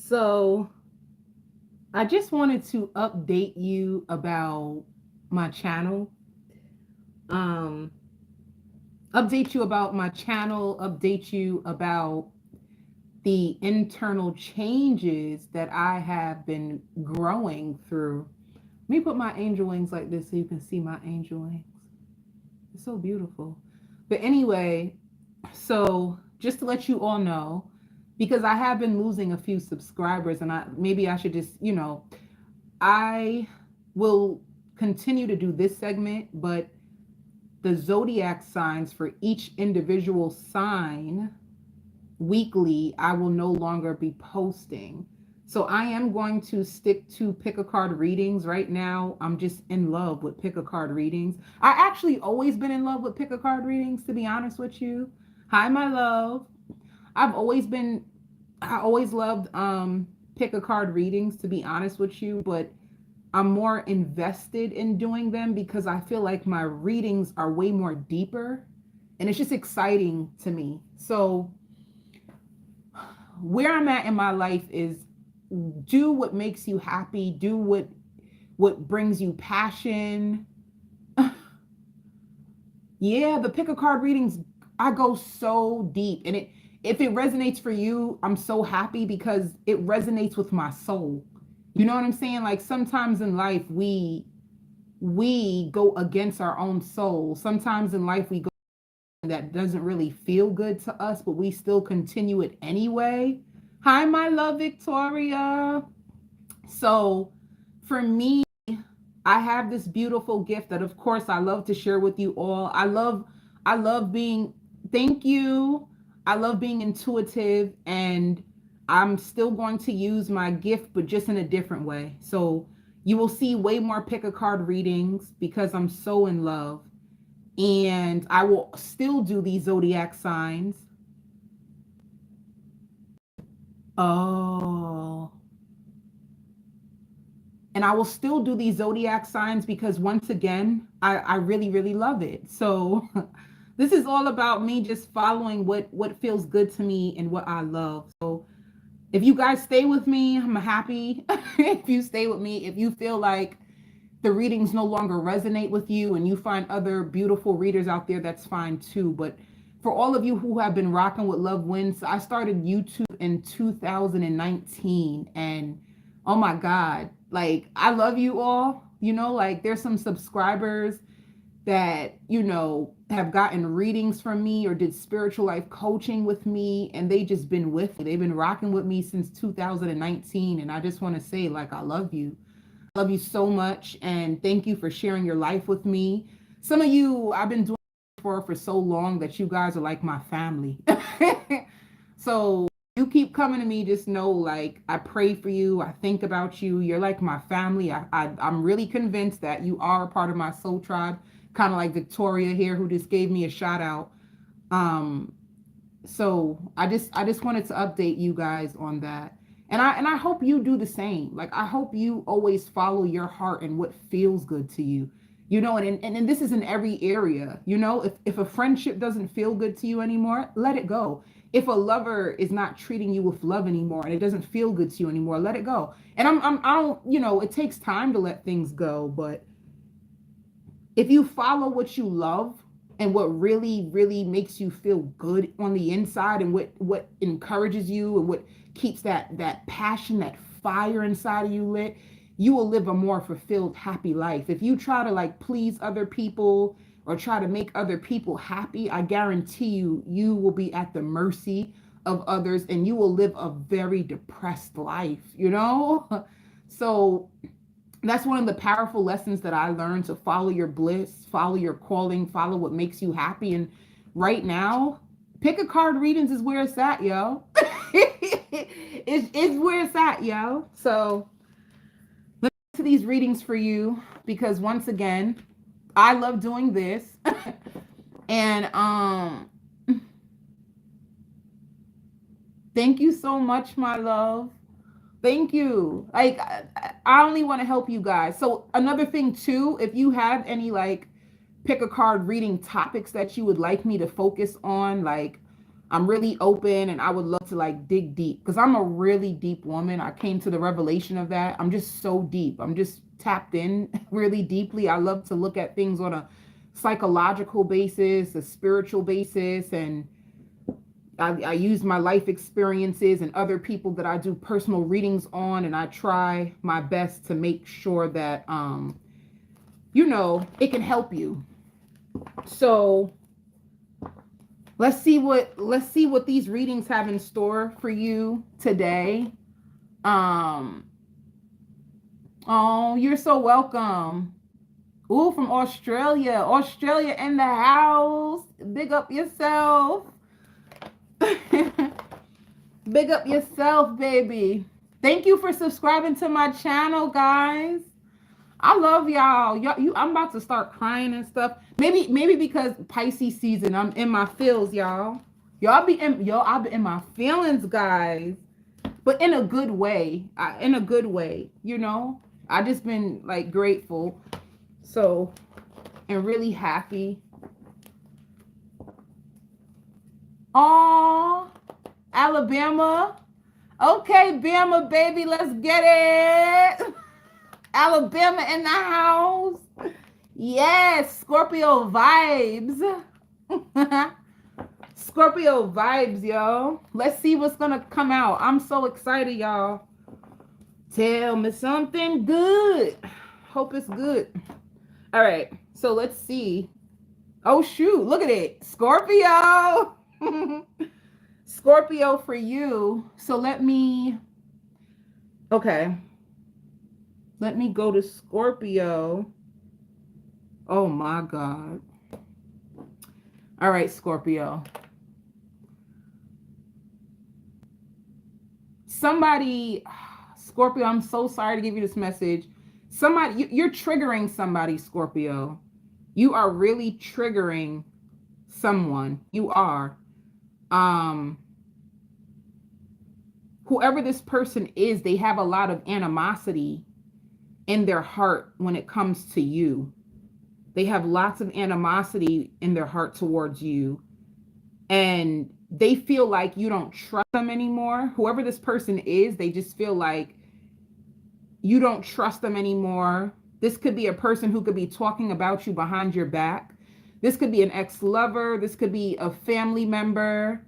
So I just wanted to update you about my channel. Um, Update you about my channel, update you about the internal changes that I have been growing through. Let me put my angel wings like this so you can see my angel wings. It's so beautiful. But anyway, so just to let you all know, because I have been losing a few subscribers, and I should just, I will continue to do this segment, but the zodiac signs for each individual sign weekly, I will no longer be posting. So I am going to stick to pick a card readings right now. I'm just in love with pick a card readings. I actually always been in love with pick a card readings, to be honest with you. Hi, my love. I've always been I always loved pick a card readings, to be honest with you, but I'm more invested in doing them because I feel like my readings are way more deeper and it's just exciting to me. So where I'm at in my life is do what makes you happy, do what brings you passion. Yeah, the pick a card readings, I go so deep, and it if it resonates for you, I'm so happy because it resonates with my soul. You know what I'm saying? Like sometimes in life we go against our own soul. Sometimes in life we go that doesn't really feel good to us, but we still continue it anyway. Hi, my love, Victoria. So for me, I have this beautiful gift that of course I love to share with you all. I love being thank you. I love being intuitive, and I'm still going to use my gift but just in a different way. So you will see way more pick a card readings because I'm so in love. And I will still do these zodiac signs. Oh. And I will still do these zodiac signs because once again, I really, really love it. So this is all about me just following what feels good to me and what I love. So if you guys stay with me, I'm happy. If you stay with me, if you feel like the readings no longer resonate with you and you find other beautiful readers out there, that's fine too. But for all of you who have been rocking with Love Wins, I started YouTube in 2019, and oh my God, like I love you all. Like there's some subscribers that, have gotten readings from me or did spiritual life coaching with me, and they just been with me. They've been rocking with me since 2019. And I just want to say, like, I love you. I love you so much. And thank you for sharing your life with me. Some of you I've been doing for so long that you guys are like my family. So you keep coming to me, just know, like, I pray for you. I think about you. You're like my family. I'm really convinced that you are a part of my soul tribe, kind of like Victoria here, who just gave me a shout out. Um, so I just wanted to update you guys on that. And I hope you do the same. Like I hope you always follow your heart and what feels good to you. And this is in every area. If a friendship doesn't feel good to you anymore, let it go. If a lover is not treating you with love anymore and it doesn't feel good to you anymore, let it go. And I don't, it takes time to let things go, but if you follow what you love and what really, really makes you feel good on the inside, and what encourages you and what keeps that passion, that fire inside of you lit, you will live a more fulfilled, happy life. If you try to like please other people or try to make other people happy, I guarantee you will be at the mercy of others and you will live a very depressed life. So that's one of the powerful lessons that I learned, to follow your bliss, follow your calling, follow what makes you happy. And right now, pick a card readings is where it's at, yo. It's where it's at, yo. So let's get to these readings for you, because once again, I love doing this. And thank you so much, my love. Thank you. Like, I only want to help you guys. So another thing too, if you have any like pick a card reading topics that you would like me to focus on, like I'm really open and I would love to like dig deep because I'm a really deep woman. I came to the revelation of that. I'm just so deep. I'm just tapped in really deeply. I love to look at things on a psychological basis, a spiritual basis, and I use my life experiences and other people that I do personal readings on, and I try my best to make sure that it can help you. So let's see what these readings have in store for you today. Oh, you're so welcome. Ooh, from Australia. Australia in the house. Big up yourself. Big up yourself, baby. Thank you for subscribing to my channel, guys. I love y'all. I'm about to start crying and stuff. Maybe because Pisces season, I'm in my feels, y'all. I'll be in my feelings, guys. But in a good way. In a good way, I just been like grateful. So, and really happy. Aww, Alabama. Okay, Bama, baby, let's get it. Alabama in the house. Yes, Scorpio vibes. Scorpio vibes, yo. Let's see what's gonna come out. I'm so excited, y'all. Tell me something good. Hope it's good. All right, so let's see. Oh, shoot, look at it. Scorpio. Scorpio for you. So let me go to Scorpio. Oh my God. All right, Scorpio. Scorpio, I'm so sorry to give you this message. You're triggering somebody, Scorpio. You are really triggering someone. You are. Whoever this person is, they have a lot of animosity in their heart when it comes to you. They have lots of animosity in their heart towards you. And they feel like you don't trust them anymore. Whoever this person is, they just feel like you don't trust them anymore. This could be a person who could be talking about you behind your back. This could be an ex-lover. This could be a family member.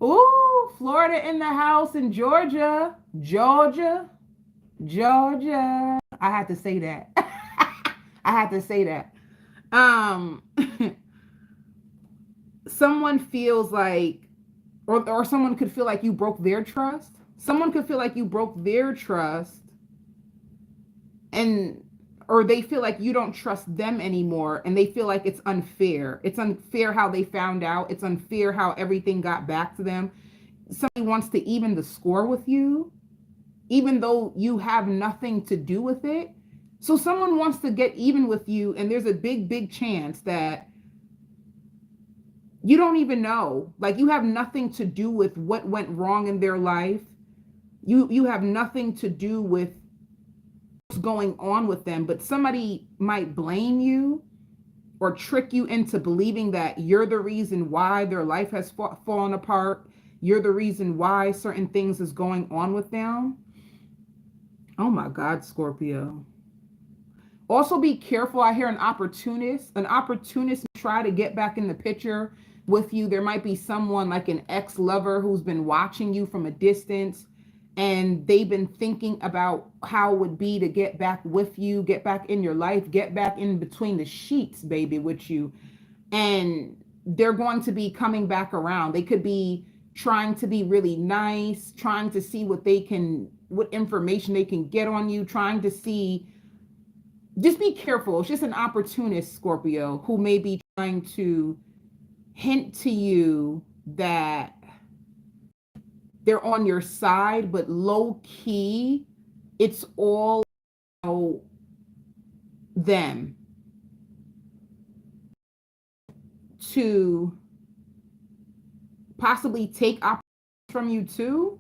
Ooh, Florida in the house in Georgia. Georgia. I had to say that. I had to say that. Someone feels like, or someone could feel like you broke their trust. Someone could feel like you broke their trust, or they feel like you don't trust them anymore, and they feel like it's unfair. It's unfair how they found out. It's unfair how everything got back to them. Somebody wants to even the score with you, even though you have nothing to do with it. So someone wants to get even with you, and there's a big chance that you don't even know. Like, you have nothing to do with what went wrong in their life. You have nothing to do with what's going on with them, but somebody might blame you or trick you into believing that you're the reason why their life has fallen apart. You're the reason why certain things is going on with them. Oh my God, Scorpio. Also be careful. I hear an opportunist try to get back in the picture with you. There might be someone like an ex-lover who's been watching you from a distance, and they've been thinking about how it would be to get back with you, get back in your life, get back in between the sheets, baby, with you. And they're going to be coming back around. They could be trying to be really nice, trying to see what information they can get on you, trying to see. Just be careful. It's just an opportunist, Scorpio, who may be trying to hint to you that they're on your side, but low key, it's all them to possibly take opportunities from you too.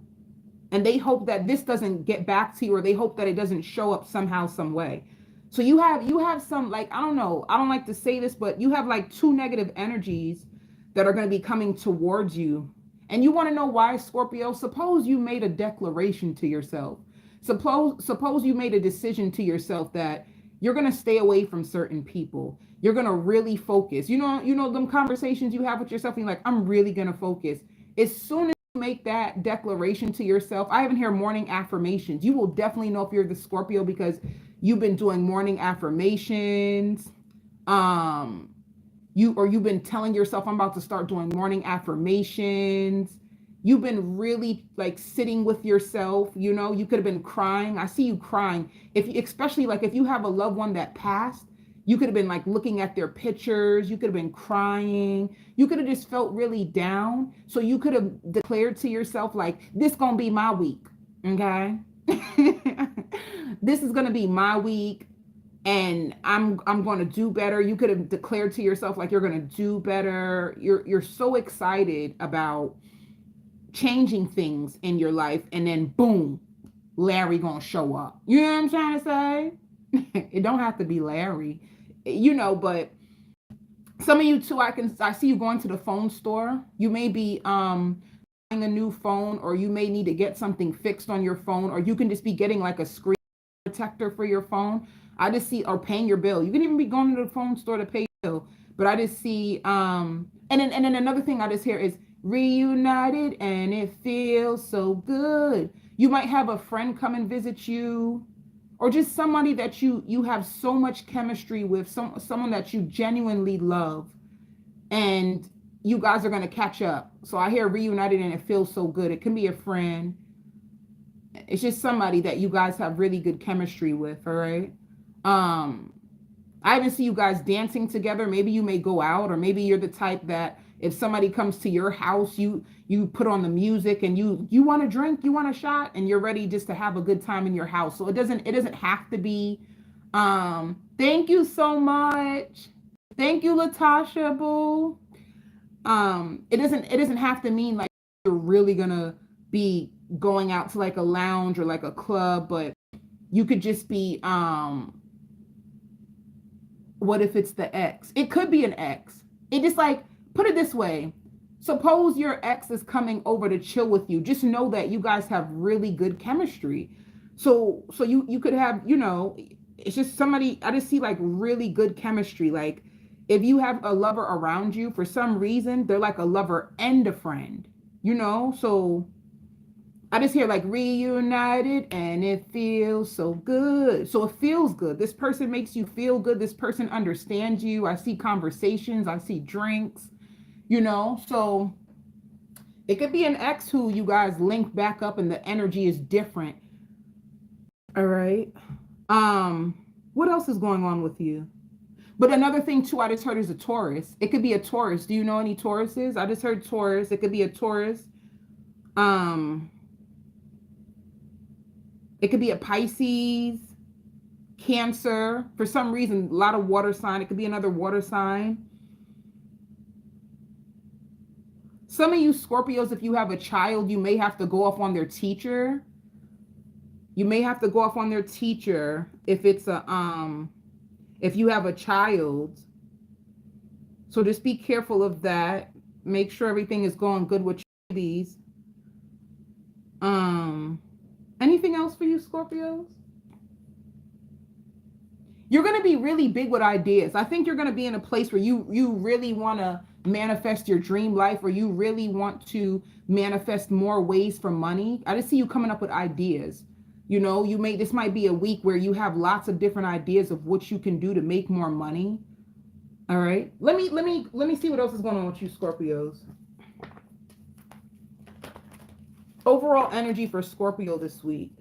And they hope that this doesn't get back to you, or they hope that it doesn't show up somehow, some way. So you have some, like, I don't know, I don't like to say this, but you have like two negative energies that are going to be coming towards you. And you want to know why, Scorpio? Suppose you made a declaration to yourself. Suppose you made a decision to yourself that you're going to stay away from certain people. You're going to really focus. You know them conversations you have with yourself and you're like, I'm really going to focus. As soon as you make that declaration to yourself, I even hear morning affirmations. You will definitely know if you're the Scorpio because you've been doing morning affirmations. You've been telling yourself, I'm about to start doing morning affirmations. You've been really like sitting with yourself. You could have been crying. I see you crying. Especially like if you have a loved one that passed, you could have been like looking at their pictures. You could have been crying. You could have just felt really down. So you could have declared to yourself like, this gonna be my week. Okay. This is gonna be my week. And I'm going to do better. You could have declared to yourself like you're going to do better. You're so excited about changing things in your life, and then boom, Larry going to show up. You know what I'm trying to say? It don't have to be Larry, but some of you too, I see you going to the phone store. You may be buying a new phone, or you may need to get something fixed on your phone, or you can just be getting like a screen protector for your phone. I just see, or paying your bill. You can even be going to the phone store to pay your bill. But I just see, and then another thing I just hear is reunited, and it feels so good. You might have a friend come and visit you, or just somebody that you have so much chemistry with, someone that you genuinely love, and you guys are gonna catch up. So I hear reunited, and it feels so good. It can be a friend. It's just somebody that you guys have really good chemistry with. All right. I even see you guys dancing together. Maybe you may go out, or maybe you're the type that if somebody comes to your house, you put on the music and you want a drink, you want a shot, and you're ready just to have a good time in your house. So it doesn't have to be. Thank you so much. Thank you, Latasha Boo. It doesn't have to mean like you're really gonna be going out to like a lounge or like a club, but you could just be what if it's the ex? It could be an ex. It just like, put it this way. Suppose your ex is coming over to chill with you. Just know that you guys have really good chemistry. So you could have, it's just somebody, I just see like really good chemistry. Like if you have a lover around you, for some reason, they're like a lover and a friend, so I just hear like reunited, and it feels so good. So it feels good. This person makes you feel good. This person understands you. I see conversations. I see drinks, so it could be an ex who you guys link back up and the energy is different. All right. What else is going on with you? But another thing too, I just heard is a Taurus. It could be a Taurus. Do you know any Tauruses? I just heard Taurus. It could be a Taurus. It could be a Pisces, Cancer. For some reason, a lot of water sign. It could be another water sign. Some of you Scorpios, if you have a child, you may have to go off on their teacher. You may have to go off on their teacher if it's if you have a child. So just be careful of that. Make sure everything is going good with your babies. Anything else for you, Scorpios? You're going to be really big with ideas. I think you're going to be in a place where you really want to manifest your dream life, or you really want to manifest more ways for money. I just see you coming up with ideas. This might be a week where you have lots of different ideas of what you can do to make more money. All right. Let me see what else is going on with you, Scorpios. Overall energy for Scorpio this week.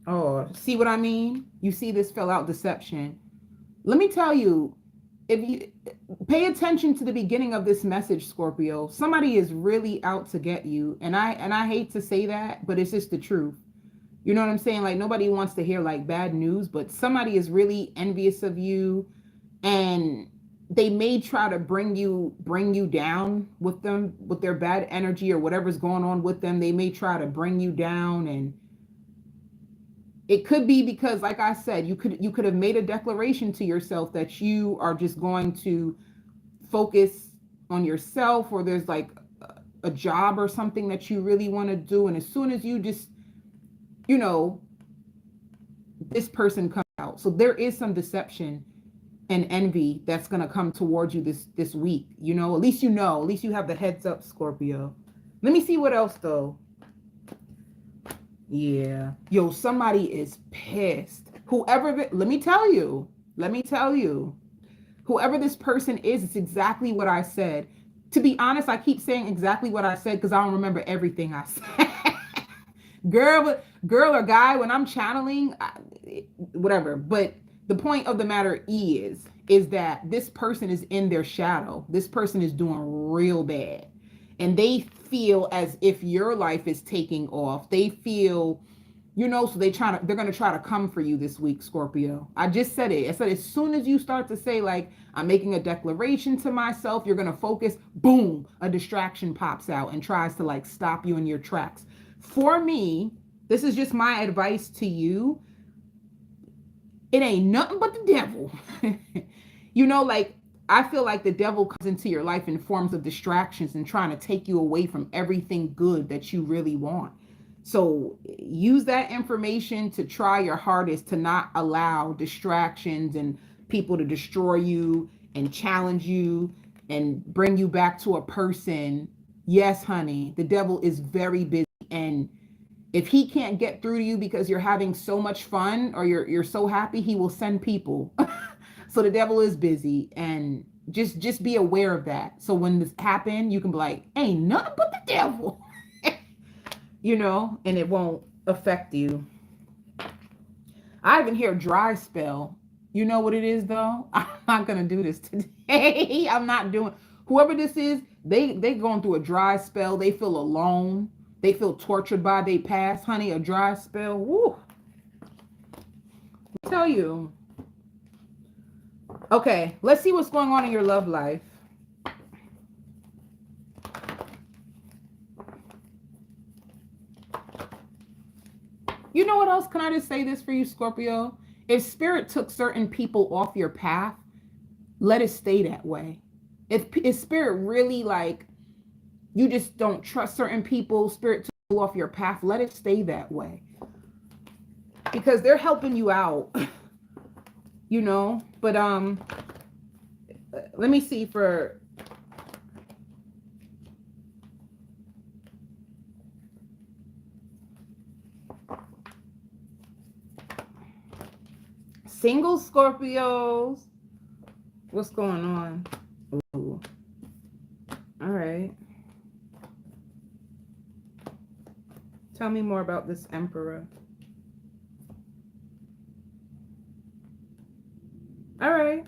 Oh, see what I mean? You see this fell out deception. Let me tell you, if you pay attention to the beginning of this message, Scorpio, somebody is really out to get you. And I hate to say that, but it's just the truth. You know what I'm saying? Like nobody wants to hear like bad news, but somebody is really envious of you, and they may try to bring you down with them, with their bad energy or whatever's going on with them. They may try to bring you down, and it could be because, like I said, you could have made a declaration to yourself that you are just going to focus on yourself, or there's like a job or something that you really want to do. And as soon as you just, you know, this person comes out. So there is some deception and envy that's going to come towards you this week. You know, at least at least you have the heads up, Scorpio. Let me see what else though. Yeah. Yo, somebody is pissed. Let me tell you, whoever this person is, it's exactly what I said. To be honest, I keep saying exactly what I said because I don't remember everything I said. girl or guy, when I'm channeling, whatever. But the point of the matter is that this person is in their shadow. This person is doing real bad. And they feel as if your life is taking off. They feel, so they're going to try to come for you this week, Scorpio. I just said it. I said, as soon as you start to say, like, I'm making a declaration to myself, you're going to focus, boom, a distraction pops out and tries to like stop you in your tracks. For me, this is just my advice to you. It ain't nothing but the devil. Like, I feel like the devil comes into your life in forms of distractions and trying to take you away from everything good that you really want. So use that information to try your hardest to not allow distractions and people to destroy you and challenge you and bring you back to a person. Yes, honey, the devil is very busy. And if he can't get through to you because you're having so much fun or you're so happy, he will send people. So the devil is busy, and just be aware of that. So when this happens, you can be like, ain't nothing but the devil, and it won't affect you. I even hear dry spell. You know what it is though? I'm not going to do this today. I'm not doing, whoever this is, they going through a dry spell. They feel alone. They feel tortured by their past, honey. A dry spell. Woo. I tell you. Okay, let's see what's going on in your love life. You know what else? Can I just say this for you, Scorpio? If spirit took certain people off your path, let it stay that way. If spirit really, like, you just don't trust certain people, spirit took you off your path, let it stay that way. Because they're helping you out. But let me see for single Scorpios. What's going on? Ooh. All right. Tell me more about this Emperor. All right.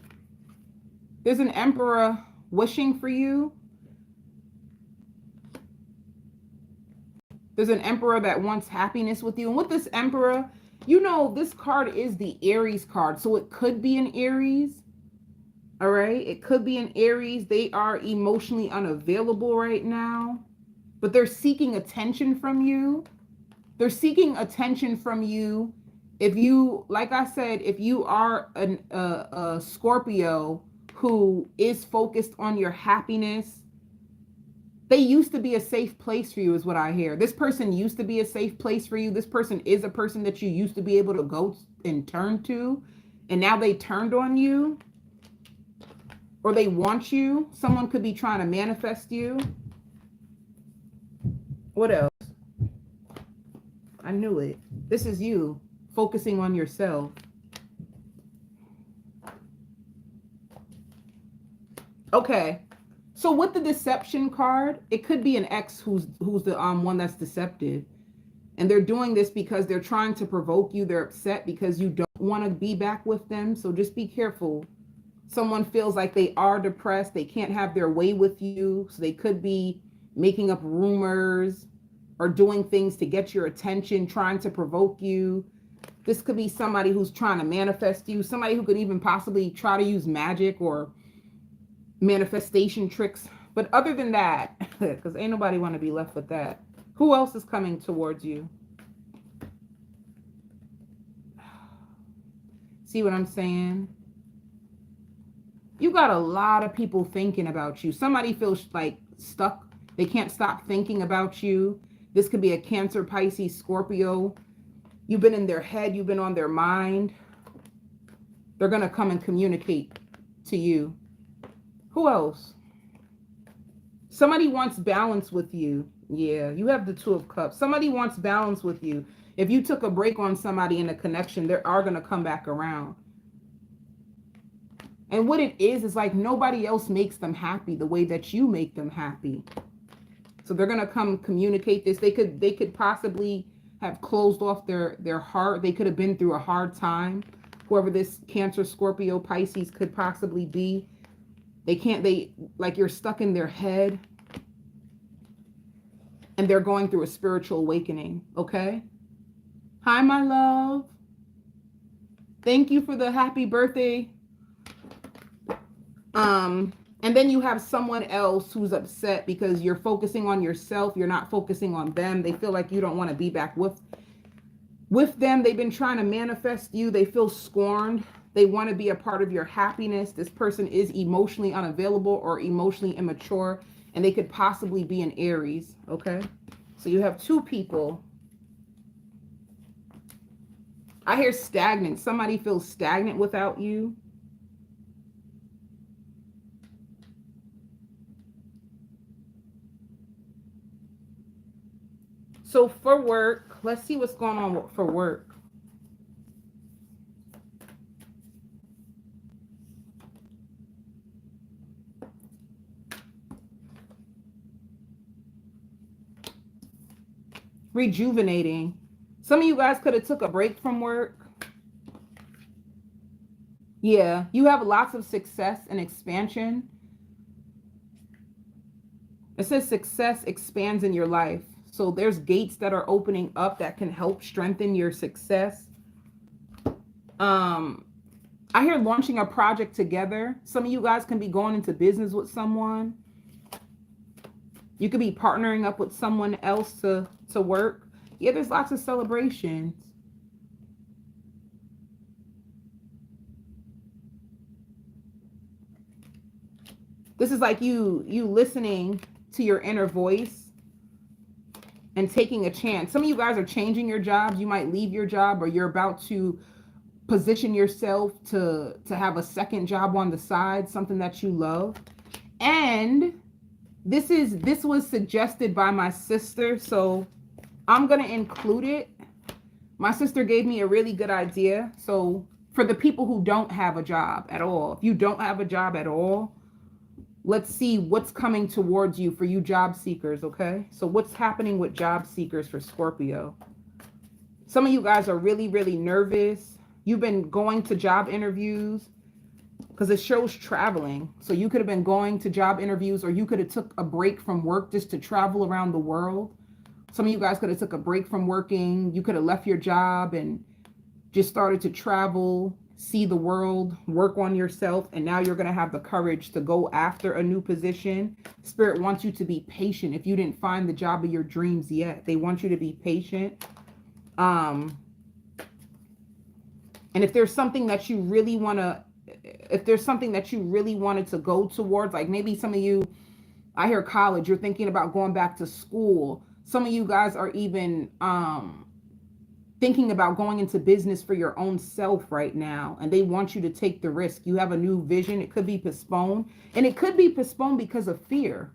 There's an Emperor wishing for you. There's an Emperor that wants happiness with you. And with this Emperor, this card is the Aries card. So it could be an Aries. All right. It could be an Aries. They are emotionally unavailable right now, but they're seeking attention from you. They're seeking attention from you. If you, like I said, if you are a Scorpio who is focused on your happiness, they used to be a safe place for you is what I hear. This person used to be a safe place for you. This person is a person that you used to be able to go and turn to, and now they turned on you, or they want you. Someone could be trying to manifest you. What else? I knew it. This is you. Focusing on yourself. Okay. So with the deception card, it could be an ex who's the one that's deceptive. And they're doing this because they're trying to provoke you. They're upset because you don't want to be back with them. So just be careful. Someone feels like they are depressed. They can't have their way with you. So they could be making up rumors or doing things to get your attention, trying to provoke you. This could be somebody who's trying to manifest you, somebody who could even possibly try to use magic or manifestation tricks. But other than that, because ain't nobody want to be left with that. Who else is coming towards you? See what I'm saying? You got a lot of people thinking about you. Somebody feels like stuck. They can't stop thinking about you. This could be a Cancer, Pisces, Scorpio. You've been in their head. You've been on their mind. They're going to come and communicate to you. Who else? Somebody wants balance with you. Yeah, you have the Two of Cups. Somebody wants balance with you. If you took a break on somebody in a connection, they are going to come back around. And what it is like nobody else makes them happy the way that you make them happy. So they're going to come communicate this. They could possibly have closed off their heart. They could have been through a hard time. Whoever this Cancer, Scorpio, Pisces could possibly be. They like you're stuck in their head. And they're going through a spiritual awakening, okay? Hi, my love. Thank you for the happy birthday. And then you have someone else who's upset because you're focusing on yourself. You're not focusing on them. They feel like you don't want to be back with them. They've been trying to manifest you. They feel scorned. They want to be a part of your happiness. This person is emotionally unavailable or emotionally immature, and they could possibly be an Aries, okay? So you have two people. I hear stagnant. Somebody feels stagnant without you. So for work, let's see what's going on for work. Rejuvenating. Some of you guys could have took a break from work. Yeah, you have lots of success and expansion. It says success expands in your life. So there's gates that are opening up that can help strengthen your success. I hear launching a project together. Some of you guys can be going into business with someone. You could be partnering up with someone else to work. Yeah, there's lots of celebrations. This is like you listening to your inner voice and taking a chance. Some of you guys are changing your jobs. You might leave your job, or you're about to position yourself to have a second job on the side, something that you love. And this was suggested by my sister, so I'm going to include it. My sister gave me a really good idea. So for the people who don't have a job at all, if you don't have a job at all, let's see what's coming towards you for you job seekers, okay? So what's happening with job seekers for Scorpio? Some of you guys are really, really nervous. You've been going to job interviews because it shows traveling. So you could have been going to job interviews, or you could have took a break from work just to travel around the world. Some of you guys could have took a break from working. You could have left your job and just started to travel, see the world, work on yourself, and now you're going to have the courage to go after a new position. Spirit wants you to be patient. If you didn't find the job of your dreams yet, they want you to be patient. And if there's something that you really want to, if there's something that you really wanted to go towards, like maybe some of you, I hear college, you're thinking about going back to school. Some of you guys are even thinking about going into business for your own self right now, and they want you to take the risk. You have a new vision. It could be postponed, and it could be postponed because of fear.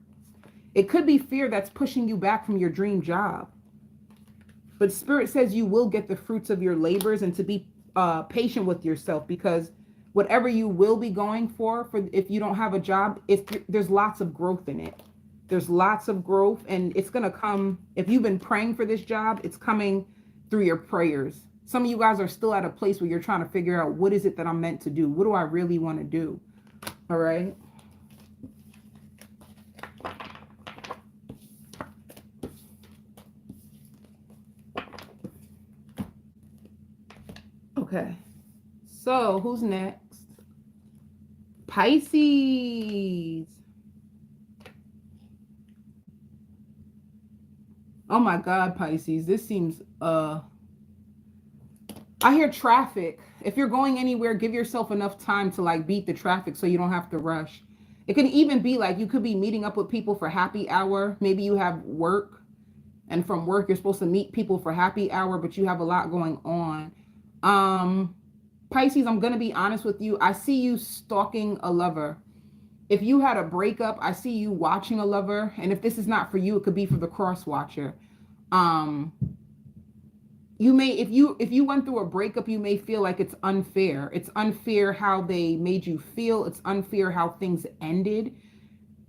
It could be fear that's pushing you back from your dream job. But Spirit says you will get the fruits of your labors, and to be patient with yourself, because whatever you will be going for if you don't have a job, there's lots of growth in it. There's lots of growth, and it's going to come. If you've been praying for this job, it's coming through your prayers. Some of you guys are still at a place where you're trying to figure out, what is it that I'm meant to do? What do I really want to do? All right. Okay. So who's next? Pisces. Oh my God, Pisces. This seems, I I hear traffic. If you're going anywhere, give yourself enough time to like beat the traffic so you don't have to rush. It can even be like you could be meeting up with people for happy hour. Maybe you have work, and from work you're supposed to meet people for happy hour, but you have a lot going on. Pisces, I'm going to be honest with you. I see you stalking a lover. If you had a breakup, I see you watching a lover. And if this is not for you, it could be for the cross watcher. You may, if you went through a breakup, you may feel like it's unfair. It's unfair how they made you feel. It's unfair how things ended.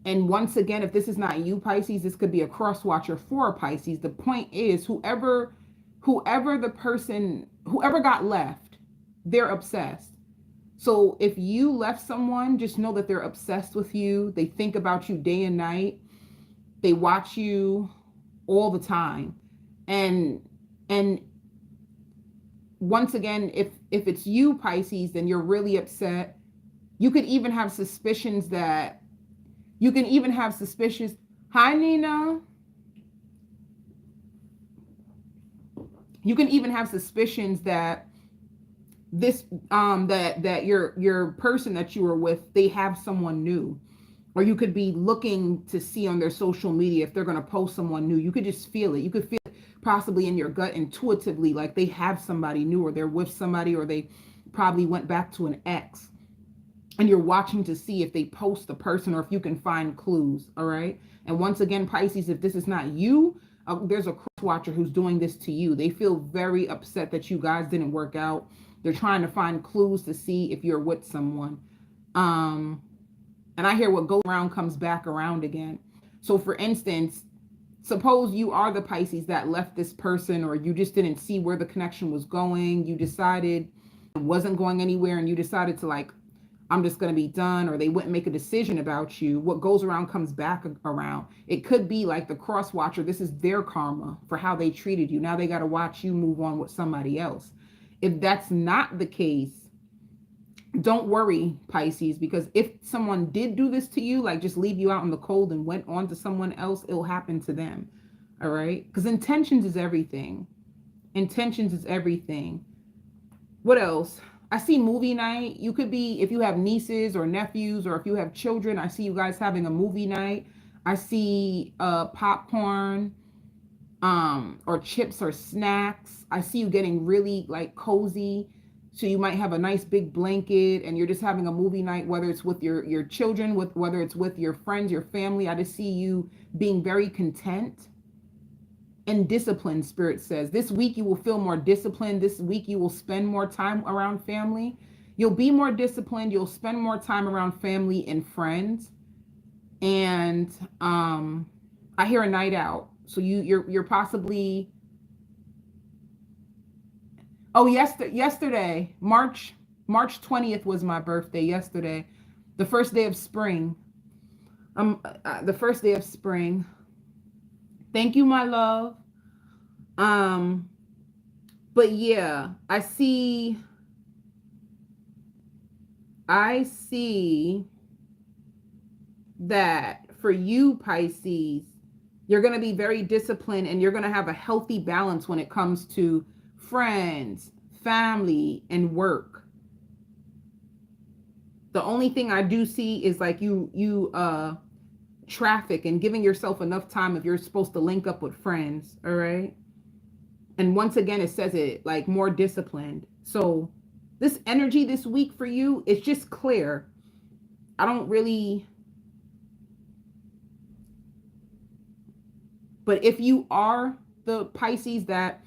And once again, if this is not you, Pisces, this could be a cross watcher for Pisces. The point is, whoever got left, they're obsessed. So if you left someone, just know that they're obsessed with you. They think about you day and night. They watch you all the time. And once again, if it's you, Pisces, then you're really upset. You could even have suspicions that Hi, Nina. You can even have suspicions that this that your person that you were with, they have someone new. Or you could be looking to see on their social media if they're going to post someone new. You could just feel it. You could feel it possibly in your gut intuitively, like they have somebody new, or they're with somebody, or they probably went back to an ex. And you're watching to see if they post the person or if you can find clues. All right. And once again, Pisces, if this is not you, there's a cross watcher who's doing this to you. They feel very upset that you guys didn't work out. They're trying to find clues to see if you're with someone. And I hear what goes around comes back around again. So for instance, suppose you are the Pisces that left this person, or you just didn't see where the connection was going. You decided it wasn't going anywhere, and you decided to like, I'm just going to be done, or they wouldn't make a decision about you. What goes around comes back around. It could be like the cross watcher. This is their karma for how they treated you. Now they got to watch you move on with somebody else. If that's not the case, don't worry, Pisces, because if someone did do this to you, like just leave you out in the cold and went on to someone else, it'll happen to them. All right. Because intentions is everything. Intentions is everything. What else? I see movie night. You could be, if you have nieces or nephews, or if you have children, I see you guys having a movie night. I see popcorn, or chips or snacks. I see you getting really like cozy. So you might have a nice big blanket and you're just having a movie night, whether it's with your children, whether it's with your friends, your family. I just see you being very content and disciplined, Spirit says. This week you will feel more disciplined. This week you will spend more time around family. You'll be more disciplined. You'll spend more time around family and friends. And I hear a night out. So you're possibly... Oh, yesterday, March 20th was my birthday yesterday. The first day of spring. The first day of spring. Thank you, my love. But yeah, I see that for you, Pisces, you're going to be very disciplined, and you're going to have a healthy balance when it comes to friends, family, and work. The only thing I do see is like you traffic and giving yourself enough time if you're supposed to link up with friends. All right. And once again, it says it like more disciplined. So this energy this week for you is just clear. I don't really... But if you are the Pisces that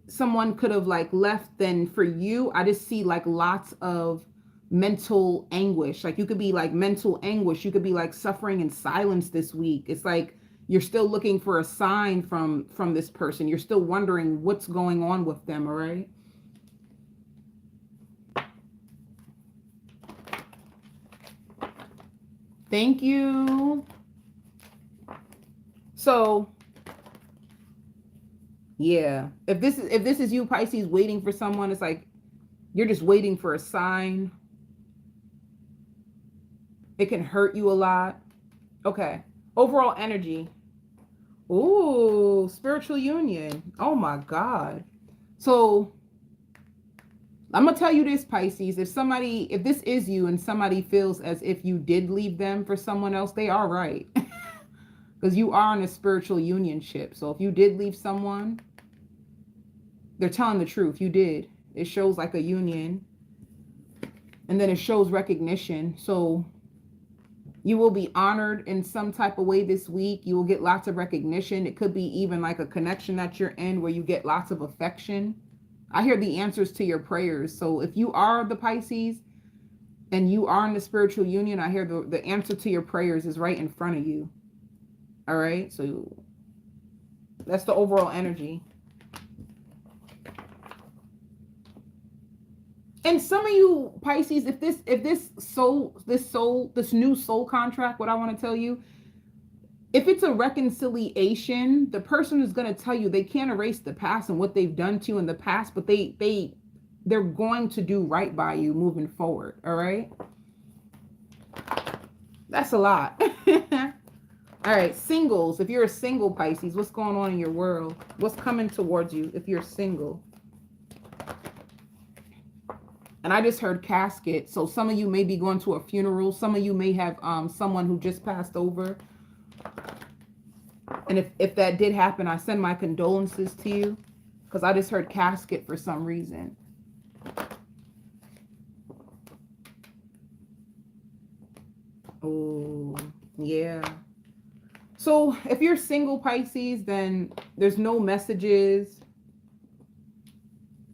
someone could have like left, then for you, I just see like lots of mental anguish. Like you could be like mental anguish. You could be like suffering in silence this week. It's like you're still looking for a sign from this person. You're still wondering what's going on with them. All right. Thank you. So yeah, if this is you, Pisces, waiting for someone, it's like you're just waiting for a sign. It can hurt you a lot. Okay. Overall energy. Ooh, spiritual union. Oh my God. So I'm gonna tell you this, Pisces. If this is you and somebody feels as if you did leave them for someone else, they are right. Because you are in a spiritual unionship. So if you did leave someone, they're telling the truth. You did. It shows like a union. And then it shows recognition. So you will be honored in some type of way this week. You will get lots of recognition. It could be even like a connection that you're in where you get lots of affection. I hear the answers to your prayers. So if you are the Pisces and you are in the spiritual union, I hear the answer to your prayers is right in front of you. All right. So that's the overall energy. And some of you Pisces, if this new soul contract, what I want to tell you, if it's a reconciliation, the person is going to tell you they can't erase the past and what they've done to you in the past, but they're going to do right by you moving forward. All right. That's a lot. All right. Singles. If you're a single Pisces, what's going on in your world? What's coming towards you if you're single? And I just heard casket. So some of you may be going to a funeral. Some of you may have someone who just passed over. And if that did happen, I send my condolences to you. Because I just heard casket for some reason. Oh, yeah. So if you're single Pisces, then there's no messages.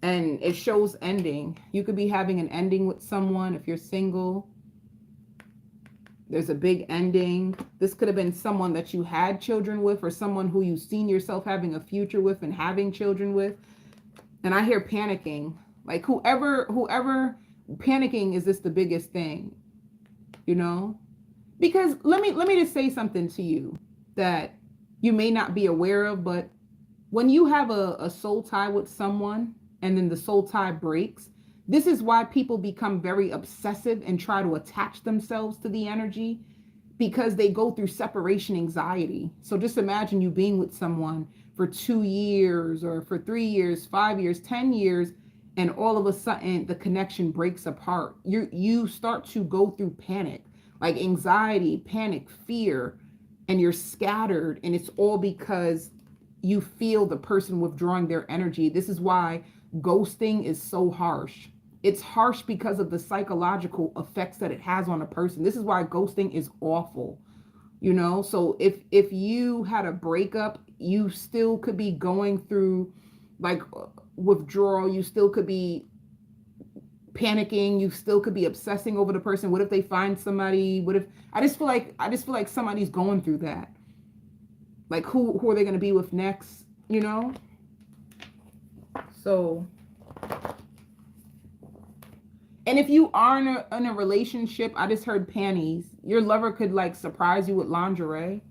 And it shows ending. You could be having an ending with someone if you're single. There's a big ending. This could have been someone that you had children with or someone who you've seen yourself having a future with and having children with. And I hear panicking. Like whoever panicking is just the biggest thing, you know? Because let me just say something to you that you may not be aware of, but when you have a soul tie with someone, and then the soul tie breaks, this is why people become very obsessive and try to attach themselves to the energy, because they go through separation anxiety. So just imagine you being with someone for 2 years or for 3 years, 5 years, 10 years, and all of a sudden the connection breaks apart. You start to go through panic, like anxiety, panic, fear, and you're scattered. And it's all because you feel the person withdrawing their energy. This is why ghosting is so harsh. It's harsh because of the psychological effects that it has on a person. This is why ghosting is awful, you know? So if you had a breakup, you still could be going through like withdrawal. You still could be panicking. You still could be obsessing over the person. What if they find somebody? What if I just feel like somebody's going through that. Like who are they going to be with next, you know? So, and if you are in a relationship, I just heard panties. Your lover could like surprise you with lingerie.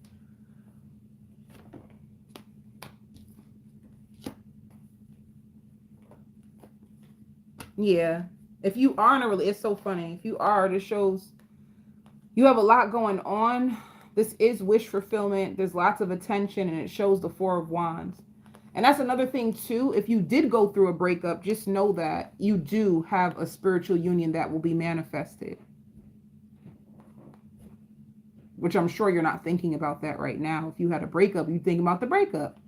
Yeah. If you are in a relationship, it's so funny. If you are, this shows you have a lot going on. This is wish fulfillment. There's lots of attention, and it shows the Four of Wands. And that's another thing too. If you did go through a breakup, just know that you do have a spiritual union that will be manifested. Which I'm sure you're not thinking about that right now. If you had a breakup, you think about the breakup.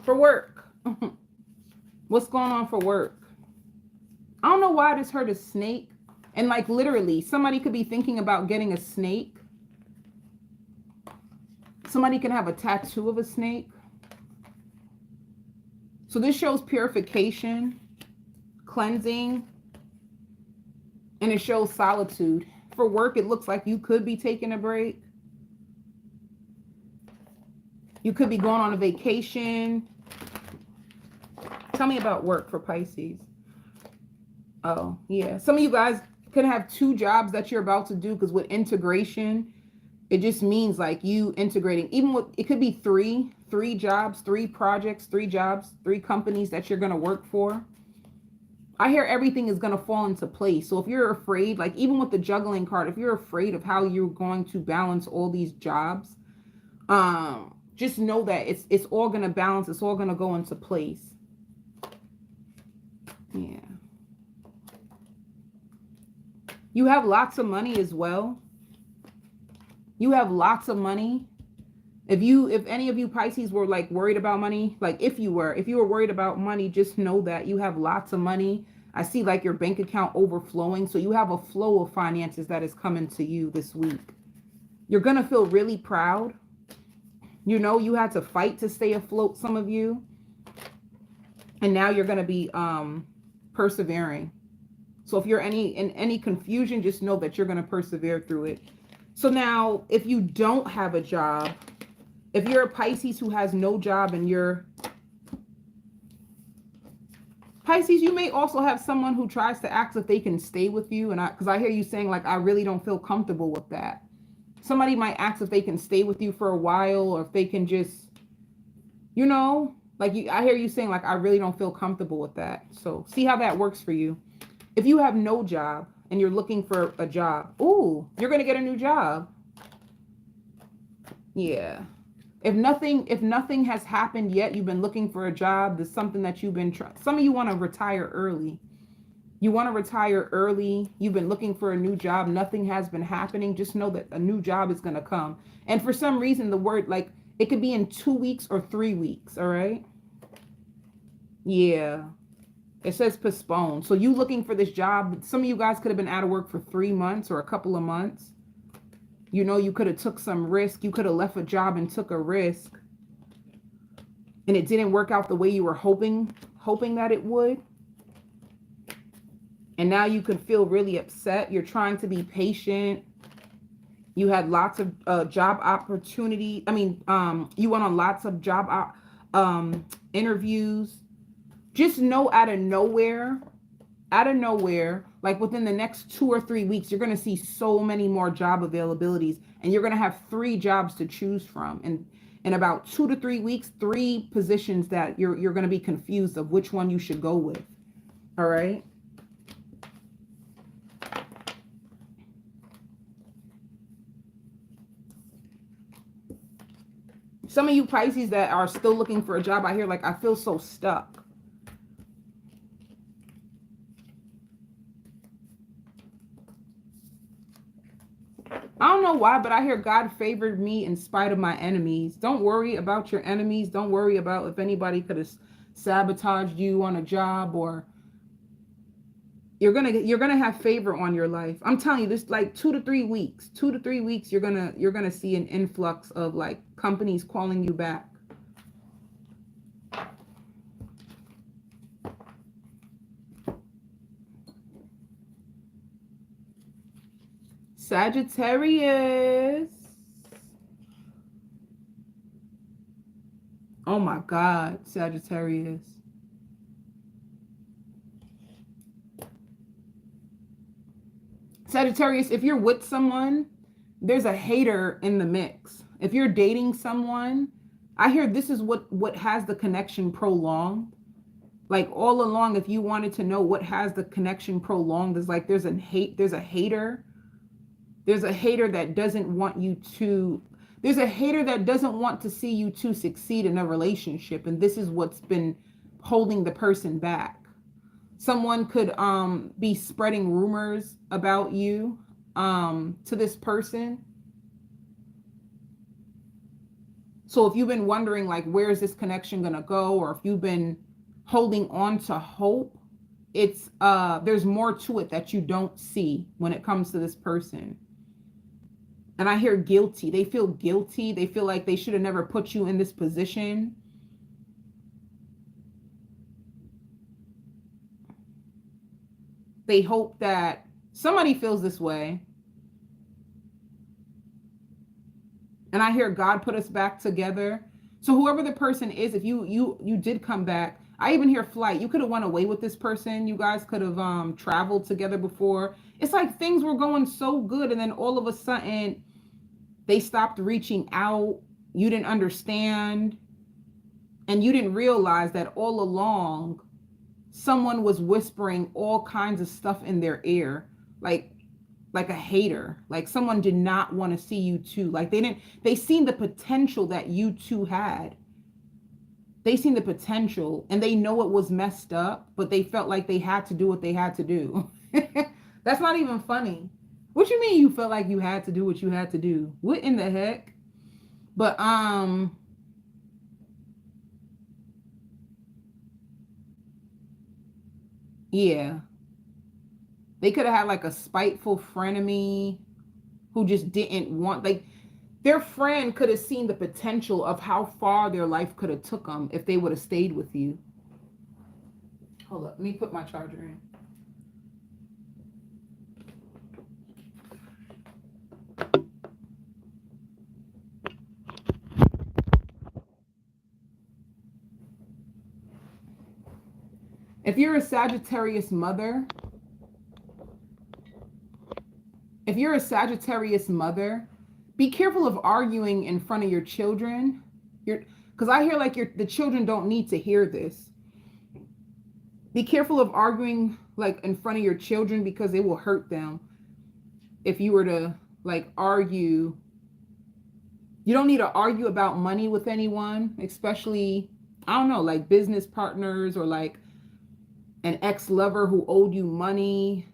For work. What's going on for work? I don't know why I just heard a snake. And like literally, somebody could be thinking about getting a snake. Somebody can have a tattoo of a snake. So this shows purification, cleansing, and it shows solitude. For work, it looks like you could be taking a break. You could be going on a vacation. Tell me about work for Pisces. Oh, yeah. Some of you guys could have 2 jobs that you're about to do, because with integration, it just means like you integrating. Even with, it could be 3 jobs, 3 projects, 3 jobs, 3 companies that you're going to work for. I hear everything is going to fall into place. So if you're afraid, like even with the juggling card, if you're afraid of how you're going to balance all these jobs, just know that it's all going to balance. It's all going to go into place. Yeah. You have lots of money as well. You have lots of money. If any of you Pisces were like worried about money, like if you were worried about money, just know that you have lots of money. I see like your bank account overflowing. So you have a flow of finances that is coming to you this week. You're going to feel really proud. You know, you had to fight to stay afloat, some of you. And now you're going to be persevering. So if you're in any confusion, just know that you're going to persevere through it. So now if you don't have a job, if you're a Pisces who has no job and you're Pisces, you may also have someone who tries to ask if they can stay with you. And because I hear you saying like, I really don't feel comfortable with that. Somebody might ask if they can stay with you for a while, or if they can just, you know, like I hear you saying like, I really don't feel comfortable with that. So see how that works for you. If you have no job and you're looking for a job, ooh, you're going to get a new job. Yeah. If nothing has happened yet, you've been looking for a job. There's something that you've been trying. Some of you want to retire early. You want to retire early. You've been looking for a new job. Nothing has been happening. Just know that a new job is going to come. And for some reason, the word, like, it could be in 2 weeks or 3 weeks. All right. Yeah. It says postpone. So you looking for this job. Some of you guys could have been out of work for 3 months or a couple of months. You know, you could have took some risk. You could have left a job and took a risk. And it didn't work out the way you were hoping that it would. And now you could feel really upset. You're trying to be patient. You had lots of job opportunity. I mean, you went on lots of job interviews. Just know out of nowhere, like within the next 2 or 3 weeks, you're going to see so many more job availabilities, and you're going to have 3 jobs to choose from. And in about 2 to 3 weeks, 3 positions that you're going to be confused of which one you should go with. All right. Some of you Pisces that are still looking for a job, I hear like, I feel so stuck. I don't know why, but I hear God favored me in spite of my enemies. Don't worry about your enemies. Don't worry about if anybody could have sabotaged you on a job, or you're gonna have favor on your life. I'm telling you, this like 2 to 3 weeks. 2 to 3 weeks, you're gonna see an influx of like companies calling you back. Sagittarius. Oh my God, Sagittarius. Sagittarius, if you're with someone, there's a hater in the mix. If you're dating someone, I hear this is what has the connection prolonged. Like all along, if you wanted to know what has the connection prolonged, there's a hater. There's a hater that doesn't want you to, there's a hater that doesn't want to see you to succeed in a relationship. And this is what's been holding the person back. Someone could be spreading rumors about you to this person. So if you've been wondering like, where is this connection going to go? Or if you've been holding on to hope, it's there's more to it that you don't see when it comes to this person. And I hear guilty. They feel guilty. They feel like they should have never put you in this position. They hope that somebody feels this way. And I hear God put us back together. So whoever the person is, if you did come back, I even hear flight. You could have went away with this person. You guys could have traveled together before. It's like things were going so good, and then all of a sudden they stopped reaching out. You didn't understand, and you didn't realize that all along someone was whispering all kinds of stuff in their ear, like like a hater, like someone did not want to see you two, like they seen the potential that you two had. They seen the potential and they know it was messed up, but they felt like they had to do what they had to do. That's not even funny. What you mean you felt like you had to do what you had to do? What in the heck? But yeah. They could have had like a spiteful frenemy who just didn't want, like, their friend could have seen the potential of how far their life could have took them if they would have stayed with you. Hold up, let me put my charger in. If you're a Sagittarius mother, if you're a Sagittarius mother, be careful of arguing in front of your children. Because I hear like the children don't need to hear this. Be careful of arguing like in front of your children because it will hurt them. If you were to like argue, you don't need to argue about money with anyone, especially, I don't know, like business partners or like an ex-lover who owed you money,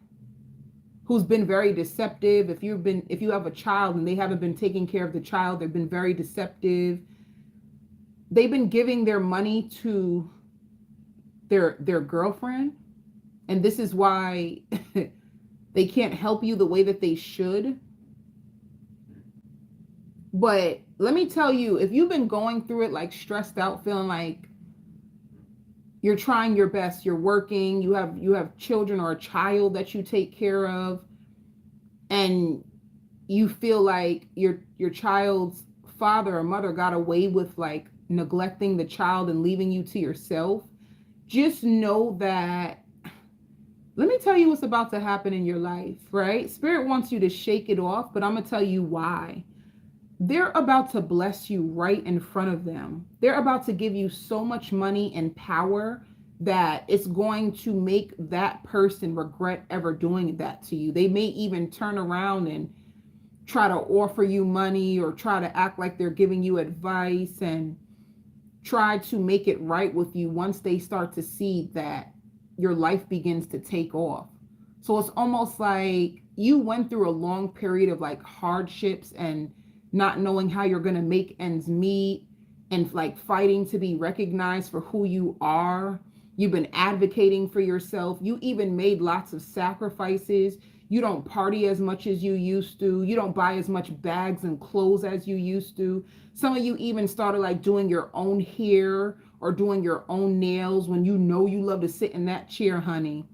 who's been very deceptive. If you have a child and they haven't been taking care of the child, they've been very deceptive. They've been giving their money to their girlfriend, and this is why they can't help you the way that they should. But let me tell you, if you've been going through it like stressed out, feeling like you're trying your best, you're working, you have children or a child that you take care of, and you feel like your child's father or mother got away with like neglecting the child and leaving you to yourself, just know that, let me tell you what's about to happen in your life, right? Spirit wants you to shake it off, but I'm going to tell you why. They're about to bless you right in front of them. They're about to give you so much money and power that it's going to make that person regret ever doing that to you. They may even turn around and try to offer you money or try to act like they're giving you advice and try to make it right with you once they start to see that your life begins to take off. So it's almost like you went through a long period of like hardships and not knowing how you're going to make ends meet and like fighting to be recognized for who you are. You've been advocating for yourself. You even made lots of sacrifices. You don't party as much as you used to. You don't buy as much bags and clothes as you used to. Some of you even started like doing your own hair or doing your own nails when you know you love to sit in that chair, honey,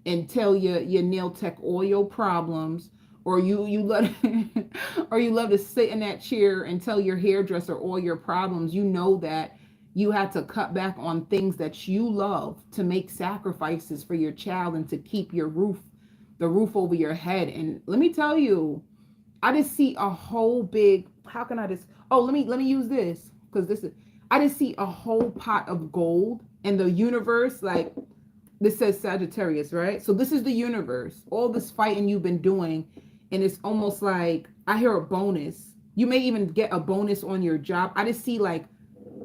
and tell your nail tech all your problems. Or you love or you love to sit in that chair and tell your hairdresser all your problems. You know that you had to cut back on things that you love to make sacrifices for your child and to keep the roof over your head. And let me tell you, I just see a whole big, how can I just, oh, let me use this, because I just see a whole pot of gold in the universe. Like, this says Sagittarius, right? So this is the universe, all this fighting you've been doing. And it's almost like I hear a bonus. You may even get a bonus on your job. I just see like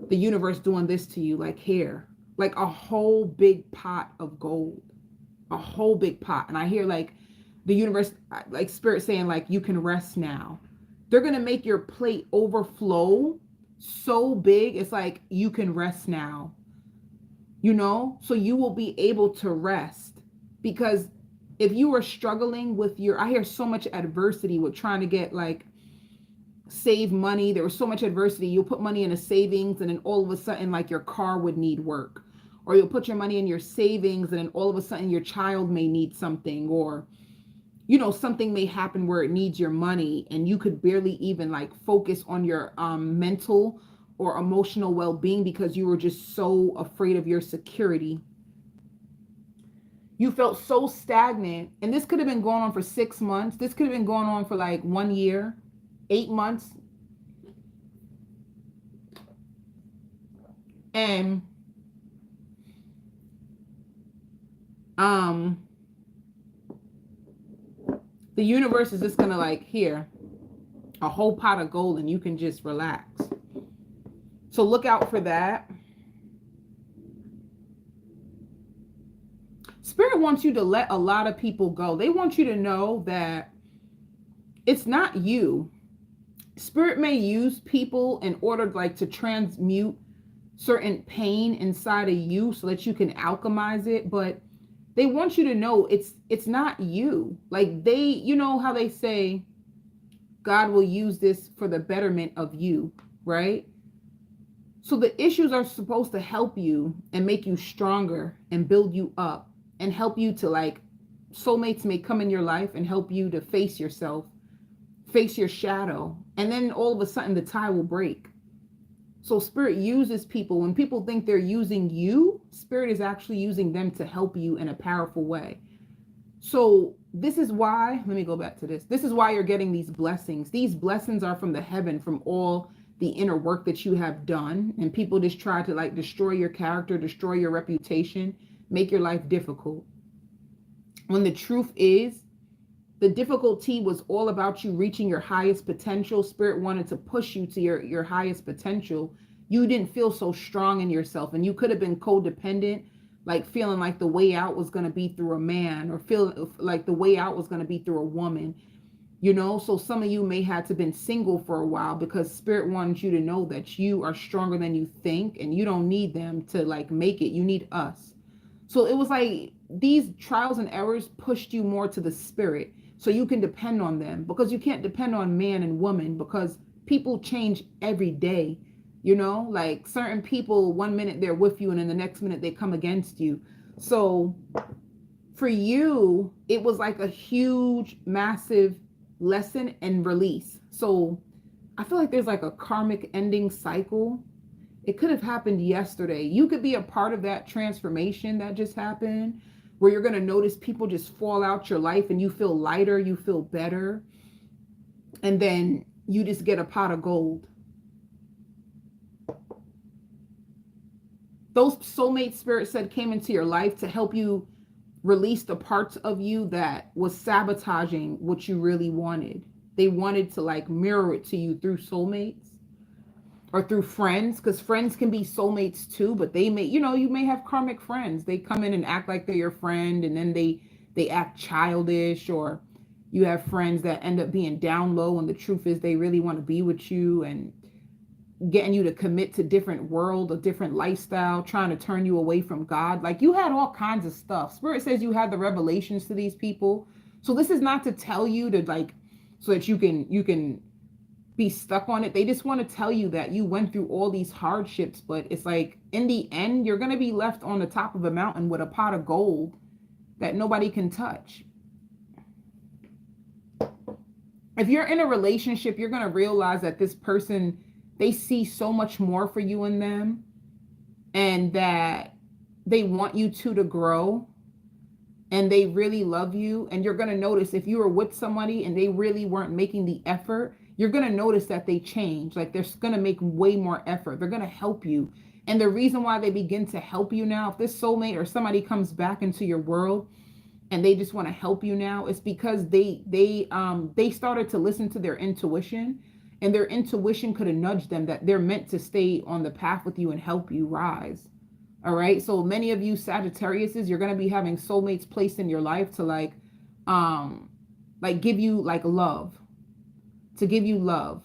the universe doing this to you, like here, like a whole big pot of gold, a whole big pot. And I hear like the universe, like spirit saying like, you can rest now. They're going to make your plate overflow so big. It's like, you can rest now, so you will be able to rest. Because if you were struggling with I hear so much adversity with trying to get like save money. There was so much adversity. You'll put money in a savings and then all of a sudden like your car would need work, or you'll put your money in your savings and then all of a sudden your child may need something, or something may happen where it needs your money and you could barely even like focus on your mental or emotional well-being because you were just so afraid of your security. You felt so stagnant, and this could have been going on for 6 months. This could have been going on for like 1 year, 8 months. And um the universe is just gonna like, here, a whole pot of gold, and you can just relax. So look out for that. Spirit wants you to let a lot of people go. They want you to know that it's not you. Spirit may use people in order like to transmute certain pain inside of you so that you can alchemize it, but they want you to know it's not you. Like they, you know how they say God will use this for the betterment of you, right? So the issues are supposed to help you and make you stronger and build you up and help you to like, soulmates may come in your life and help you to face yourself, face your shadow, and then all of a sudden the tie will break. So Spirit uses people. When people think they're using you, Spirit is actually using them to help you in a powerful way. So this is why, let me go back to this. This is why you're getting these blessings. These blessings are from the heaven, from all the inner work that you have done. And people just try to like destroy your character, destroy your reputation, make your life difficult. When the truth is, the difficulty was all about you reaching your highest potential. Spirit wanted to push you to your highest potential. You didn't feel so strong in yourself, and you could have been codependent, like feeling like the way out was going to be through a man, or feel like the way out was going to be through a woman, you know? So some of you may have to been single for a while because Spirit wanted you to know that you are stronger than you think, and you don't need them to like make it. You need us. So it was like these trials and errors pushed you more to the Spirit, so you can depend on them, because you can't depend on man and woman, because people change every day. You know, like certain people, one minute they're with you and then the next minute they come against you. So for you, it was like a huge, massive lesson and release. So I feel like there's like a karmic ending cycle. It could have happened yesterday. You could be a part of that transformation that just happened, where you're going to notice people just fall out your life and you feel lighter, you feel better. And then you just get a pot of gold. Those soulmate, Spirit said, came into your life to help you release the parts of you that was sabotaging what you really wanted. They wanted to like mirror it to you through soulmates or through friends, because friends can be soulmates too, but they may, you know, you may have karmic friends. They come in and act like they're your friend, and then they act childish. Or you have friends that end up being down low, and the truth is they really want to be with you and getting you to commit to different world, a different lifestyle, trying to turn you away from God. Like you had all kinds of stuff. Spirit says you had the revelations to these people. So this is not to tell you to like, so that you can be stuck on it. They just want to tell you that you went through all these hardships, but it's like in the end, you're going to be left on the top of a mountain with a pot of gold that nobody can touch. If you're in a relationship, you're going to realize that this person, they see so much more for you in them, and that they want you two to grow, and they really love you. And you're going to notice if you were with somebody and they really weren't making the effort, you're going to notice that they change. Like they're going to make way more effort. They're going to help you. And the reason why they begin to help you now, if this soulmate or somebody comes back into your world and they just want to help you now, it's because they started to listen to their intuition, and their intuition could have nudged them that they're meant to stay on the path with you and help you rise. All right. So many of you Sagittariuses, you're going to be having soulmates placed in your life to like give you like love, to give you love.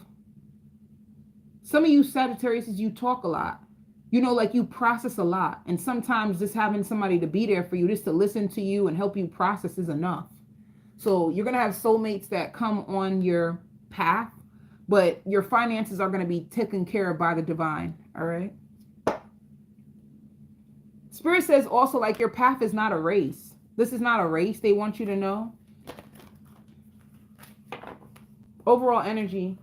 Some of you Sagittariuses, you talk a lot, you know, like you process a lot. And sometimes just having somebody to be there for you, just to listen to you and help you process, is enough. So you're going to have soulmates that come on your path, but your finances are going to be taken care of by the divine. All right. Spirit says also, like, your path is not a race. This is not a race. They want you to know. Overall energy.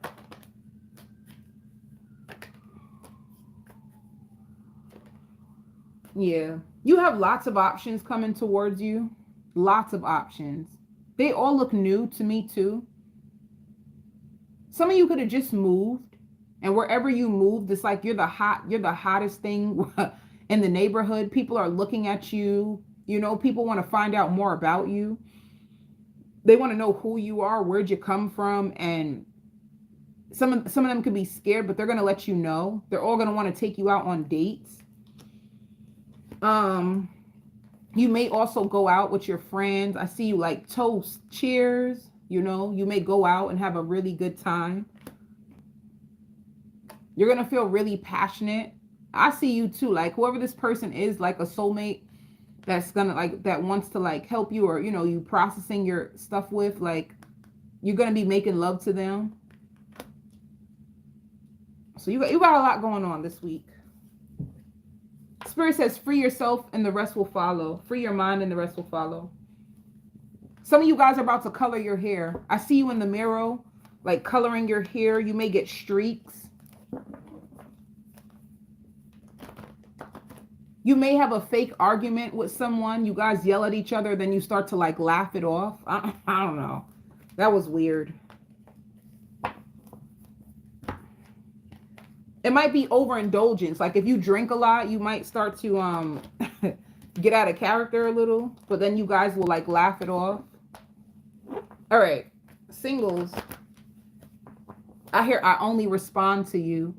Yeah. You have lots of options coming towards you. Lots of options. They all look new to me too. Some of you could have just moved, and wherever you moved, it's like you're the hottest thing in the neighborhood. People are looking at you. You know, people want to find out more about you. They want to know who you are, where'd you come from, and some of them could be scared, but they're going to let you know. They're all going to want to take you out on dates. You may also go out with your friends. I see you like toast, cheers, you know, you may go out and have a really good time. You're going to feel really passionate. I see you too, like whoever this person is, like a soulmate that's gonna like, that wants to like help you, or, you know, you processing your stuff with, like, you're going to be making love to them. So you got a lot going on this week. Spirit says free yourself and the rest will follow. Free your mind and the rest will follow. Some of you guys are about to color your hair. I see you in the mirror, like coloring your hair. You may get streaks. You may have a fake argument with someone. You guys yell at each other, then you start to like laugh it off. I don't know. That was weird. It might be overindulgence. Like if you drink a lot, you might start to get out of character a little, but then you guys will like laugh it off. All right, singles. I hear I only respond to you.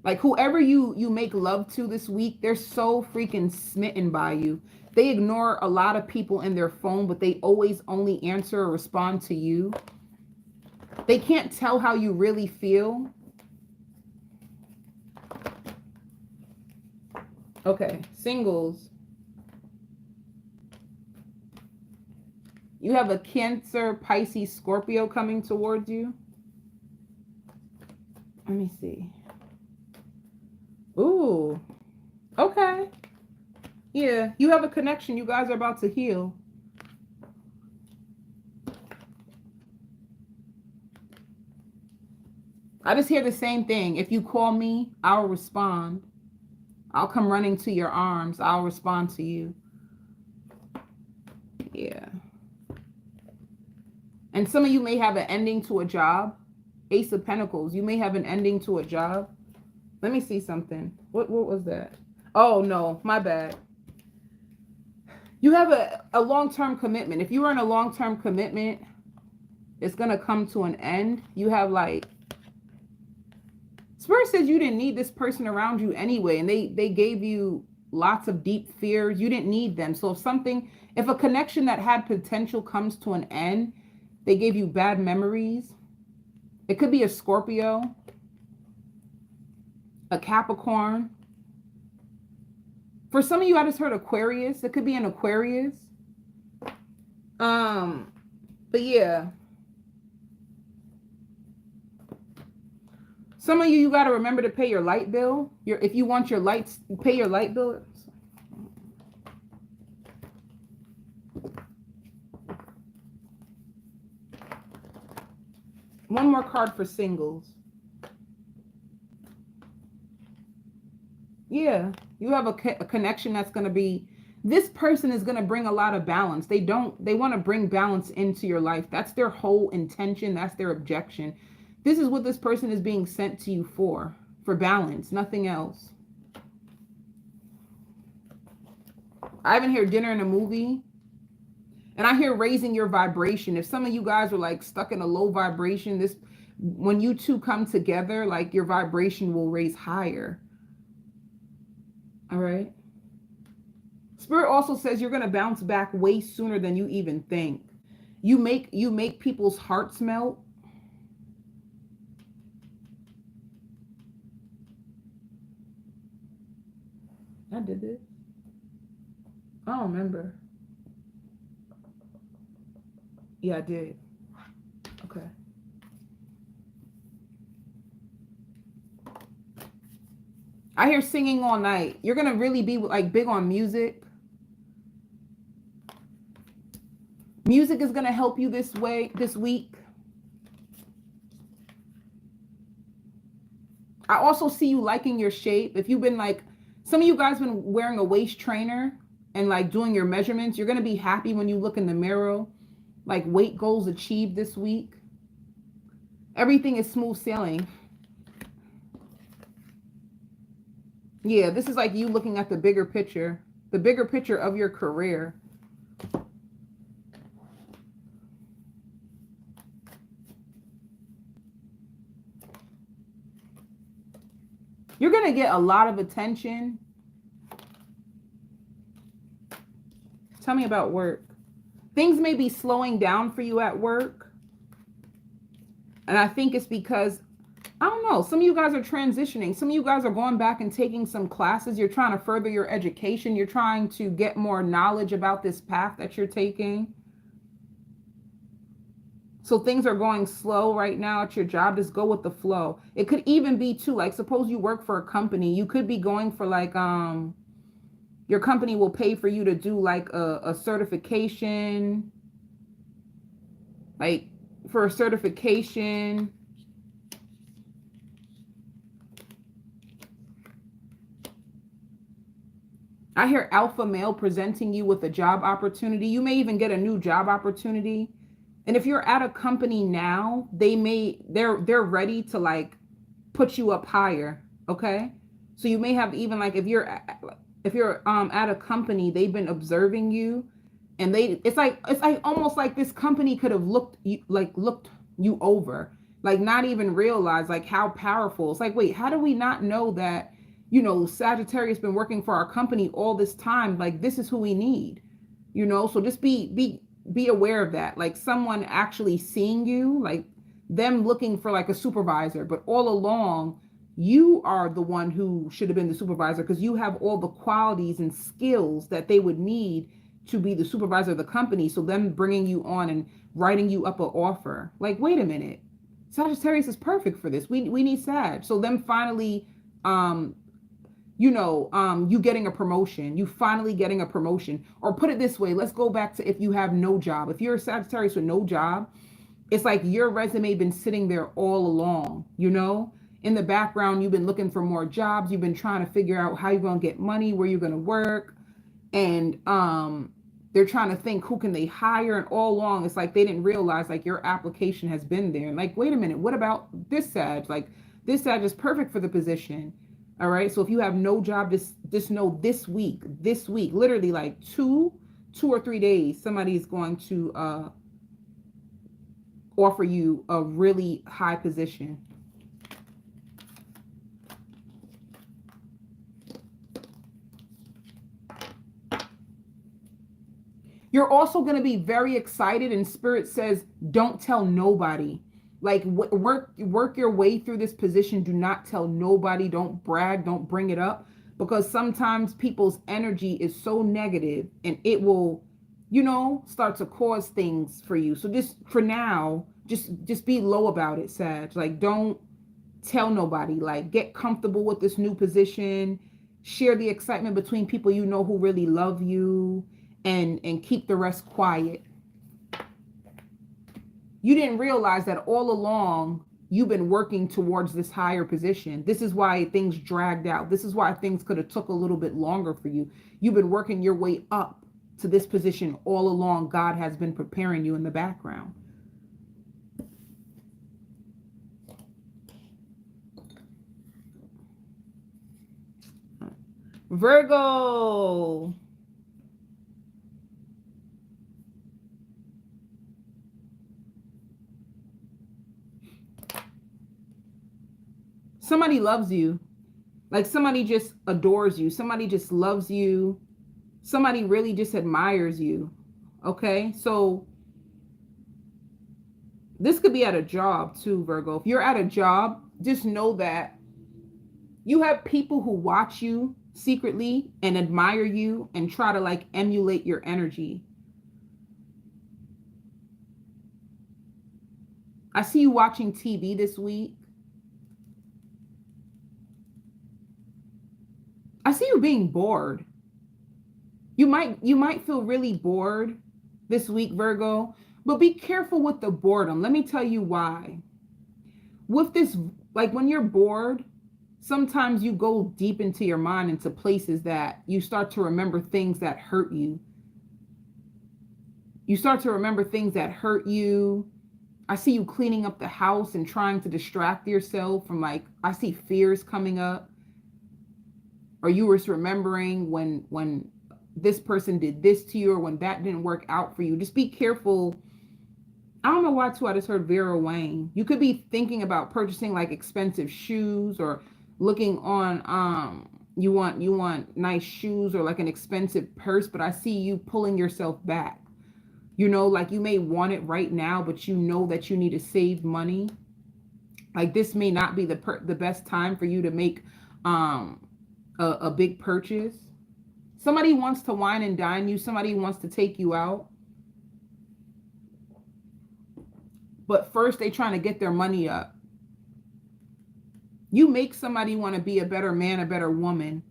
Like whoever you make love to this week, they're so freaking smitten by you. They ignore a lot of people in their phone, but they always only answer or respond to you. They can't tell how you really feel. Okay, singles. You have a Cancer, Pisces, Scorpio coming towards you. Let me see. Ooh, okay. Yeah, you have a connection. You guys are about to heal. I just hear the same thing. If you call me, I'll respond. I'll come running to your arms. I'll respond to you. Yeah. And some of you may have an ending to a job. Ace of Pentacles. You may have an ending to a job. Let me see something. What was that? Oh, no. My bad. You have a long-term commitment. If you are in a long-term commitment, it's going to come to an end. You have like... Spirit says you didn't need this person around you anyway, and they gave you lots of deep fears. You didn't need them. So if a connection that had potential comes to an end, they gave you bad memories. It could be a Scorpio, a Capricorn. For some of you, I just heard Aquarius. It could be an Aquarius. But yeah. Some of you got to remember to pay your light bill. If you want your lights, pay your light bill. One more card for singles. Yeah, you have a connection that's going to be, this person is going to bring a lot of balance. They want to bring balance into your life. That's their whole intention. That's their objection. This is what this person is being sent to you for balance, nothing else. I even hear dinner and a movie. And I hear raising your vibration. If some of you guys are like stuck in a low vibration, when you two come together, like your vibration will raise higher. All right. Spirit also says you're going to bounce back way sooner than you even think. You make people's hearts melt. I did this. I don't remember. Yeah, I did. Okay. I hear singing all night. You're going to really be like big on music. Music is going to help you this week. I also see you liking your shape. If you've been like, some of you guys been wearing a waist trainer and like doing your measurements, you're going to be happy when you look in the mirror. Like weight goals achieved this week. Everything is smooth sailing. Yeah, this is like you looking at the bigger picture of your career. You're going to get a lot of attention. Tell me about work. Things may be slowing down for you at work. And I think it's because, I don't know, some of you guys are transitioning. Some of you guys are going back and taking some classes. You're trying to further your education. You're trying to get more knowledge about this path that you're taking. So things are going slow right now at your job. Just go with the flow. It could even be too, like, suppose you work for a company. You could be going for like, your company will pay for you to do like a certification, like for a certification. I hear alpha male presenting you with a job opportunity. You may even get a new job opportunity. And if you're at a company now, they're ready to like put you up higher. Okay. So you may have even like, if you're at a company, they've been observing you, and it's like almost like this company could have looked you over, like not even realize like how powerful. It's like, wait, how do we not know that, you know, Sagittarius been working for our company all this time? Like, this is who we need, you know? So just be aware of that. Like someone actually seeing you, like them looking for like a supervisor, but all along, you are the one who should have been the supervisor, because you have all the qualities and skills that they would need to be the supervisor of the company. So them bringing you on and writing you up an offer, like, wait a minute, Sagittarius is perfect for this. We need Sag. So them finally, you getting a promotion, you finally getting a promotion. Or put it this way, let's go back to if you have no job. If you're a Sagittarius with no job, it's like your resume been sitting there all along, you know? In the background, you've been looking for more jobs. You've been trying to figure out how you're going to get money, where you're going to work. And they're trying to think, who can they hire? And all along, it's like they didn't realize like your application has been there. And like, wait a minute, what about this Sag? Like, this Sag is perfect for the position. All right. So if you have no job, just know this week, literally like two or 3 days, somebody is going to offer you a really high position. You're also going to be very excited, and Spirit says, don't tell nobody. Like, work your way through this position. Do not tell nobody. Don't brag. Don't bring it up, because sometimes people's energy is so negative, and it will, start to cause things for you. So just for now, just be low about it, Sag. Like, don't tell nobody. Like, get comfortable with this new position. Share the excitement between people you know who really love you. And keep the rest quiet. You didn't realize that all along you've been working towards this higher position. This is why things dragged out. This is why things could have took a little bit longer for you. You've been working your way up to this position all along. God has been preparing you in the background. Virgo. Somebody loves you. Like, somebody just adores you. Somebody just loves you. Somebody really just admires you. Okay? So this could be at a job too, Virgo. If you're at a job, just know that you have people who watch you secretly and admire you and try to like emulate your energy. I see you watching TV this week. I see you being bored. You might feel really bored this week, Virgo, but be careful with the boredom. Let me tell you why. With this, like when you're bored, sometimes you go deep into your mind, into places that you start to remember things that hurt you. You start to remember things that hurt you. I see you cleaning up the house and trying to distract yourself from, like, I see fears coming up. Or you were remembering when this person did this to you, or when that didn't work out for you. Just be careful. I don't know why too. I just heard Vera Wang. You could be thinking about purchasing like expensive shoes or looking on you want nice shoes or like an expensive purse, but I see you pulling yourself back. You know, like you may want it right now, but you know that you need to save money. Like this may not be the best time for you to make um a big purchase. Somebody wants to wine and dine you, somebody wants to take you out, but first they trying to get their money up. You make somebody want to be a better man, a better woman.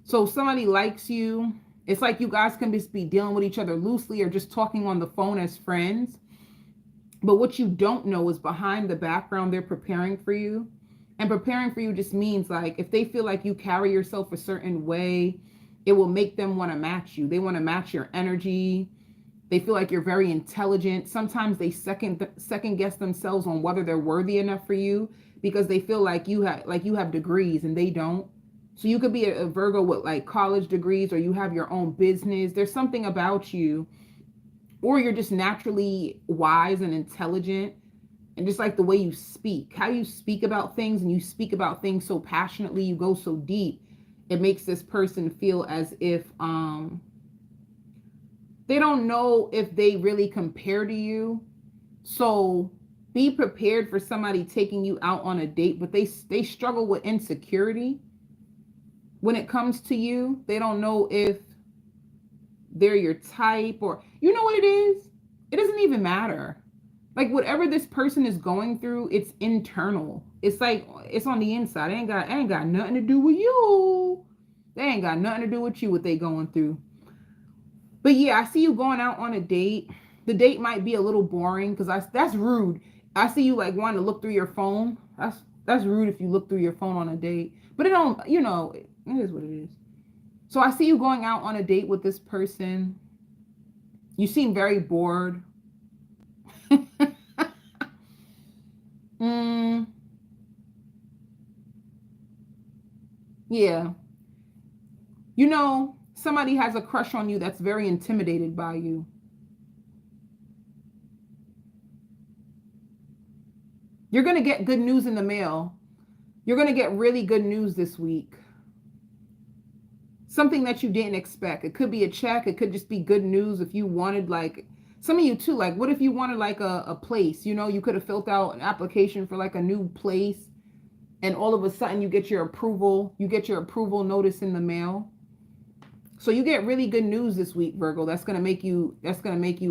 So if somebody likes you, it's like you guys can just be dealing with each other loosely or just talking on the phone as friends. But what you don't know is behind the background, they're preparing for you. And preparing for you just means like if they feel like you carry yourself a certain way, it will make them want to match you. They want to match your energy. They feel like you're very intelligent. Sometimes they second guess themselves on whether they're worthy enough for you because they feel like you have degrees and they don't. So you could be a Virgo with like college degrees, or you have your own business. There's something about you, or you're just naturally wise and intelligent, and just like the way you speak, how you speak about things, and you speak about things so passionately, you go so deep, it makes this person feel as if they don't know if they really compare to you. So be prepared for somebody taking you out on a date, but they struggle with insecurity when it comes to you. They don't know if they're your type, or you know what it is? It doesn't even matter. Like whatever this person is going through, it's internal. It's like it's on the inside. It ain't got nothing to do with you. They ain't got nothing to do with you, what they going through. But yeah, I see you going out on a date. The date might be a little boring because that's rude. I see you like wanting to look through your phone. That's rude if you look through your phone on a date. But it don't, it is what it is. So I see you going out on a date with this person. You seem very bored. Yeah. Somebody has a crush on you that's very intimidated by you. You're going to get good news in the mail. You're going to get really good news this week. Something that you didn't expect. It could be a check. It could just be good news if you wanted, like, some of you too, like, what if you wanted like a place, you could have filled out an application for like a new place, and all of a sudden you get your approval notice in the mail. So you get really good news this week, Virgo. That's going to make you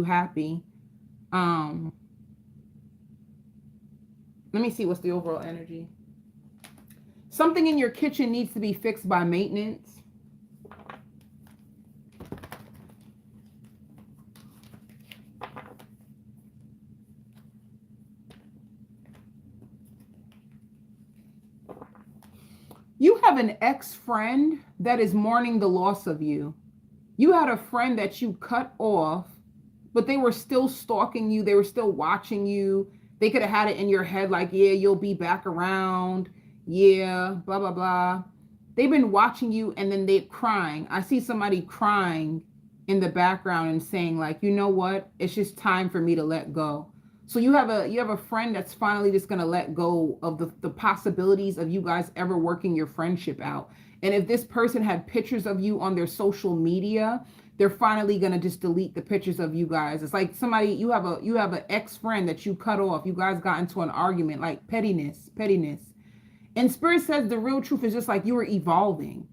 happy. Let me see what's the overall energy. Something in your kitchen needs to be fixed by maintenance. You have an ex-friend that is mourning the loss of you. You had a friend that you cut off, but they were still stalking you. They were still watching you. They could have had it in your head like, yeah, you'll be back around. Yeah, blah, blah, blah. They've been watching you, and then they're crying. I see somebody crying in the background and saying like, you know what? It's just time for me to let go. So you have a friend that's finally just going to let go of the possibilities of you guys ever working your friendship out. And if this person had pictures of you on their social media, they're finally going to just delete the pictures of you guys. It's like somebody, you have an ex-friend that you cut off. You guys got into an argument, like pettiness. And Spirit says the real truth is just like you were evolving.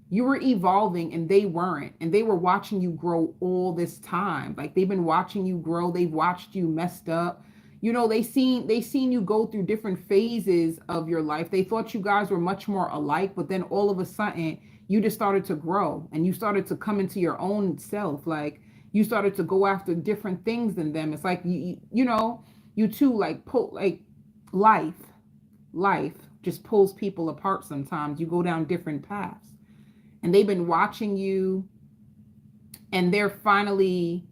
You were evolving and they weren't. And they were watching you grow all this time. Like they've been watching you grow. They've watched you messed up. They seen you go through different phases of your life. They thought you guys were much more alike, but then all of a sudden you just started to grow and you started to come into your own self. Like you started to go after different things than them. It's like, you two like pull, like life just pulls people apart sometimes. You go down different paths. And they've been watching you, and they're finally,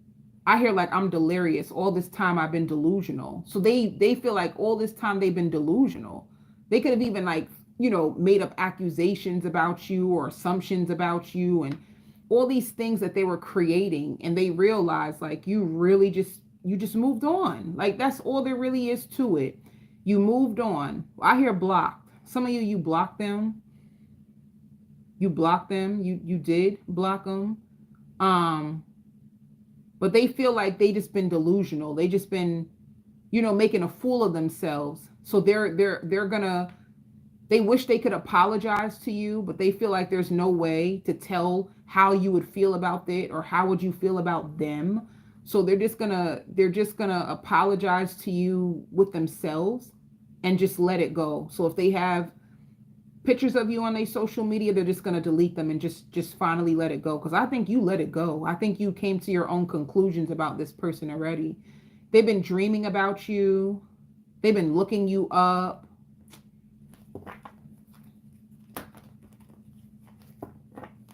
I hear like I'm delirious. All this time I've been delusional. So they feel like all this time they've been delusional. They could have even like, made up accusations about you or assumptions about you and all these things that they were creating. And they realized like you just moved on. Like that's all there really is to it. You moved on. I hear blocked. Some of you blocked them. You blocked them. You did block them. Um, but they feel like they just been delusional. They just been, making a fool of themselves. So they're gonna, they wish they could apologize to you, but they feel like there's no way to tell how you would feel about it or how would you feel about them. So they're just gonna apologize to you with themselves and just let it go. So if they have pictures of you on their social media, they're just going to delete them and just finally let it go, because I think you let it go. I think you came to your own conclusions about this person already. They've been dreaming about you. They've been looking you up.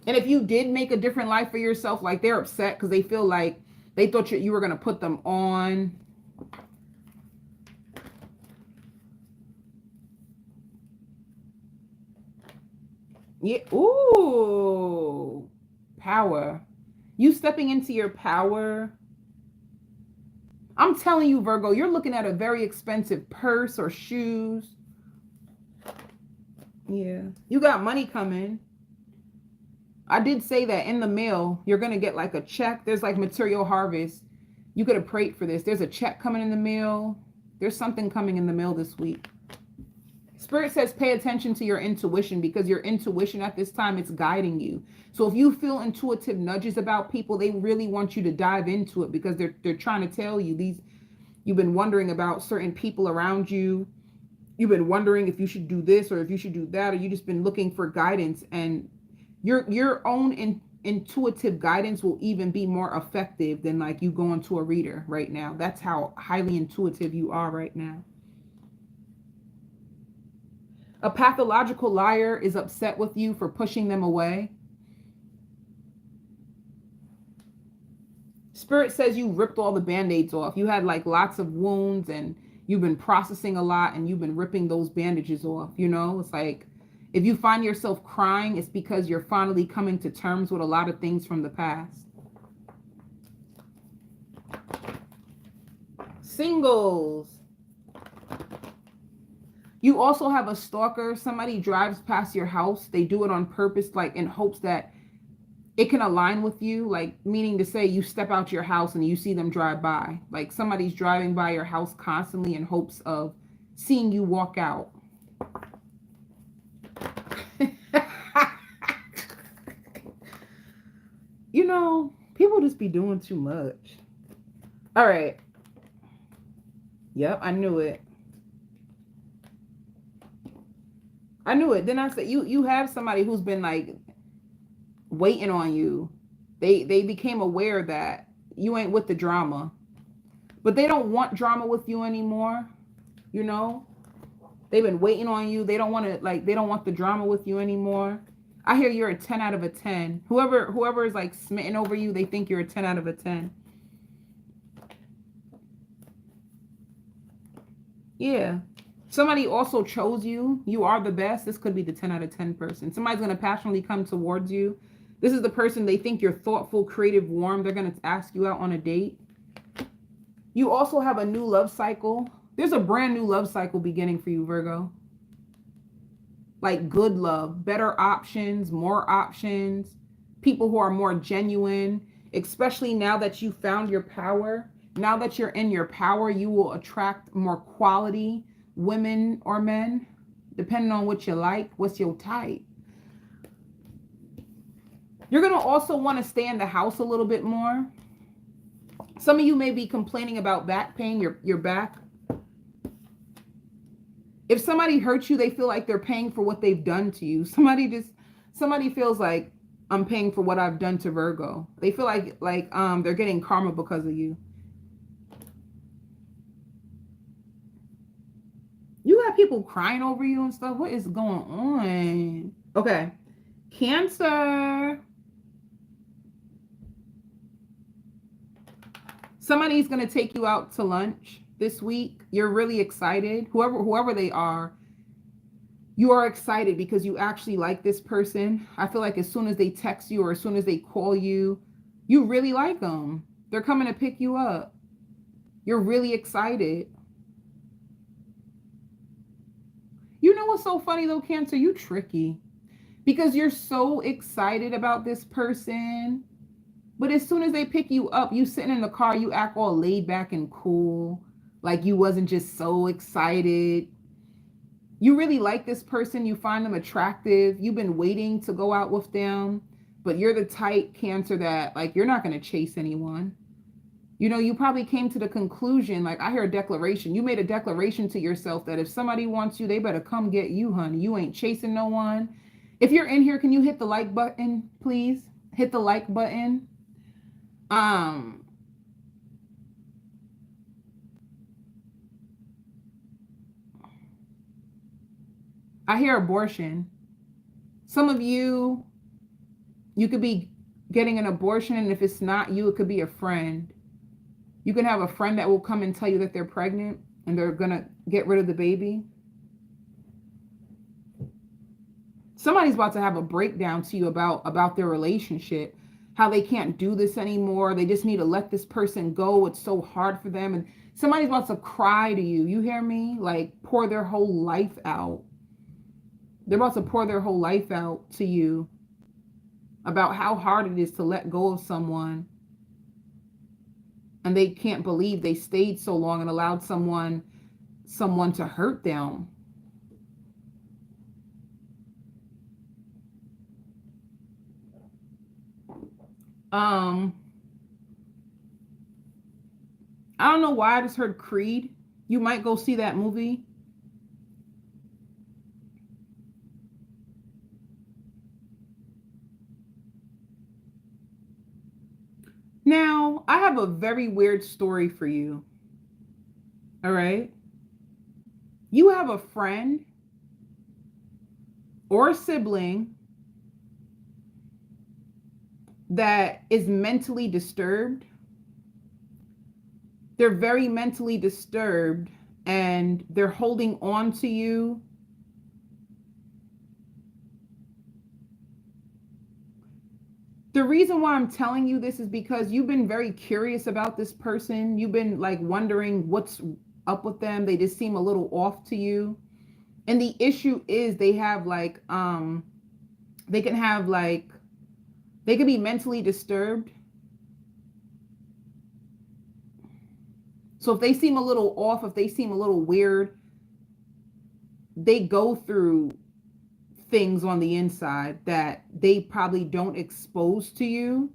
And if you did make a different life for yourself, like, they're upset because they feel like they thought you were going to put them on. Yeah. Ooh. Power. You stepping into your power. I'm telling you, Virgo, you're looking at a very expensive purse or shoes. Yeah. You got money coming. I did say that in the mail, you're going to get like a check. There's like material harvest. You could have prayed for this. There's a check coming in the mail. There's something coming in the mail this week. Spirit says pay attention to your intuition, because your intuition at this time, it's guiding you. So if you feel intuitive nudges about people, they really want you to dive into it, because they're trying to tell you these. You've been wondering about certain people around you. You've been wondering if you should do this or if you should do that, or you just been looking for guidance, and your own intuitive guidance will even be more effective than like you going to a reader right now. That's how highly intuitive you are right now. A pathological liar is upset with you for pushing them away. Spirit says you ripped all the band-aids off. You had like lots of wounds and you've been processing a lot and you've been ripping those bandages off. It's like if you find yourself crying, it's because you're finally coming to terms with a lot of things from the past. Singles. You also have a stalker. Somebody drives past your house. They do it on purpose, like in hopes that it can align with you. Like, meaning to say you step out your house and you see them drive by. Like somebody's driving by your house constantly in hopes of seeing you walk out. People just be doing too much. All right. Yep, I knew it. Then I said, you have somebody who's been like waiting on you. They became aware that you ain't with the drama, but they don't want drama with you anymore. They've been waiting on you. They don't want the drama with you anymore. I hear you're a 10 out of a 10. Whoever is like smitten over you, they think you're a 10 out of a 10. Yeah. Somebody also chose you. You are the best. This could be the 10 out of 10 person. Somebody's going to passionately come towards you. This is the person, they think you're thoughtful, creative, warm. They're going to ask you out on a date. You also have a new love cycle. There's a brand new love cycle beginning for you, Virgo. Like good love, better options, more options, people who are more genuine, especially now that you found your power. Now that you're in your power, you will attract more quality women or men, depending on what you like, what's your type. You're going to also want to stay in the house a little bit more. Some of you may be complaining about back pain, your back. If somebody hurts you, they feel like they're paying for what they've done to you. Somebody feels like, I'm paying for what I've done to Virgo. They feel like they're getting karma because of you. You got people crying over you and stuff. What is going on? Okay. Cancer. Somebody's going to take you out to lunch this week. You're really excited. Whoever they are, you are excited because you actually like this person. I feel like as soon as they text you or as soon as they call you, you really like them. They're coming to pick you up. You're really excited. You know what's so funny though, Cancer? You tricky. because you're so excited about this person. But as soon as they pick you up, you sitting in the car, you act all laid back and cool, like you wasn't just so excited. You really like this person, you find them attractive, you've been waiting to go out with them, but you're the type, Cancer, that like you're not going to chase anyone. You know, you probably came to the conclusion, like I hear a declaration. You made a declaration to yourself that if somebody wants you, they better come get you, honey. You ain't chasing no one. If you're in here, can you hit the like button, please? Hit the like button. Um, I hear abortion. Some of you, you could be getting an abortion, and if it's not you, it could be a friend. You can have a friend that will come and tell you that they're pregnant and they're going to get rid of the baby. Somebody's about to have a breakdown to you about their relationship, how they can't do this anymore. They just need to let this person go. It's so hard for them. And somebody's about to cry to you. You hear me? Like pour their whole life out. They're about to pour their whole life out to you about how hard it is to let go of someone. And they can't believe they stayed so long and allowed someone to hurt them. I don't know why I just heard Creed. You might go see that movie. Now, I have a very weird story for you. All right. You have a friend or a sibling that is mentally disturbed. They're very mentally disturbed and they're holding on to you. The reason why I'm telling you this is because you've been very curious about this person. You've been like wondering what's up with them. They just seem a little off to you. And the issue is they have like, they can be mentally disturbed. So if they seem a little off, if they seem a little weird, they go through things on the inside that they probably don't expose to you.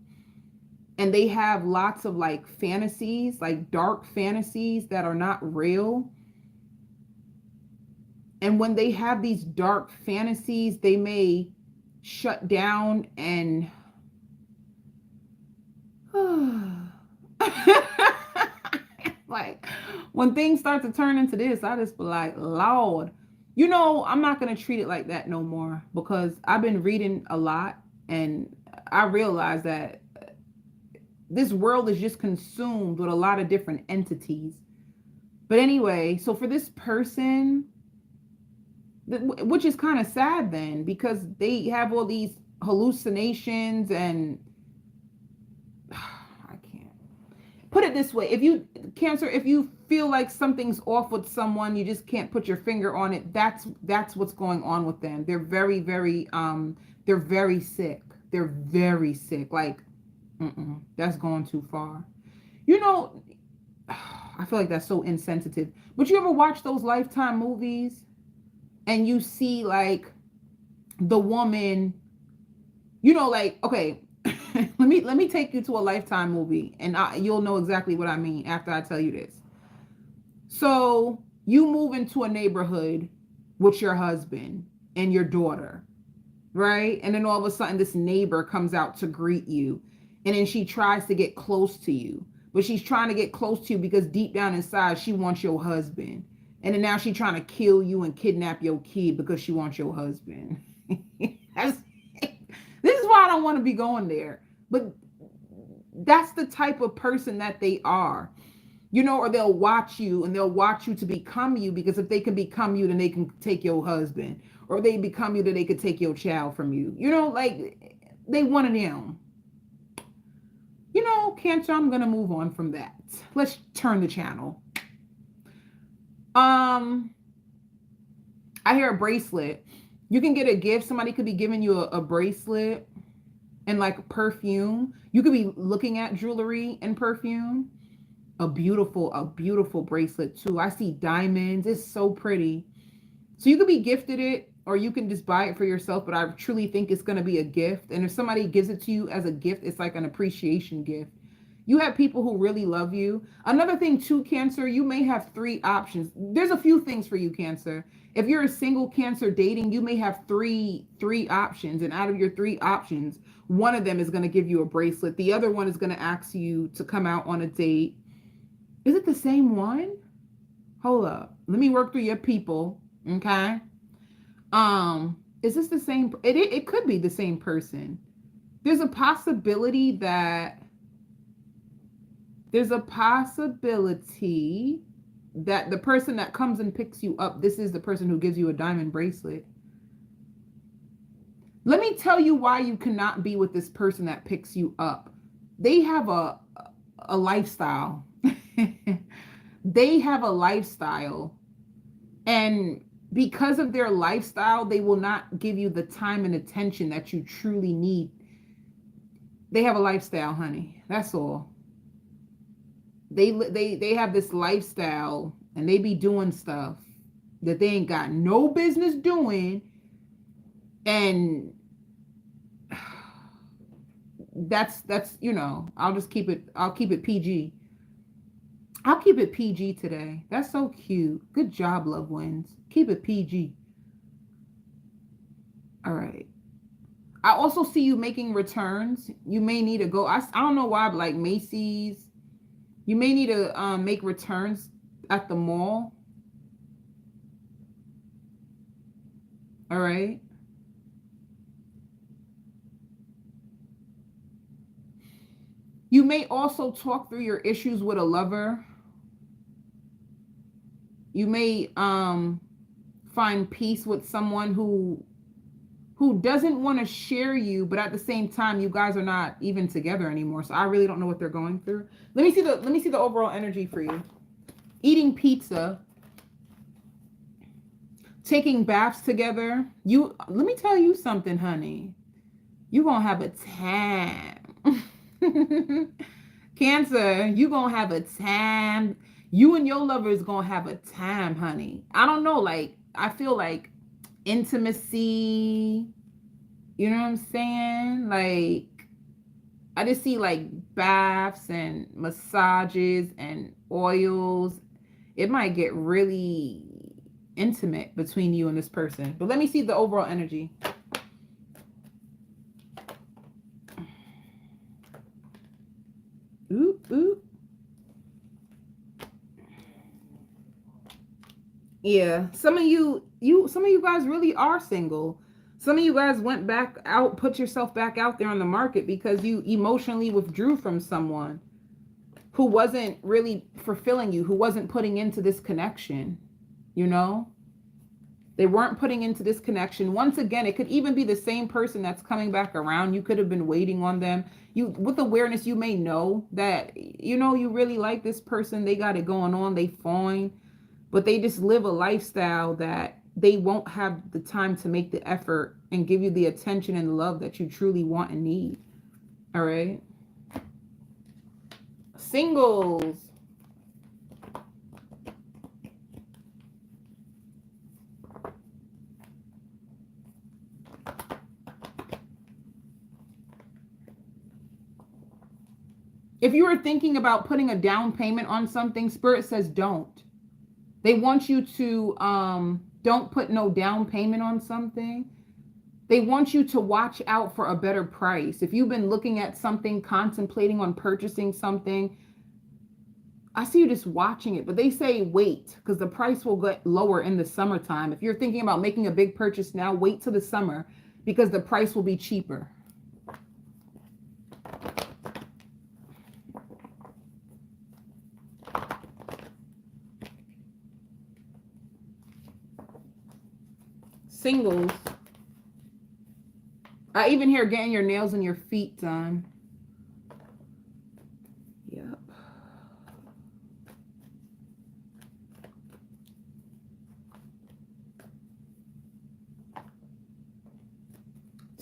And they have lots of like fantasies, like dark fantasies that are not real. And when they have these dark fantasies, they may shut down and like when things start to turn into this, I just be like, Lord, you know, I'm not going to treat it like that no more, because I've been reading a lot and I realize that this world is just consumed with a lot of different entities. But anyway, so for this person, which is kind of sad then, because they have all these hallucinations and I can't put it this way. If you, Cancer, if you feel like something's off with someone, you just can't put your finger on it. That's what's going on with them. They're very, very, they're very sick. They're very sick. Like, that's going too far. You know, I feel like that's so insensitive. But you ever watch those Lifetime movies and you see like the woman, you know, like, okay, let me take you to a Lifetime movie and you'll know exactly what I mean after I tell you this. So you move into a neighborhood with your husband and your daughter, right? And then all of a sudden this neighbor comes out to greet you, and then she tries to get close to you, but she's trying to get close to you because deep down inside she wants your husband. And then now she's trying to kill you and kidnap your kid because she wants your husband. This is why I don't want to be going there. But that's the type of person that they are. You know, or they'll watch you and they'll watch you to become you, because if they can become you, then they can take your husband. Or they become you, then they could take your child from you. You know, like they one of them. You know, Cancer, I'm going to move on from that. Let's turn the channel. I hear a bracelet. You can get a gift. Somebody could be giving you a bracelet and like perfume. You could be looking at jewelry and perfume. A beautiful bracelet too. I see diamonds. It's so pretty. So you could be gifted it or you can just buy it for yourself, but I truly think it's going to be a gift. And if somebody gives it to you as a gift, it's like an appreciation gift. You have people who really love you. Another thing too, Cancer, you may have three options. There's a few things for you, Cancer. If you're a single Cancer dating, you may have three options. And out of your three options, one of them is going to give you a bracelet. The other one is going to ask you to come out on a date. Is it the same one? Hold up. Let me work through your people. Okay. Is this the same? It could be the same person. There's a possibility that the person that comes and picks you up, this is the person who gives you a diamond bracelet. Let me tell you why you cannot be with this person that picks you up. They have a lifestyle. They have a lifestyle. And because of their lifestyle, they will not give you the time and attention that you truly need. They have a lifestyle, honey. That's all. They have this lifestyle and they be doing stuff that they ain't got no business doing. And that's I'll keep it PG. I'll keep it PG today. That's so cute. Good job, loved ones. Keep it PG. All right. I also see you making returns. You may need to go. I don't know why, but like Macy's. You may need to make returns at the mall. All right. You may also talk through your issues with a lover. You may find peace with someone who doesn't want to share you, but at the same time, you guys are not even together anymore. So I really don't know what they're going through. Let me see the overall energy for you. Eating pizza, taking baths together. Let me tell you something, honey. You're gonna have a time. Cancer, you're gonna have a time. You and your lover is gonna have a time, honey. I don't know, like I feel like intimacy, you know what I'm saying? Like I just see like baths and massages and oils. It might get really intimate between you and this person. But let me see the overall energy. Ooh, ooh. Yeah, some of you guys really are single. Some of you guys went back out, put yourself back out there on the market because you emotionally withdrew from someone who wasn't really fulfilling you, who wasn't putting into this connection, you know? They weren't putting into this connection. Once again, it could even be the same person that's coming back around. You could have been waiting on them. With awareness, you may know that, you really like this person. They got it going on. They fine. But they just live a lifestyle that they won't have the time to make the effort and give you the attention and love that you truly want and need. All right. Singles. If you are thinking about putting a down payment on something, Spirit says don't. They want you to don't put no down payment on something. They want you to watch out for a better price. If you've been looking at something, contemplating on purchasing something, I see you just watching it. But they say wait, because the price will get lower in the summertime. If you're thinking about making a big purchase now, wait till the summer because the price will be cheaper. Singles. I even hear getting your nails and your feet done. Yep.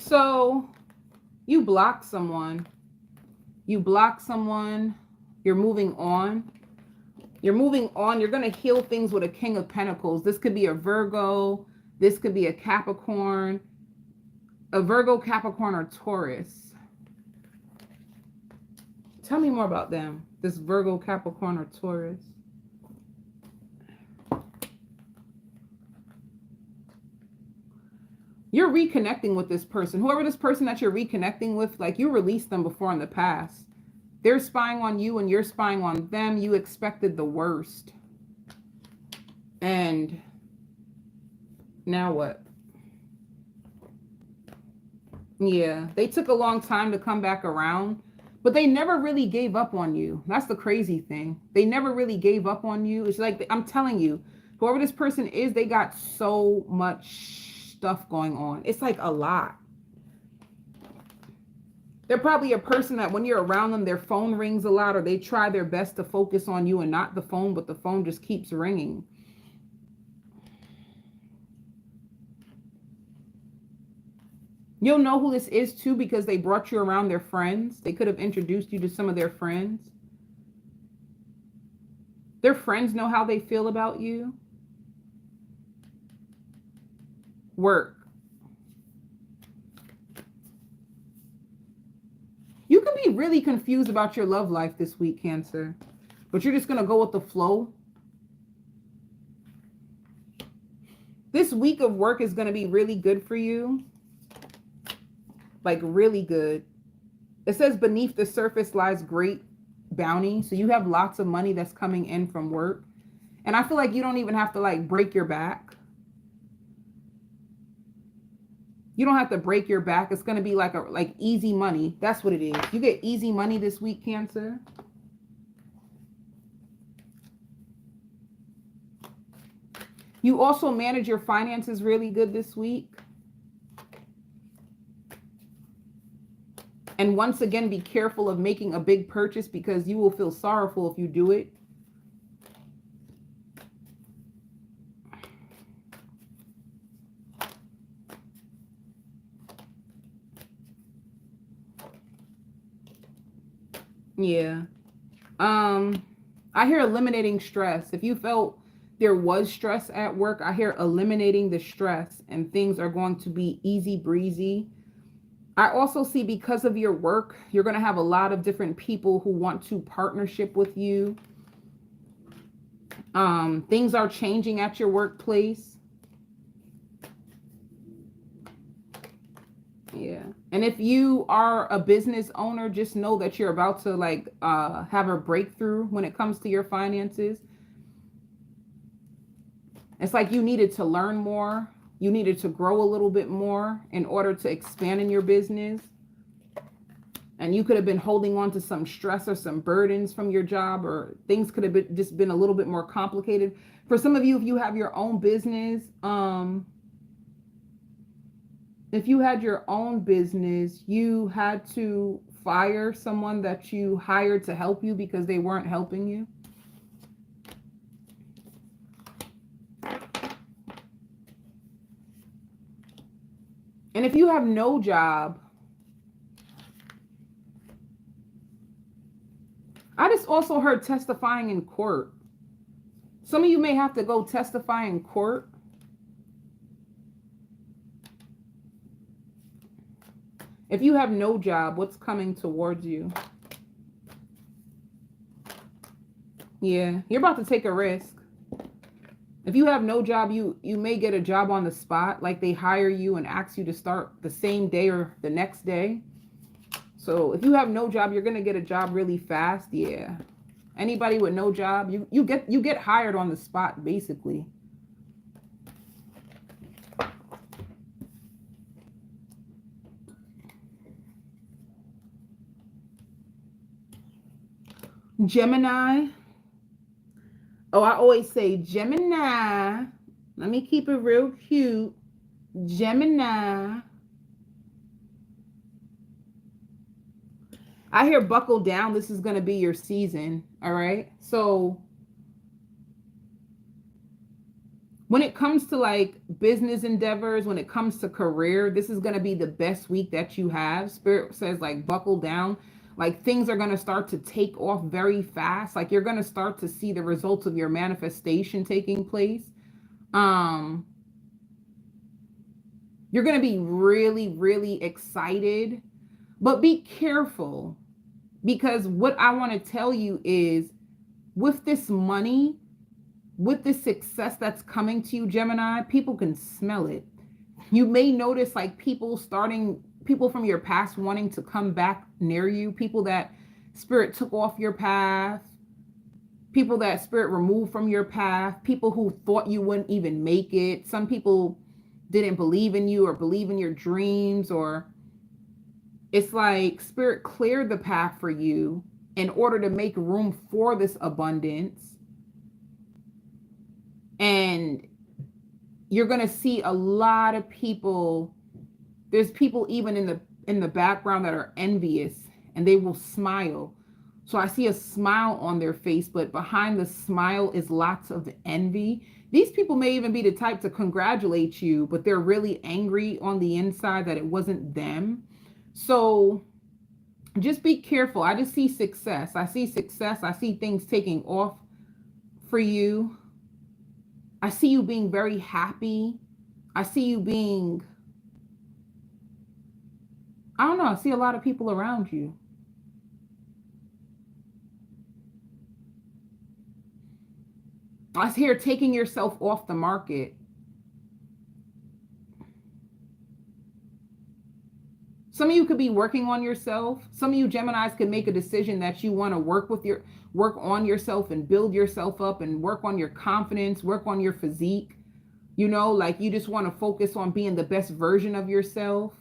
So you block someone. You block someone. You're moving on. You're moving on. You're going to heal things with a King of Pentacles. This could be a Virgo. This could be a Capricorn. A Virgo, Capricorn, or Taurus. Tell me more about them. This Virgo, Capricorn, or Taurus. You're reconnecting with this person. Whoever this person that you're reconnecting with, like you released them before in the past. They're spying on you and you're spying on them. You expected the worst. And now what? Yeah, they took a long time to come back around, but they never really gave up on you. That's the crazy thing. They never really gave up on you. It's like, I'm telling you, whoever this person is, they got so much stuff going on. It's like a lot. They're probably a person that when you're around them, their phone rings a lot, or they try their best to focus on you and not the phone, but the phone just keeps ringing. You'll know who this is too because they brought you around their friends. They could have introduced you to some of their friends. Their friends know how they feel about you. Work. You can be really confused about your love life this week, Cancer, but you're just going to go with the flow. This week of work is going to be really good for you. Like really good. It says beneath the surface lies great bounty. So you have lots of money that's coming in from work. And I feel like you don't even have to like break your back. You don't have to break your back. It's going to be like easy money. That's what it is. You get easy money this week, Cancer. You also manage your finances really good this week. And once again, be careful of making a big purchase because you will feel sorrowful if you do it. Yeah. I hear eliminating stress. If you felt there was stress at work, I hear eliminating the stress and things are going to be easy breezy. I also see because of your work, you're going to have a lot of different people who want to partnership with you. Things are changing at your workplace. Yeah. And if you are a business owner, just know that you're about to have a breakthrough when it comes to your finances. It's like you needed to learn more. You needed to grow a little bit more in order to expand in your business. And you could have been holding on to some stress or some burdens from your job, or things could have just been a little bit more complicated. For some of you, if you have your own business, if you had your own business, you had to fire someone that you hired to help you because they weren't helping you. And if you have no job, I just also heard testifying in court. Some of you may have to go testify in court. If you have no job, what's coming towards you? Yeah, you're about to take a risk. If you have no job, you may get a job on the spot, like they hire you and ask you to start the same day or the next day. So if you have no job, you're going to get a job really fast. Yeah. Anybody with no job, you get hired on the spot, basically. Gemini. Oh, I always say Gemini. Let me keep it real cute. Gemini. I hear buckle down. This is going to be your season. All right. So when it comes to like business endeavors, when it comes to career, this is going to be the best week that you have. Spirit says like buckle down. Like things are going to start to take off very fast. Like you're going to start to see the results of your manifestation taking place. You're going to be really, really excited, but be careful, because what I want to tell you is with this money, with this success that's coming to you, Gemini, people can smell it. You may notice like people from your past wanting to come back near you, people that Spirit took off your path, people that Spirit removed from your path, people who thought you wouldn't even make it. Some people didn't believe in you or believe in your dreams, or it's like Spirit cleared the path for you in order to make room for this abundance. And you're going to see a lot of people. There's people even in the background that are envious, and they will smile. So I see a smile on their face, but behind the smile is lots of envy. These people may even be the type to congratulate you, but they're really angry on the inside that it wasn't them. So just be careful. I just see success. I see success. I see things taking off for you. I see you being very happy. I see you being, I don't know, I see a lot of people around you. I was here taking yourself off the market. Some of you could be working on yourself. Some of you Geminis could make a decision that you want to work on yourself and build yourself up and work on your confidence, work on your physique. You know, like you just want to focus on being the best version of yourself.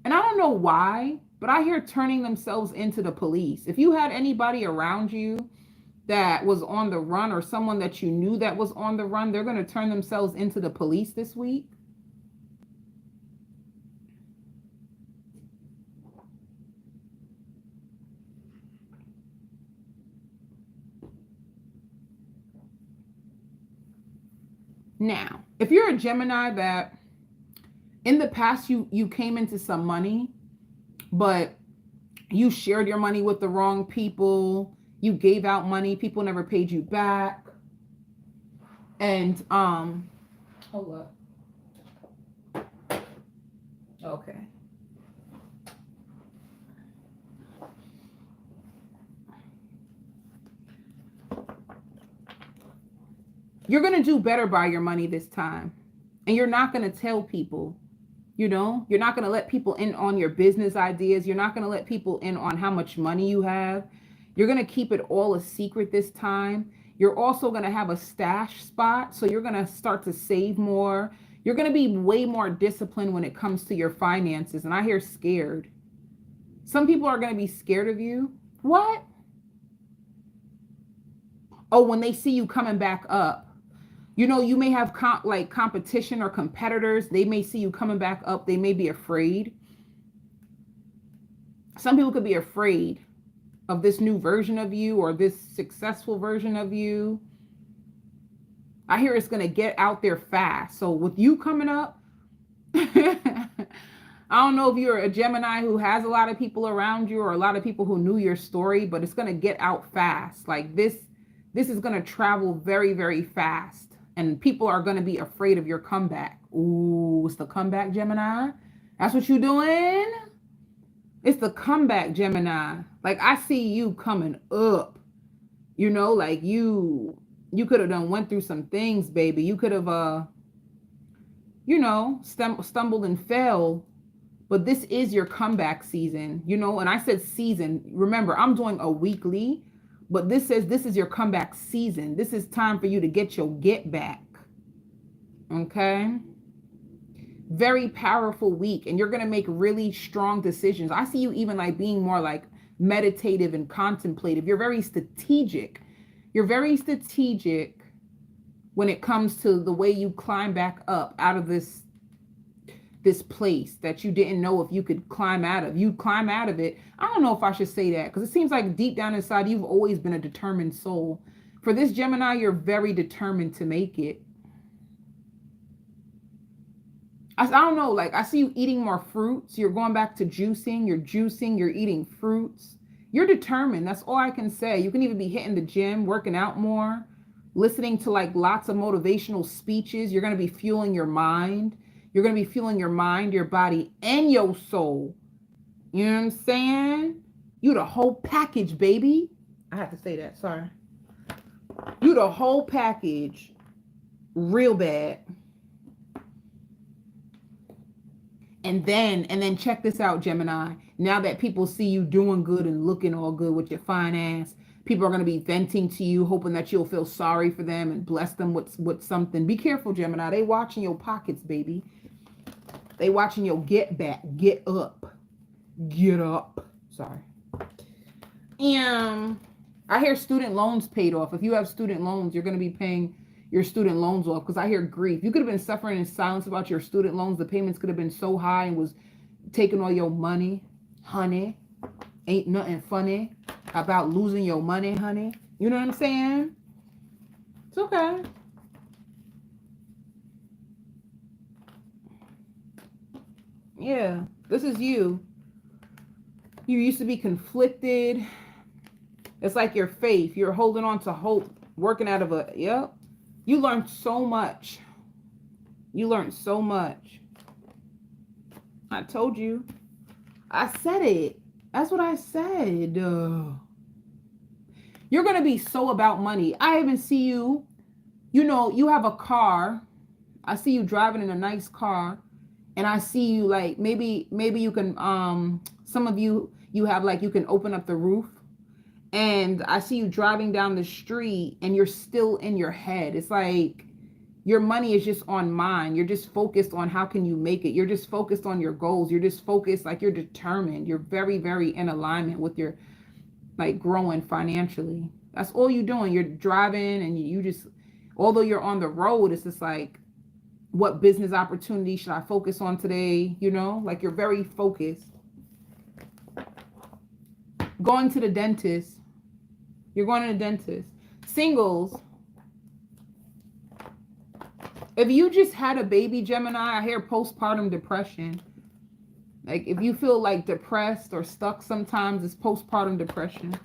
And I don't know why, but I hear turning themselves into the police. If you had anybody around you that was on the run, or someone that you knew that was on the run, they're going to turn themselves into the police this week. Now, if you're a Gemini that in the past you came into some money, but you shared your money with the wrong people, you gave out money, people never paid you back. And hold up. Okay. You're going to do better by your money this time. And you're not going to tell people, you know, you're not going to let people in on your business ideas. You're not going to let people in on how much money you have. You're going to keep it all a secret this time. You're also going to have a stash spot. So you're going to start to save more. You're going to be way more disciplined when it comes to your finances. And I hear scared. Some people are going to be scared of you. What? Oh, when they see you coming back up. You know, you may have competition or competitors. They may see you coming back up. They may be afraid. Some people could be afraid of this new version of you or this successful version of you. I hear it's going to get out there fast. So with you coming up, I don't know if you're a Gemini who has a lot of people around you or a lot of people who knew your story, but it's going to get out fast. Like this is going to travel very, very fast. And people are going to be afraid of your comeback. Ooh, it's the comeback, Gemini. That's what you're doing? It's the comeback, Gemini. Like, I see you coming up. You know, like you could have went through some things, baby. You could have, stumbled and fell. But this is your comeback season, you know. And I said season. Remember, I'm doing a weekly. But this says this is your comeback season. This is time for you to get your get back. Okay? Very powerful week. And you're going to make really strong decisions. I see you even like being more like meditative and contemplative. You're very strategic. You're very strategic when it comes to the way you climb back up out of this this place that you didn't know if you could climb out of. You climb out of it. I don't know if I should say that, because it seems like deep down inside you've always been a determined soul. For this Gemini, you're very determined to make it. I don't know, like I see you eating more fruits. You're going back to juicing. You're eating fruits. You're determined. That's all I can say. You can even be hitting the gym, working out more, listening to like lots of motivational speeches. You're going to be fueling your mind. You're going to be fueling your mind, your body, and your soul. You know what I'm saying? You the whole package, baby. I have to say that. Sorry. You the whole package. Real bad. And then check this out, Gemini. Now that people see you doing good and looking all good with your fine ass, people are going to be venting to you, hoping that you'll feel sorry for them and bless them with something. Be careful, Gemini. They watching your pockets, baby. They watching your get back, get up. Sorry. And I hear student loans paid off. If you have student loans, you're going to be paying your student loans off, because I hear grief. You could have been suffering in silence about your student loans. The payments could have been so high and was taking all your money. Honey, ain't nothing funny about losing your money, honey. You know what I'm saying? It's okay. Yeah, this is you. You used to be conflicted. It's like your faith. You're holding on to hope, working out of a, yep. You learned so much. You learned so much. I told you. I said it. That's what I said. You're going to be so about money. I even see you, you know, you have a car. I see you driving in a nice car. And I see you like, maybe you can, some of you have like, you can open up the roof. And I see you driving down the street and you're still in your head. It's like your money is just on mind. You're just focused on how can you make it. You're just focused on your goals. You're just focused, like you're determined. You're very, very in alignment with your like growing financially. That's all you're doing. You're driving and you just, although you're on the road, it's just like, what business opportunity should I focus on today? You know, like you're very focused. Going to the dentist. You're going to the dentist. Singles. If you just had a baby, Gemini, I hear postpartum depression. Like if you feel like depressed or stuck sometimes, it's postpartum depression.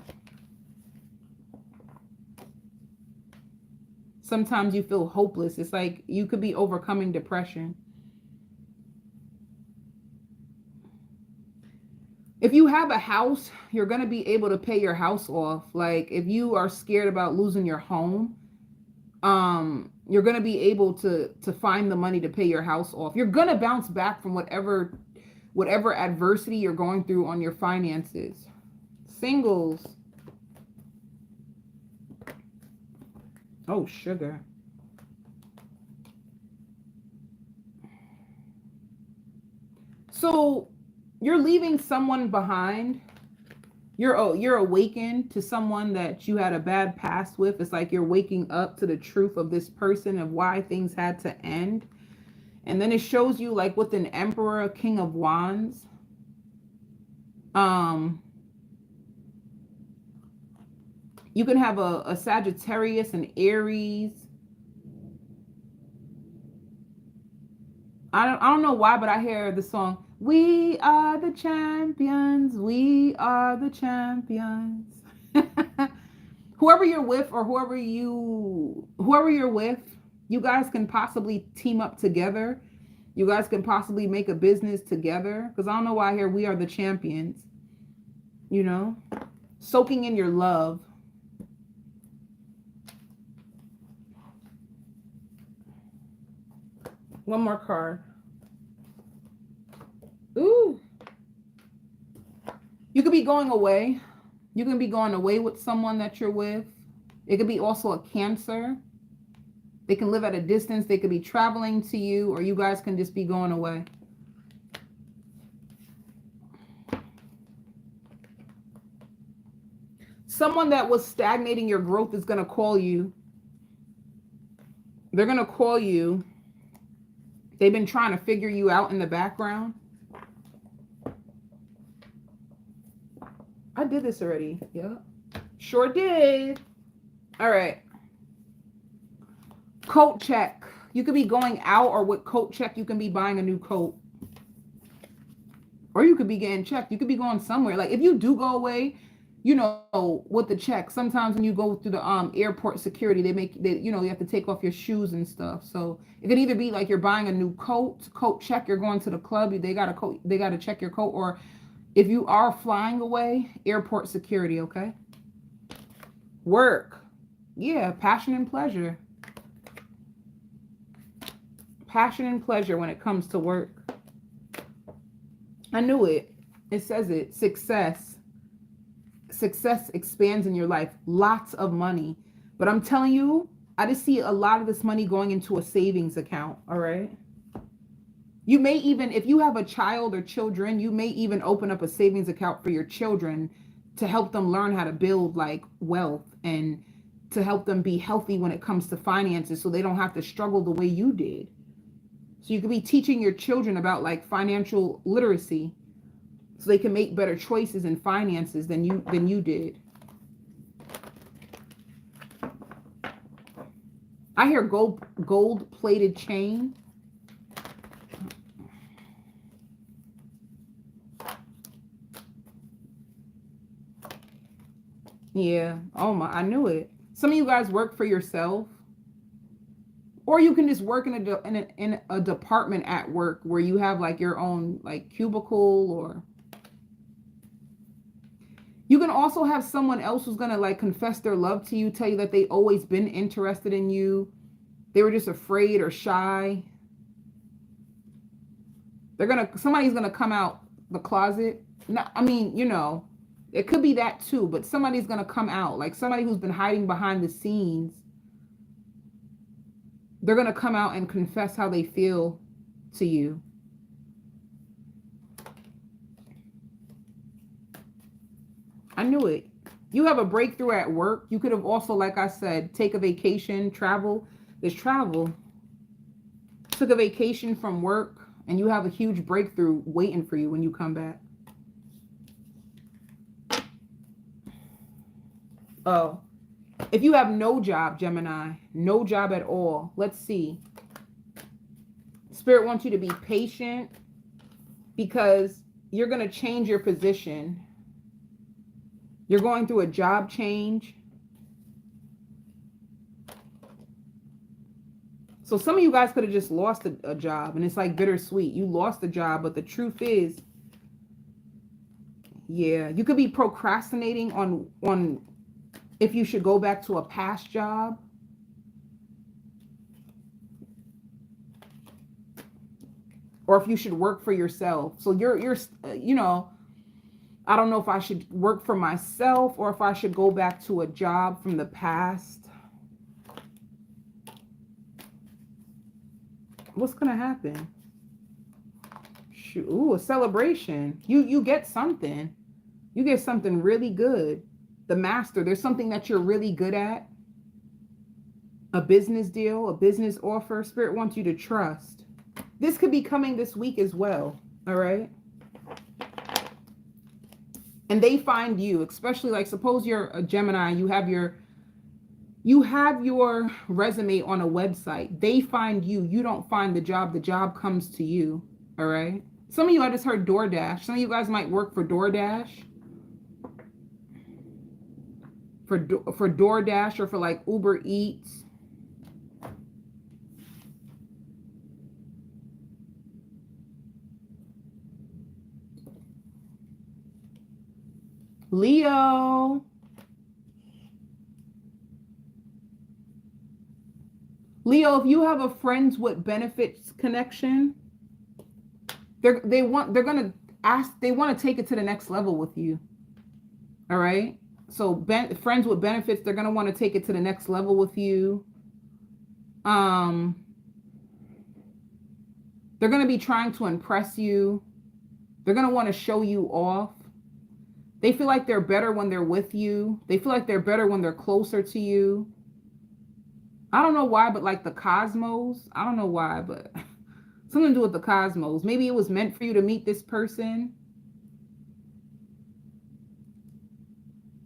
Sometimes you feel hopeless. It's like you could be overcoming depression. If you have a house, you're going to be able to pay your house off. Like if you are scared about losing your home, you're going to be able to find the money to pay your house off. You're going to bounce back from whatever adversity you're going through on your finances. Singles. Oh, sugar. So you're leaving someone behind. You're awakened to someone that you had a bad past with. It's like you're waking up to the truth of this person, of why things had to end. And then it shows you like with an Emperor, a King of Wands. You can have a Sagittarius, an Aries. I don't know why, but I hear the song, "We are the champions, we are the champions." Whoever you're with or whoever you're with, you guys can possibly team up together. You guys can possibly make a business together. Because I don't know why I hear "we are the champions." You know, soaking in your love. One more card. Ooh. You could be going away. You can be going away with someone that you're with. It could be also a Cancer. They can live at a distance. They could be traveling to you, or you guys can just be going away. Someone that was stagnating your growth is going to call you. They're going to call you. They've been trying to figure you out in the background. I did this already. Yeah, sure did. All right. Coat check. You could be going out, or with coat check, you can be buying a new coat. Or you could be getting checked. You could be going somewhere. Like if you do go away, you know, with the check, sometimes when you go through the airport security, you have to take off your shoes and stuff. So it could either be like you're buying a new coat check, you're going to the club, they got to check your coat, or if you are flying away, airport security, okay? Work. Yeah, passion and pleasure. Passion and pleasure when it comes to work. I knew it. It says it. Success. Success expands in your life. Lots of money. But I'm telling you, I just see a lot of this money going into a savings account, all right? You may even, if you have a child or children, you may even open up a savings account for your children to help them learn how to build like wealth and to help them be healthy when it comes to finances so they don't have to struggle the way you did. So you could be teaching your children about like financial literacy so they can make better choices in finances than you did. I hear gold plated chain. Yeah. Oh my, I knew it. Some of you guys work for yourself. Or you can just work in a department at work where you have like your own like cubicle, or you can also have someone else who's going to like confess their love to you, tell you that they always been interested in you. They were just afraid or shy. Somebody's going to come out the closet. No, I mean, you know, it could be that too, but somebody's going to come out, like somebody who's been hiding behind the scenes. They're going to come out and confess how they feel to you. I knew it. You have a breakthrough at work. You could have also, like I said, take a vacation, travel. There's travel. Took a vacation from work, and you have a huge breakthrough waiting for you when you come back. Oh. If you have no job, Gemini, no job at all, let's see. Spirit wants you to be patient because you're going to change your position. You're going through a job change. So some of you guys could have just lost a job, and it's like bittersweet. You lost a job, but the truth is, yeah, you could be procrastinating on if you should go back to a past job. Or if you should work for yourself. So you're you know, I don't know if I should work for myself or if I should go back to a job from the past. What's going to happen? Shoot, ooh, a celebration. You get something. You get something really good. The master, there's something that you're really good at. A business deal, a business offer. Spirit wants you to trust. This could be coming this week as well. All right. And they find you, especially like suppose you're a Gemini, you have your resume on a website. They find you. You don't find the job comes to you. All right. Some of you, I just heard DoorDash. Some of you guys might work for DoorDash. For DoorDash or for like Uber Eats. Leo. Leo, if you have a friends with benefits connection, they want to take it to the next level with you. All right. So friends with benefits, they're going to want to take it to the next level with you. They're going to be trying to impress you. They're going to want to show you off. They feel like they're better when they're with you. They feel like they're better when they're closer to you. I don't know why, but like the cosmos, I don't know why, but Something to do with the cosmos. Maybe it was meant for you to meet this person.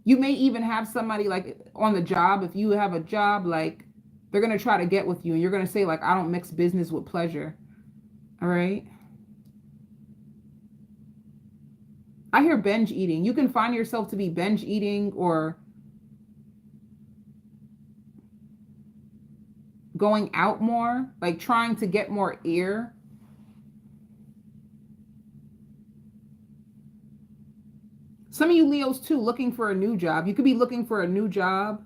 You may even have somebody like on the job. If you have a job, like they're going to try to get with you and you're going to say like, I don't mix business with pleasure. All right. I hear binge eating. You can find yourself to be binge eating or going out more, like trying to get more air. Some of you Leos too, looking for a new job. You could be looking for a new job.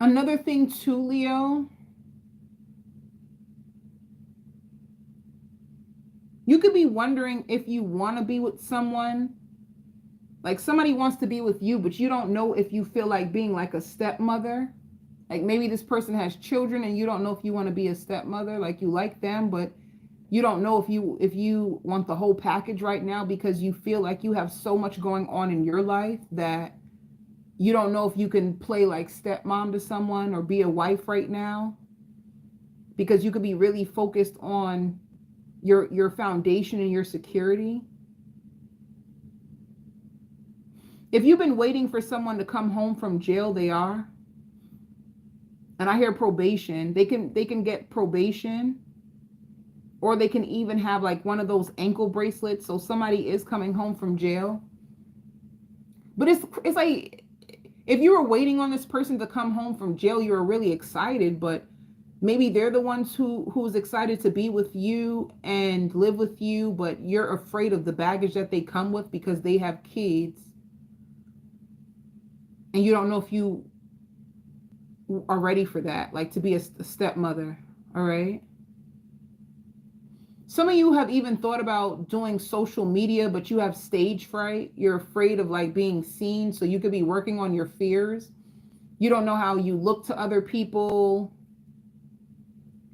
Another thing too, Leo, you could be wondering if you want to be with someone. Like somebody wants to be with you, but you don't know if you feel like being like a stepmother. Like maybe this person has children and you don't know if you want to be a stepmother. Like you like them, but you don't know if you want the whole package right now because you feel like you have so much going on in your life that you don't know if you can play like stepmom to someone or be a wife right now, because you could be really focused on your foundation and your security. If you've been waiting for someone to come home from jail, they are. And I hear probation. They can get probation, or they can even have like one of those ankle bracelets. So somebody is coming home from jail. But it's like, if you were waiting on this person to come home from jail, you were really excited, but maybe they're the ones who's excited to be with you and live with you, but you're afraid of the baggage that they come with because they have kids. And you don't know if you are ready for that, like to be a stepmother, all right? Some of you have even thought about doing social media, but you have stage fright. You're afraid of like being seen, so you could be working on your fears. You don't know how you look to other people.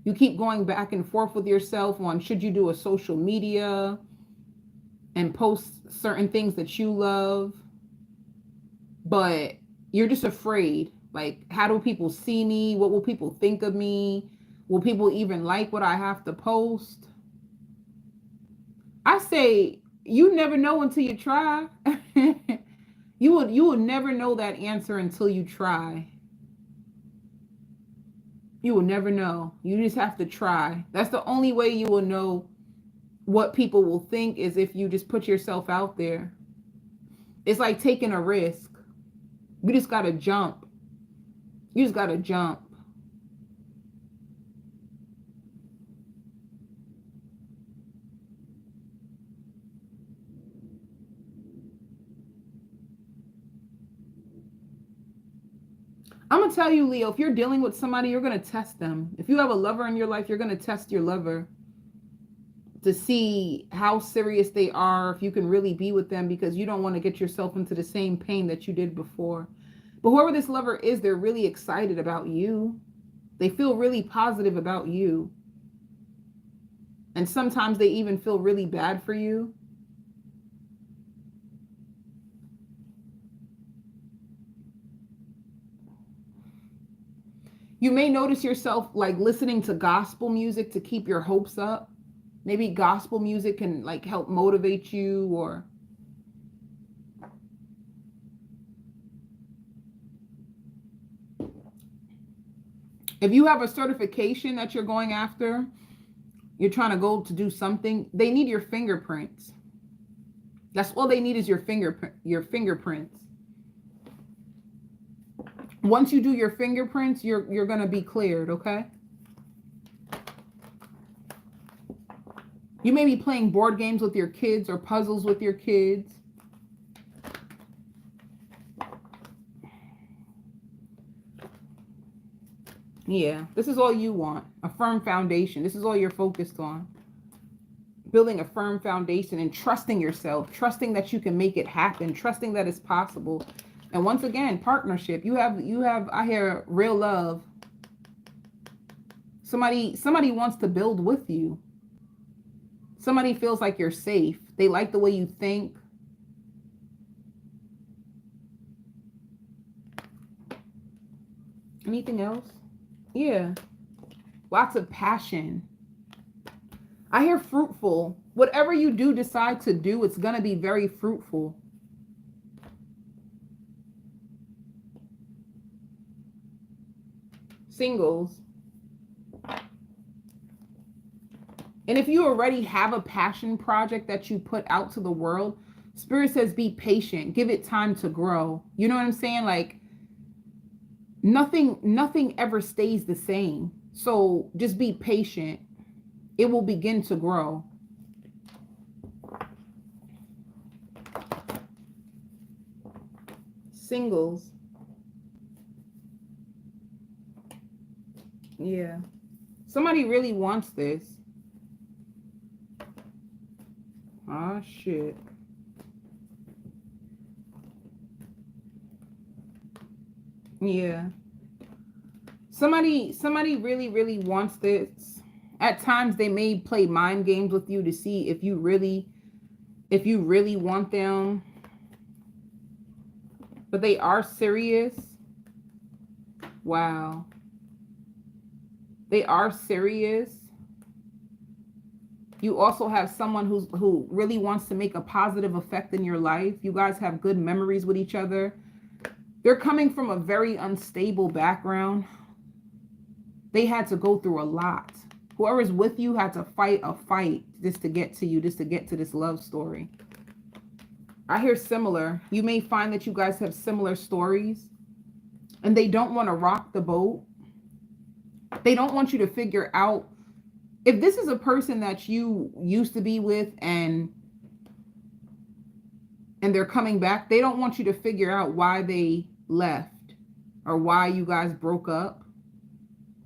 You keep going back and forth with yourself on should you do a social media and post certain things that you love, but you're just afraid. Like, how do people see me? What will people think of me? Will people even like what I have to post? I say you never know until you try. You will never know that answer until you try. You will never know. You just have to try. That's the only way you will know what people will think, is if you just put yourself out there. It's like taking a risk. You just got to jump. You just got to jump. I'm going to tell you, Leo, if you're dealing with somebody, you're going to test them. If you have a lover in your life, you're going to test your lover to see how serious they are, if you can really be with them, because you don't want to get yourself into the same pain that you did before. But whoever this lover is, they're really excited about you. They feel really positive about you. And sometimes they even feel really bad for you. You may notice yourself like listening to gospel music to keep your hopes up. Maybe gospel music can like help motivate you, or if you have a certification that you're going after, you're trying to go to do something, they need your fingerprints. That's all they need, is your fingerprints. Once you do your fingerprints, you're going to be cleared, okay? You may be playing board games with your kids or puzzles with your kids. Yeah, this is all you want. A firm foundation. This is all you're focused on. Building a firm foundation and trusting yourself, trusting that you can make it happen, trusting that it's possible. And once again, partnership. You have I hear real love. Somebody wants to build with you. Somebody feels like you're safe. They like the way you think. Anything else? Yeah. Lots of passion. I hear fruitful. Whatever you do decide to do, it's going to be very fruitful. Singles. And if you already have a passion project that you put out to the world, Spirit says be patient. Give it time to grow. You know what I'm saying? Like nothing ever stays the same. So just be patient. It will begin to grow. Singles. Yeah. Somebody really wants this. Oh, shit. Yeah. Somebody really wants this. At times they may play mind games with you to see if you really want them. But they are serious. Wow. They are serious. You also have someone who really wants to make a positive effect in your life. You guys have good memories with each other. They're coming from a very unstable background. They had to go through a lot. Whoever's with you had to fight a fight just to get to you, just to get to this love story. I hear similar. You may find that you guys have similar stories and they don't want to rock the boat. They don't want you to figure out if this is a person that you used to be with and they're coming back. They don't want you to figure out why they left or why you guys broke up.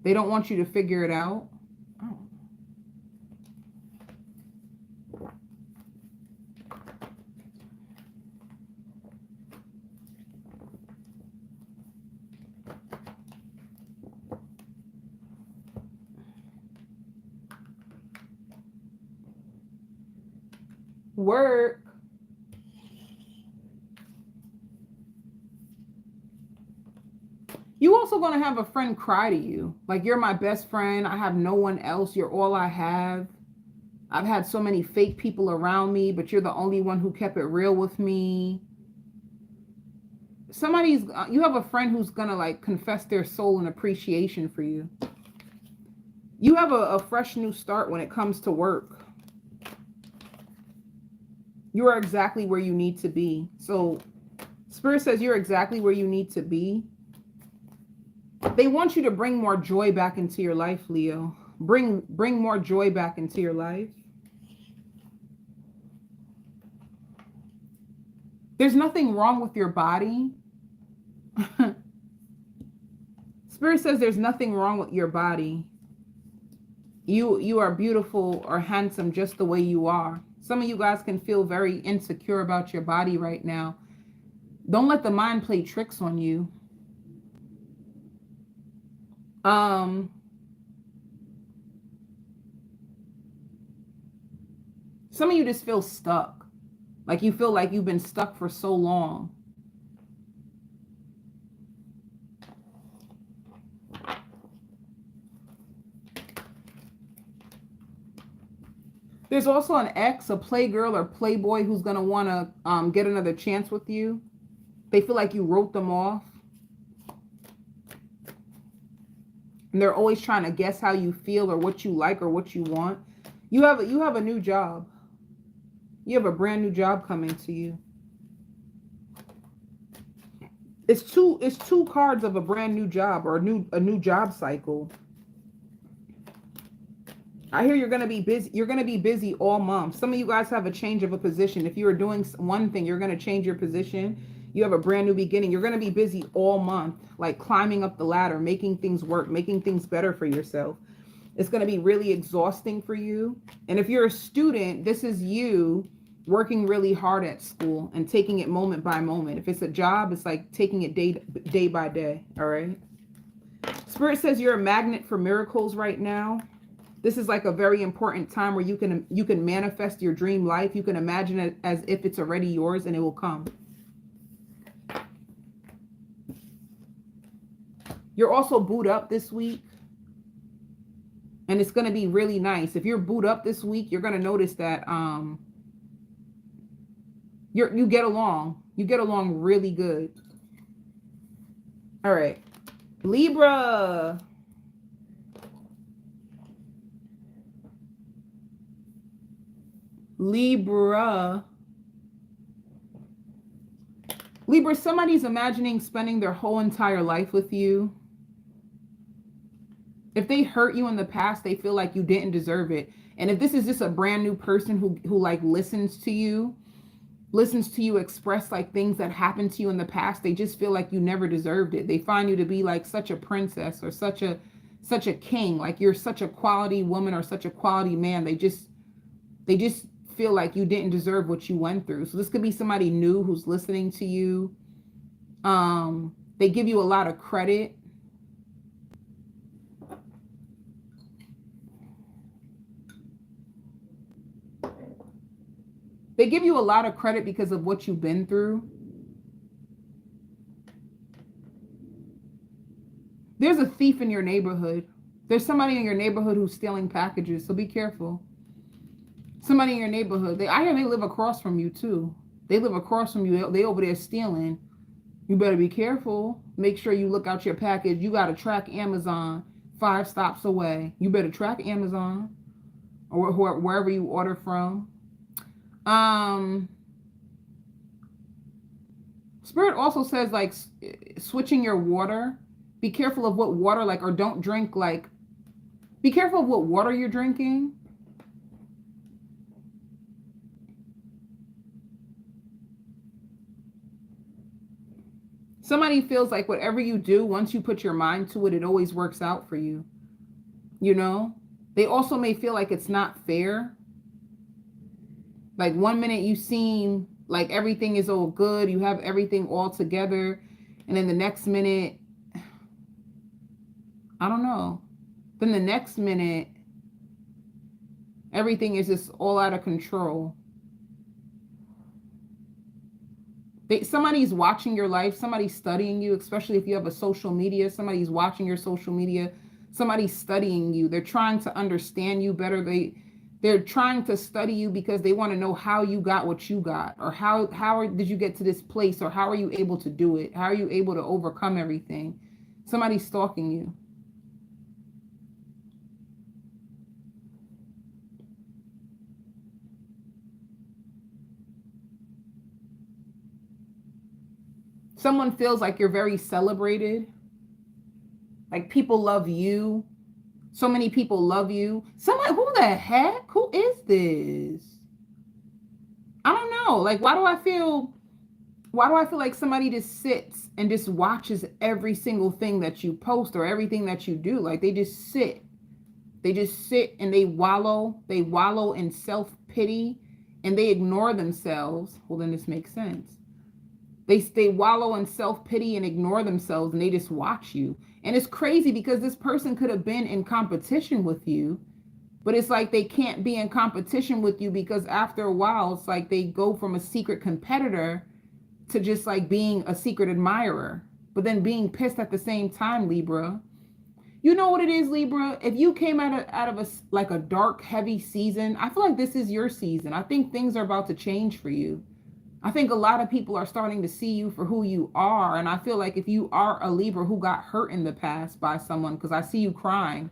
They don't want you to figure it out. Oh. Work. You also going to have a friend cry to you. Like, you're my best friend. I have no one else. You're all I have. I've had so many fake people around me, but you're the only one who kept it real with me. You have a friend who's going to like confess their soul and appreciation for you. You have a fresh new start when it comes to work. You are exactly where you need to be. So Spirit says you're exactly where you need to be. They want you to bring more joy back into your life, Leo. Bring more joy back into your life. There's nothing wrong with your body. Spirit says there's nothing wrong with your body. You are beautiful or handsome just the way you are. Some of you guys can feel very insecure about your body right now. Don't let the mind play tricks on you. Some of you just feel stuck. Like you feel like you've been stuck for so long. There's also an ex, a playgirl or playboy who's going to want to get another chance with you. They feel like you wrote them off. And they're always trying to guess how you feel or what you like or what you want. You have a new job. You have a brand new job coming to you. It's two cards of a brand new job or a new job cycle. I hear you're going to be busy. You're going to be busy all month. Some of you guys have a change of a position. If you were doing one thing, you're going to change your position. You have a brand new beginning. You're going to be busy all month, like climbing up the ladder, making things work, making things better for yourself. It's going to be really exhausting for you. And if you're a student, this is you working really hard at school and taking it moment by moment. If it's a job, it's like taking it day by day. All right. Spirit says you're a magnet for miracles right now. This is like a very important time where you can manifest your dream life. You can imagine it as if it's already yours and it will come. You're also booed up this week. And it's going to be really nice. If you're booed up this week, you're going to notice that you get along. You get along really good. All right. Libra. Libra, somebody's imagining spending their whole entire life with you. If they hurt you in the past, they feel like you didn't deserve it. And if this is just a brand new person who like listens to you express like things that happened to you in the past, they just feel like you never deserved it. They find you to be like such a princess or such a king, like you're such a quality woman or such a quality man. They just feel like you didn't deserve what you went through. So this could be somebody new who's listening to you. They give you a lot of credit. They give you a lot of credit because of what you've been through. There's a thief in your neighborhood. There's somebody in your neighborhood who's stealing packages, so be careful. Somebody in your neighborhood. I hear they live across from you too. They live across from you. They over there stealing. You better be careful. Make sure you look out your package. You got to track Amazon 5 stops away. You better track Amazon or wherever you order from. Spirit also says like switching your water. Be careful of what water, like, or don't drink, like, be careful of what water you're drinking. Somebody feels like whatever you do, once you put your mind to it, it always works out for you. You know, they also may feel like it's not fair. Like one minute you seem like everything is all good. You have everything all together. And then the next minute, I don't know. Then the next minute, everything is just all out of control. Somebody's watching your life. Somebody's studying you, especially if you have a social media. Somebody's watching your social media. Somebody's studying you. They're trying to understand you better. They're trying to study you because they want to know how you got what you got, or how did you get to this place, or how are you able to do it? How are you able to overcome everything? Somebody's stalking you. Someone feels like you're very celebrated. Like people love you. So many people love you. Somebody, who the heck? Who is this? I don't know. Like, why do I feel like somebody just sits and just watches every single thing that you post or everything that you do? Like they just sit. They just sit and they wallow in self-pity and they ignore themselves. Well, then this makes sense. They wallow in self-pity and ignore themselves, and they just watch you. And it's crazy because this person could have been in competition with you, but it's like they can't be in competition with you because after a while, it's like they go from a secret competitor to just like being a secret admirer, but then being pissed at the same time, Libra. You know what it is, Libra? If you came out of a dark, heavy season, I feel like this is your season. I think things are about to change for you. I think a lot of people are starting to see you for who you are. And I feel like if you are a Libra who got hurt in the past by someone, because I see you crying,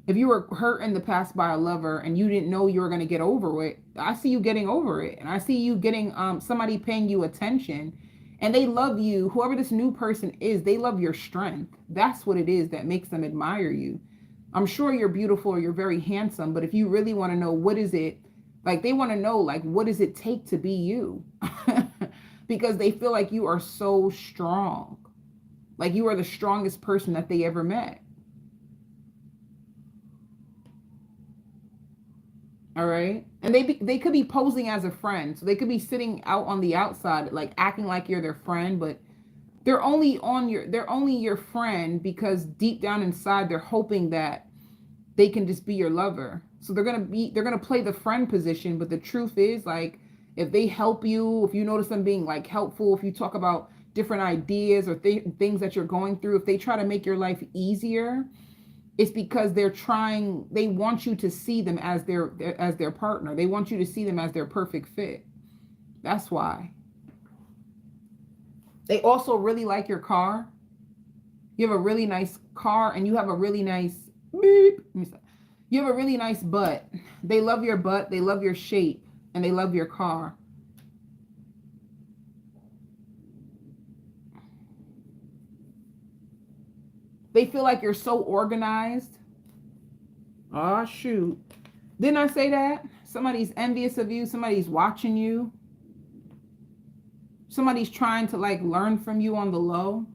if you were hurt in the past by a lover and you didn't know you were going to get over it, I see you getting over it. And I see you getting somebody paying you attention, and they love you. Whoever this new person is, they love your strength. That's what it is that makes them admire you. I'm sure you're beautiful or you're very handsome, but if you really want to know what is it, like they want to know, like, what does it take to be you? Because they feel like you are so strong. Like you are the strongest person that they ever met. All right. And they could be posing as a friend. So they could be sitting out on the outside, like acting like you're their friend, but they're only your friend because deep down inside they're hoping that they can just be your lover. So they're gonna play the friend position, but the truth is, like, if they help you, if you notice them being like helpful, if you talk about different ideas or things that you're going through, if they try to make your life easier, it's because they want you to see them as their partner. They want you to see them as their perfect fit. That's why. They also really like your car. You have a really nice car and you have a really nice beep. You have a really nice butt. They love your butt, they love your shape, and they love your car. They feel like you're so organized. Oh, shoot. Didn't I say that? Somebody's envious of you. Somebody's watching you. Somebody's trying to like learn from you on the low.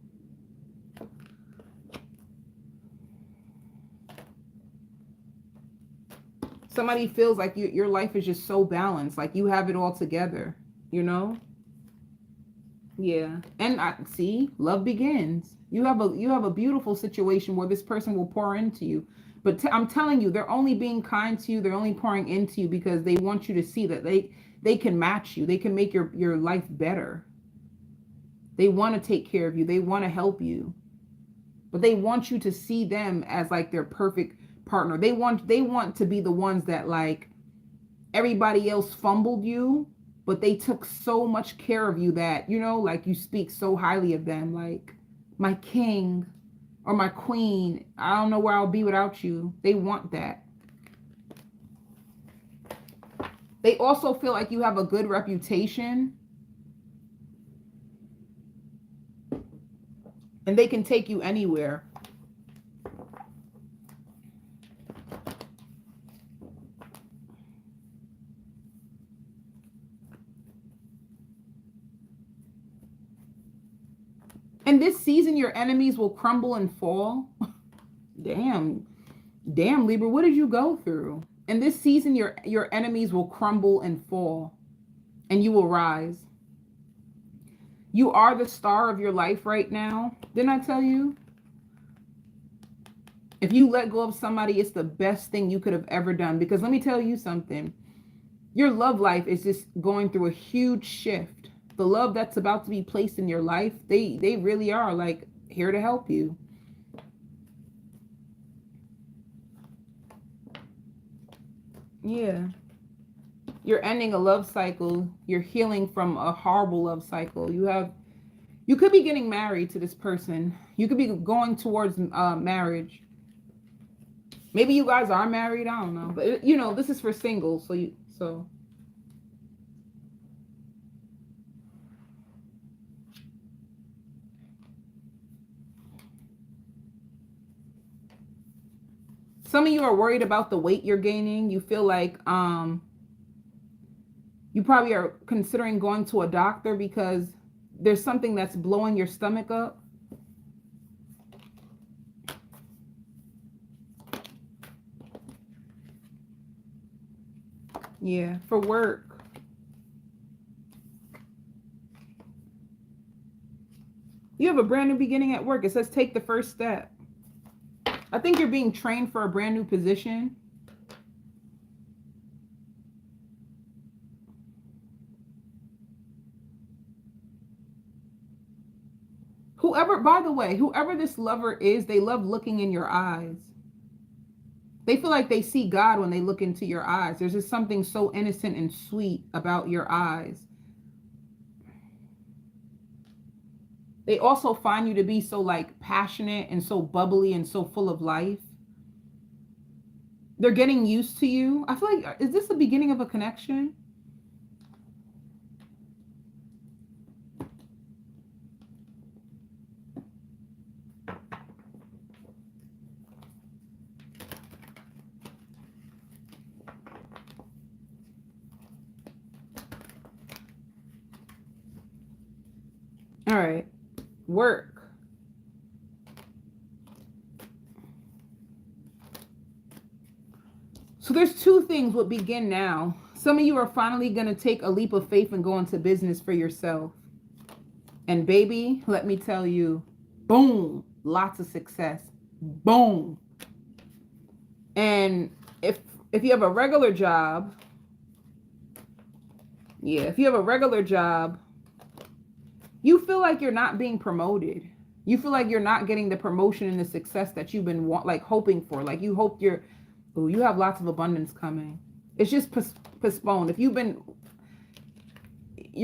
Somebody feels like your life is just so balanced. Like you have it all together, you know? Yeah. And I see, love begins. You have a beautiful situation where this person will pour into you. But I'm telling you, they're only being kind to you. They're only pouring into you because they want you to see that they can match you. They can make your life better. They want to take care of you. They want to help you. But they want you to see them as like their perfect partner. They want to be the ones that, like, everybody else fumbled you, but they took so much care of you that, you know, like you speak so highly of them, like my king or my queen. I don't know where I'll be without you. They want that. They also feel like you have a good reputation and they can take you anywhere. And this season, your enemies will crumble and fall. Damn, Libra, what did you go through? And this season, your enemies will crumble and fall, and you will rise. You are the star of your life right now. Didn't I tell you? If you let go of somebody, it's the best thing you could have ever done. Because let me tell you something. Your love life is just going through a huge shift. The love that's about to be placed in your life, they really are like here to help you. Yeah. You're ending a love cycle. You're healing from a horrible love cycle. You could be getting married to this person. You could be going towards marriage. Maybe you guys are married. I don't know. But, you know, this is for singles. So. Some of you are worried about the weight you're gaining. You feel like you probably are considering going to a doctor because there's something that's blowing your stomach up. Yeah, for work. You have a brand new beginning at work. It says take the first step. I think you're being trained for a brand new position. Whoever, by the way, whoever this lover is, they love looking in your eyes. They feel like they see God when they look into your eyes. There's just something so innocent and sweet about your eyes. They also find you to be so like passionate and so bubbly and so full of life. They're getting used to you. I feel like, is this the beginning of a connection? All right. Work. So there's two things what begin now. Some of you are finally going to take a leap of faith and go into business for yourself. And baby, let me tell you, boom, lots of success. Boom. And if you have a regular job, if you have a regular job, you feel like you're not being promoted. You feel like you're not getting the promotion and the success that you've been hoping for. Like you hope you have lots of abundance coming. It's just postponed. You're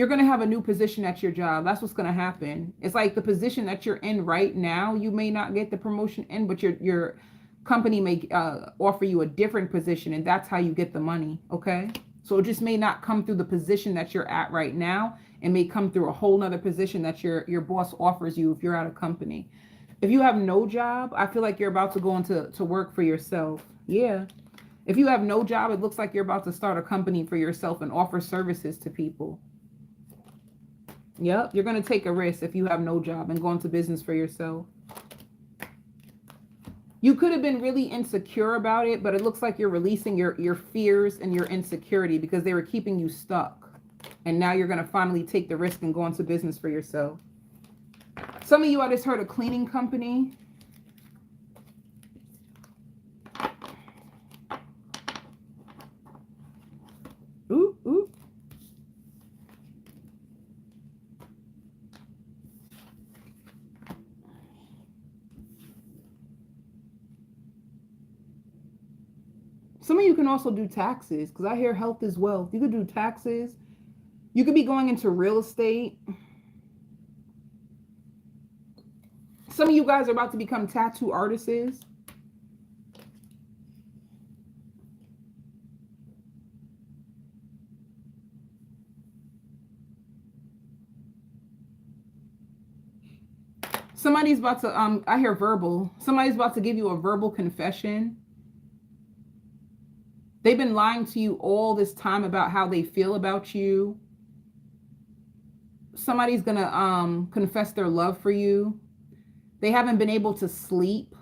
going to have a new position at your job. That's what's going to happen. It's like the position that you're in right now, you may not get the promotion in, but your company may offer you a different position, and that's how you get the money, okay? So it just may not come through the position that you're at right now. It may come through a whole nother position that your boss offers you if you're at a company. If you have no job, I feel like you're about to go into work for yourself. Yeah. If you have no job, it looks like you're about to start a company for yourself and offer services to people. Yep, you're going to take a risk if you have no job and go into business for yourself. You could have been really insecure about it, but it looks like you're releasing your fears and your insecurity because they were keeping you stuck. And now you're going to finally take the risk and go into business for yourself. Some of you, I just heard a cleaning company. Ooh, ooh. Some of you can also do taxes because I hear health is wealth. You could do taxes. You could be going into real estate. Some of you guys are about to become tattoo artists. Somebody's about to, I hear verbal. Somebody's about to give you a verbal confession. They've been lying to you all this time about how they feel about you. Somebody's going to confess their love for you. They haven't been able to sleep.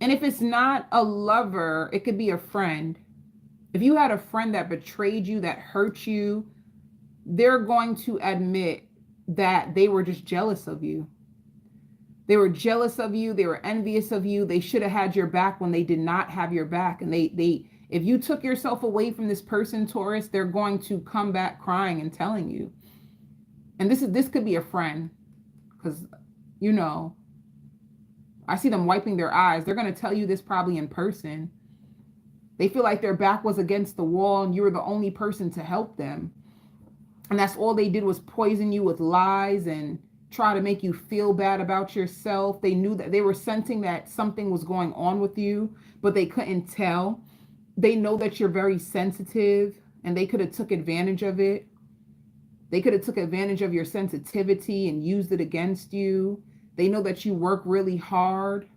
And if it's not a lover, it could be a friend. If you had a friend that betrayed you, that hurt you, they're going to admit that they were just jealous of you. They were jealous of you. They were envious of you. They should have had your back when they did not have your back. And if you took yourself away from this person, Taurus, they're going to come back crying and telling you. And this could be a friend because, I see them wiping their eyes. They're going to tell you this probably in person. They feel like their back was against the wall and you were the only person to help them. And that's all they did was poison you with lies and try to make you feel bad about yourself. They knew that they were sensing that something was going on with you, but they couldn't tell. They know that you're very sensitive and they could have took advantage of it. They could have took advantage of your sensitivity and used it against you. They know that you work really hard.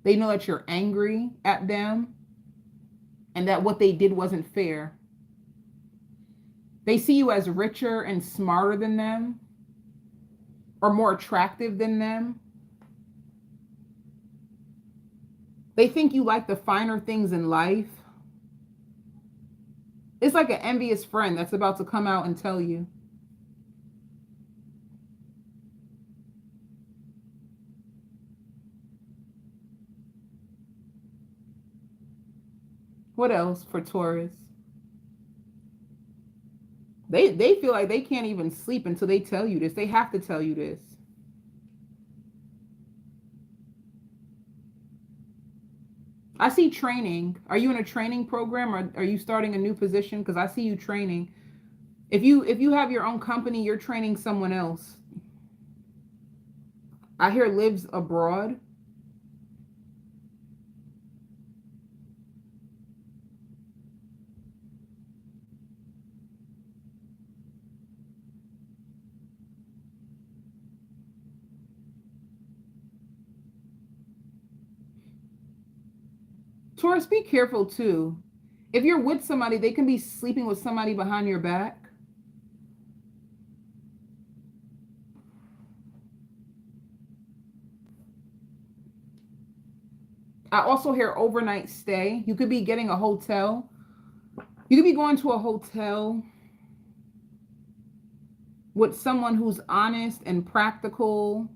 They know that you're angry at them and that what they did wasn't fair. They see you as richer and smarter than them or more attractive than them. They think you like the finer things in life. It's like an envious friend that's about to come out and tell you. What else for Taurus? They feel like they can't even sleep until they tell you this. They have to tell you this. I see training. Are you in a training program or are you starting a new position? Because I see you training. If you have your own company, you're training someone else. I hear lives abroad. Taurus, be careful too. If you're with somebody, they can be sleeping with somebody behind your back. I also hear overnight stay. You could be getting a hotel. You could be going to a hotel with someone who's honest and practical.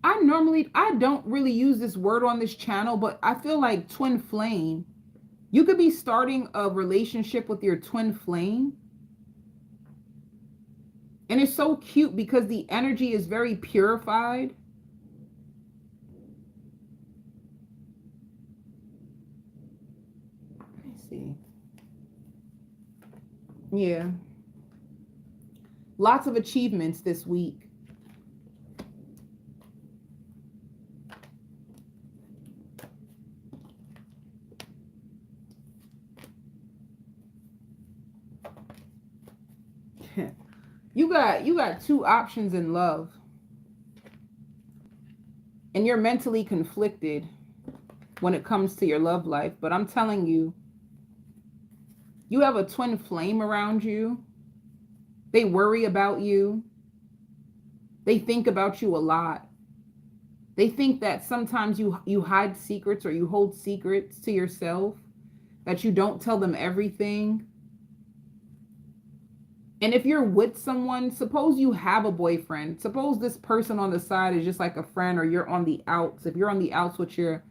I don't really use this word on this channel, but I feel like twin flame. You could be starting a relationship with your twin flame. And it's so cute because the energy is very purified. Let me see. Yeah. Lots of achievements this week. You got two options in love. And you're mentally conflicted when it comes to your love life, but I'm telling you, you have a twin flame around you. They worry about you. They think about you a lot. They think that sometimes you hide secrets or you hold secrets to yourself, that you don't tell them everything. And if you're with someone, suppose you have a boyfriend, suppose this person on the side is just like a friend, or you're on the outs. If you're on the outs with your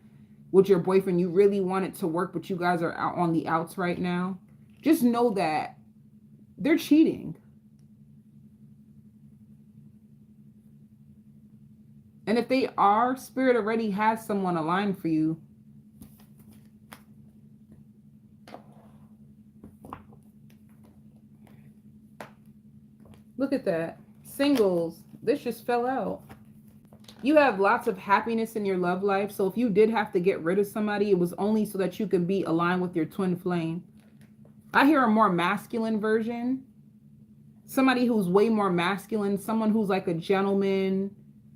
boyfriend, you really want it to work, but you guys are out on the outs right now. Just know that they're cheating. And if they are, Spirit already has someone aligned for you. Look at that. Singles. This just fell out. You have lots of happiness in your love life. So if you did have to get rid of somebody, it was only so that you could be aligned with your twin flame. I hear a more masculine version. Somebody who's way more masculine. Someone who's like a gentleman.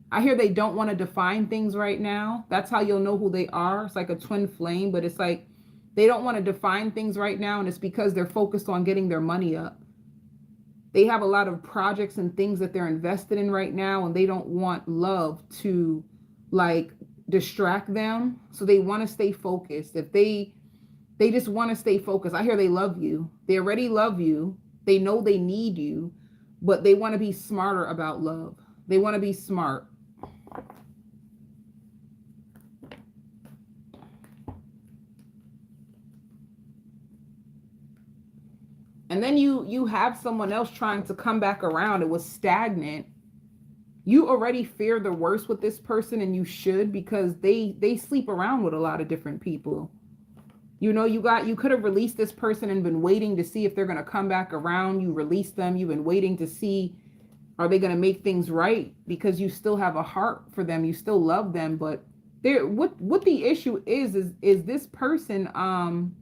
I hear they don't want to define things right now. That's how you'll know who they are. It's like a twin flame, but it's like they don't want to define things right now. And it's because they're focused on getting their money up. They have a lot of projects and things that they're invested in right now, and they don't want love to like distract them. So they want to stay focused. If they just want to stay focused. I hear they love you. They already love you. They know they need you, but they want to be smarter about love. They want to be smart. And then you have someone else trying to come back around. It was stagnant. You already fear the worst with this person, and you should, because they sleep around with a lot of different people. You know, you could have released this person and been waiting to see if they're going to come back around. You released them. You've been waiting to see, are they going to make things right? Because you still have a heart for them. You still love them. But what the issue is this person,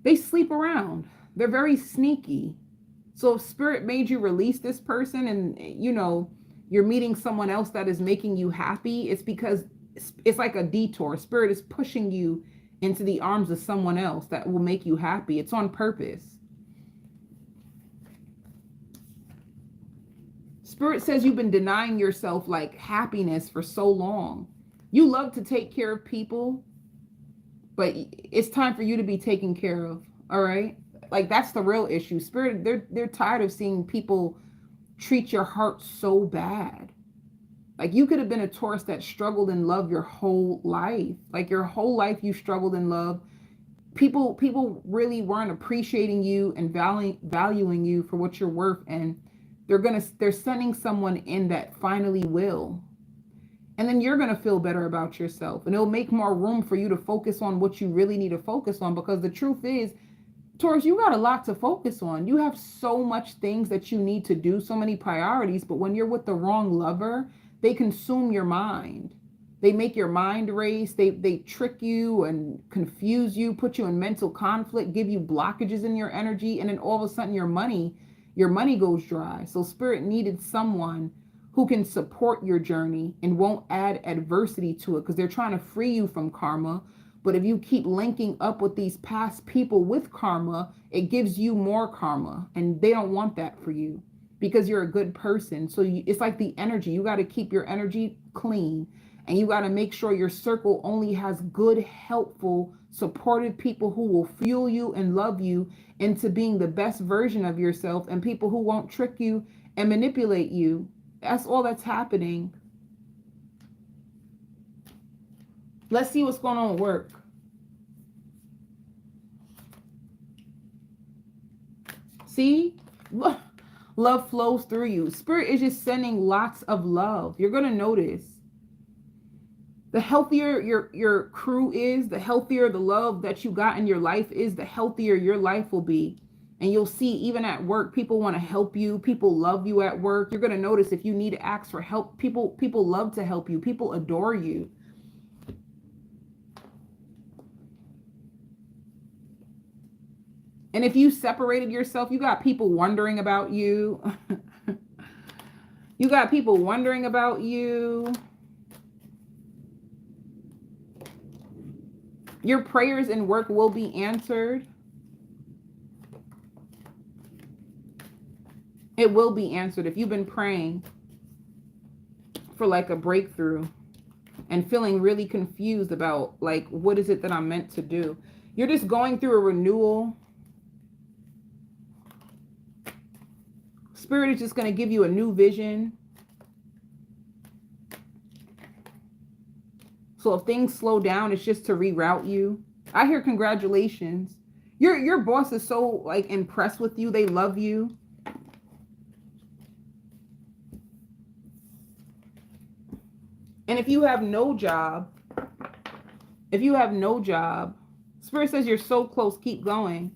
they sleep around. They're very sneaky. So if Spirit made you release this person and, you know, you're meeting someone else that is making you happy, it's because it's like a detour. Spirit is pushing you into the arms of someone else that will make you happy. It's on purpose. Spirit says you've been denying yourself like happiness for so long. You love to take care of people, but it's time for you to be taken care of. All right. Like, that's the real issue. Spirit, they're tired of seeing people treat your heart so bad. Like, you could have been a Taurus that struggled in love your whole life. Like, your whole life you struggled in love. People really weren't appreciating you and valuing you for what you're worth. And they're sending someone in that finally will. And then you're going to feel better about yourself. And it'll make more room for you to focus on what you really need to focus on. Because the truth is, Taurus, you got a lot to focus on. You have so much things that you need to do, so many priorities. But when you're with the wrong lover, they consume your mind. They make your mind race. They trick you and confuse you, put you in mental conflict, give you blockages in your energy. And then all of a sudden your money goes dry. So Spirit needed someone who can support your journey and won't add adversity to it, because they're trying to free you from karma. But if you keep linking up with these past people with karma, it gives you more karma, and they don't want that for you, because you're a good person. So it's like the energy. You got to keep your energy clean, and you got to make sure your circle only has good, helpful, supportive people who will fuel you and love you into being the best version of yourself, and people who won't trick you and manipulate you. That's all that's happening. Let's see what's going on with work. See? Love flows through you. Spirit is just sending lots of love. You're going to notice. The healthier your crew is, the healthier the love that you got in your life is, the healthier your life will be. And you'll see, even at work, people want to help you. People love you at work. You're going to notice if you need to ask for help, people love to help you. People adore you. And if you separated yourself, you got people wondering about you. You got people wondering about you. Your prayers and work will be answered. It will be answered. If you've been praying for like a breakthrough and feeling really confused about like, what is it that I'm meant to do? You're just going through a renewal. Spirit is just going to give you a new vision. So if things slow down, it's just to reroute you. I hear congratulations. Your boss is so like impressed with you. They love you. And if you have no job, Spirit says you're so close, keep going.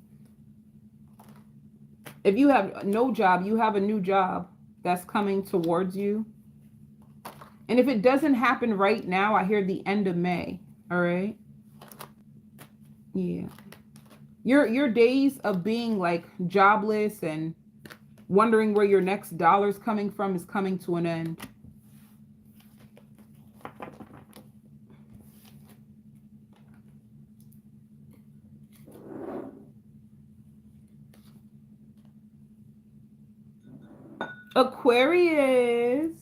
If you have no job, you have a new job that's coming towards you. And if it doesn't happen right now, I hear the end of May. All right. Yeah. Your days of being like jobless and wondering where your next dollar's coming from is coming to an end. Aquarius.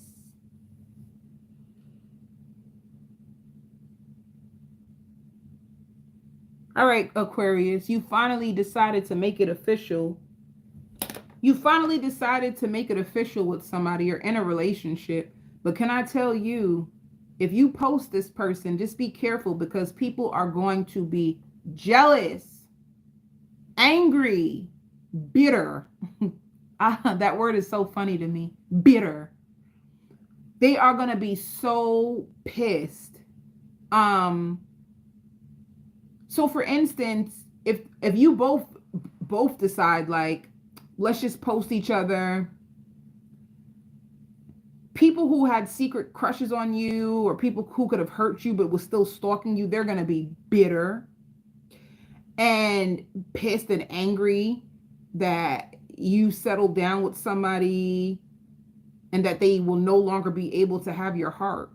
All right, Aquarius, you finally decided to make it official. You finally decided to make it official with somebody. You're in a relationship. But can I tell you, if you post this person, just be careful, because people are going to be jealous, angry, bitter. That word is so funny to me. Bitter. They are going to be so pissed. So for instance, if you both decide like, let's just post each other, people who had secret crushes on you or people who could have hurt you but was still stalking you, they're going to be bitter and pissed and angry that you settled down with somebody and that they will no longer be able to have your heart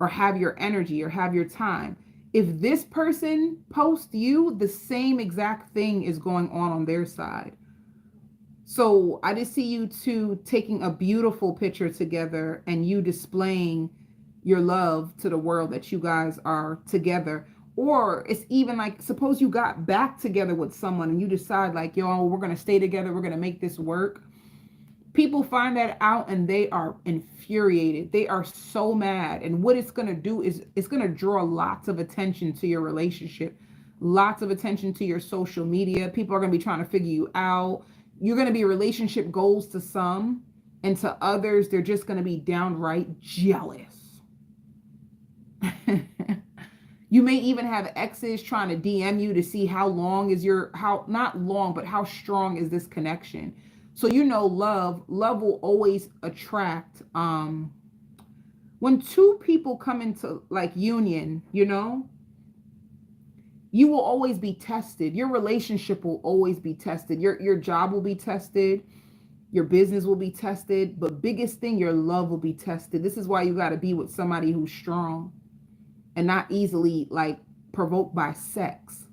or have your energy or have your time. If this person posts you, the same exact thing is going on their side. So I just see you two taking a beautiful picture together and you displaying your love to the world that you guys are together. Or it's even like, suppose you got back together with someone and you decide like, yo, we're going to stay together. We're going to make this work. People find that out and they are infuriated. They are so mad. And what it's going to do is it's going to draw lots of attention to your relationship, lots of attention to your social media. People are going to be trying to figure you out. You're going to be relationship goals to some, and to others, they're just going to be downright jealous. You may even have exes trying to DM you to see how long is not long, but how strong is this connection. So, love will always attract, when two people come into like union, you will always be tested. Your relationship will always be tested. Your job will be tested. Your business will be tested. But biggest thing, your love will be tested. This is why you got to be with somebody who's strong and not easily like provoked by sex.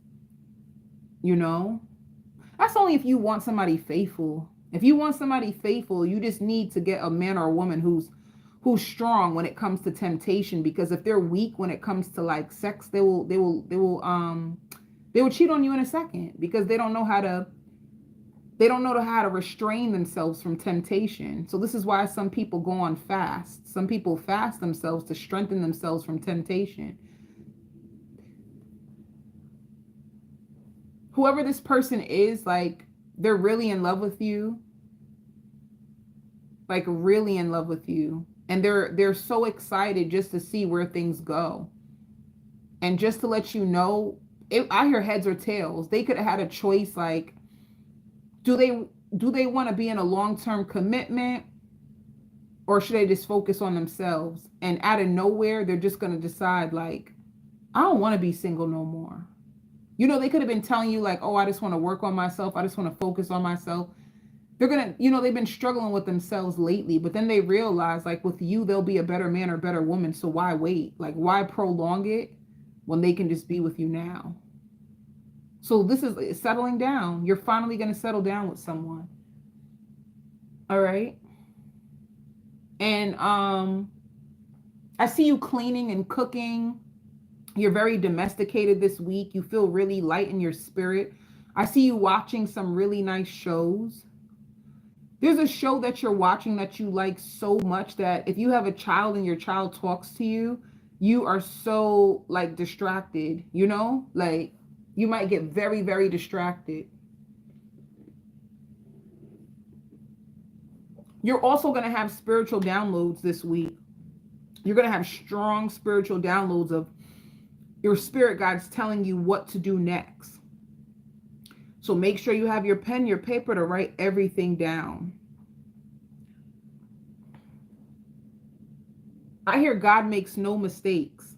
That's only if you want somebody faithful. If you want somebody faithful, you just need to get a man or a woman who's strong when it comes to temptation, because if they're weak when it comes to like sex, they will cheat on you in a second, because they don't know how to restrain themselves from temptation. So this is why some people go on fast. Some people fast themselves to strengthen themselves from temptation. Whoever this person is, like, they're really in love with you. Like, really in love with you. And they're so excited just to see where things go. And just to let you know, I hear heads or tails. They could have had a choice, like, do they want to be in a long-term commitment, or should they just focus on themselves? And out of nowhere, they're just going to decide, like, I don't want to be single no more. You know, they could have been telling you, like, oh, I just want to work on myself. I just want to focus on myself. They're going to, you know, they've been struggling with themselves lately, but then they realize, like, with you, they'll be a better man or better woman. So why wait? Like, why prolong it when they can just be with you now? So this is settling down. You're finally going to settle down with someone. All right. And I see you cleaning and cooking. You're very domesticated this week. You feel really light in your spirit. I see you watching some really nice shows. There's a show that you're watching that you like so much that if you have a child and your child talks to you, you are so, like, distracted, you know? Like, you might get very, very distracted. You're also going to have spiritual downloads this week. You're going to have strong spiritual downloads of your spirit guides telling you what to do next. So make sure you have your pen, your paper to write everything down. I hear God makes no mistakes.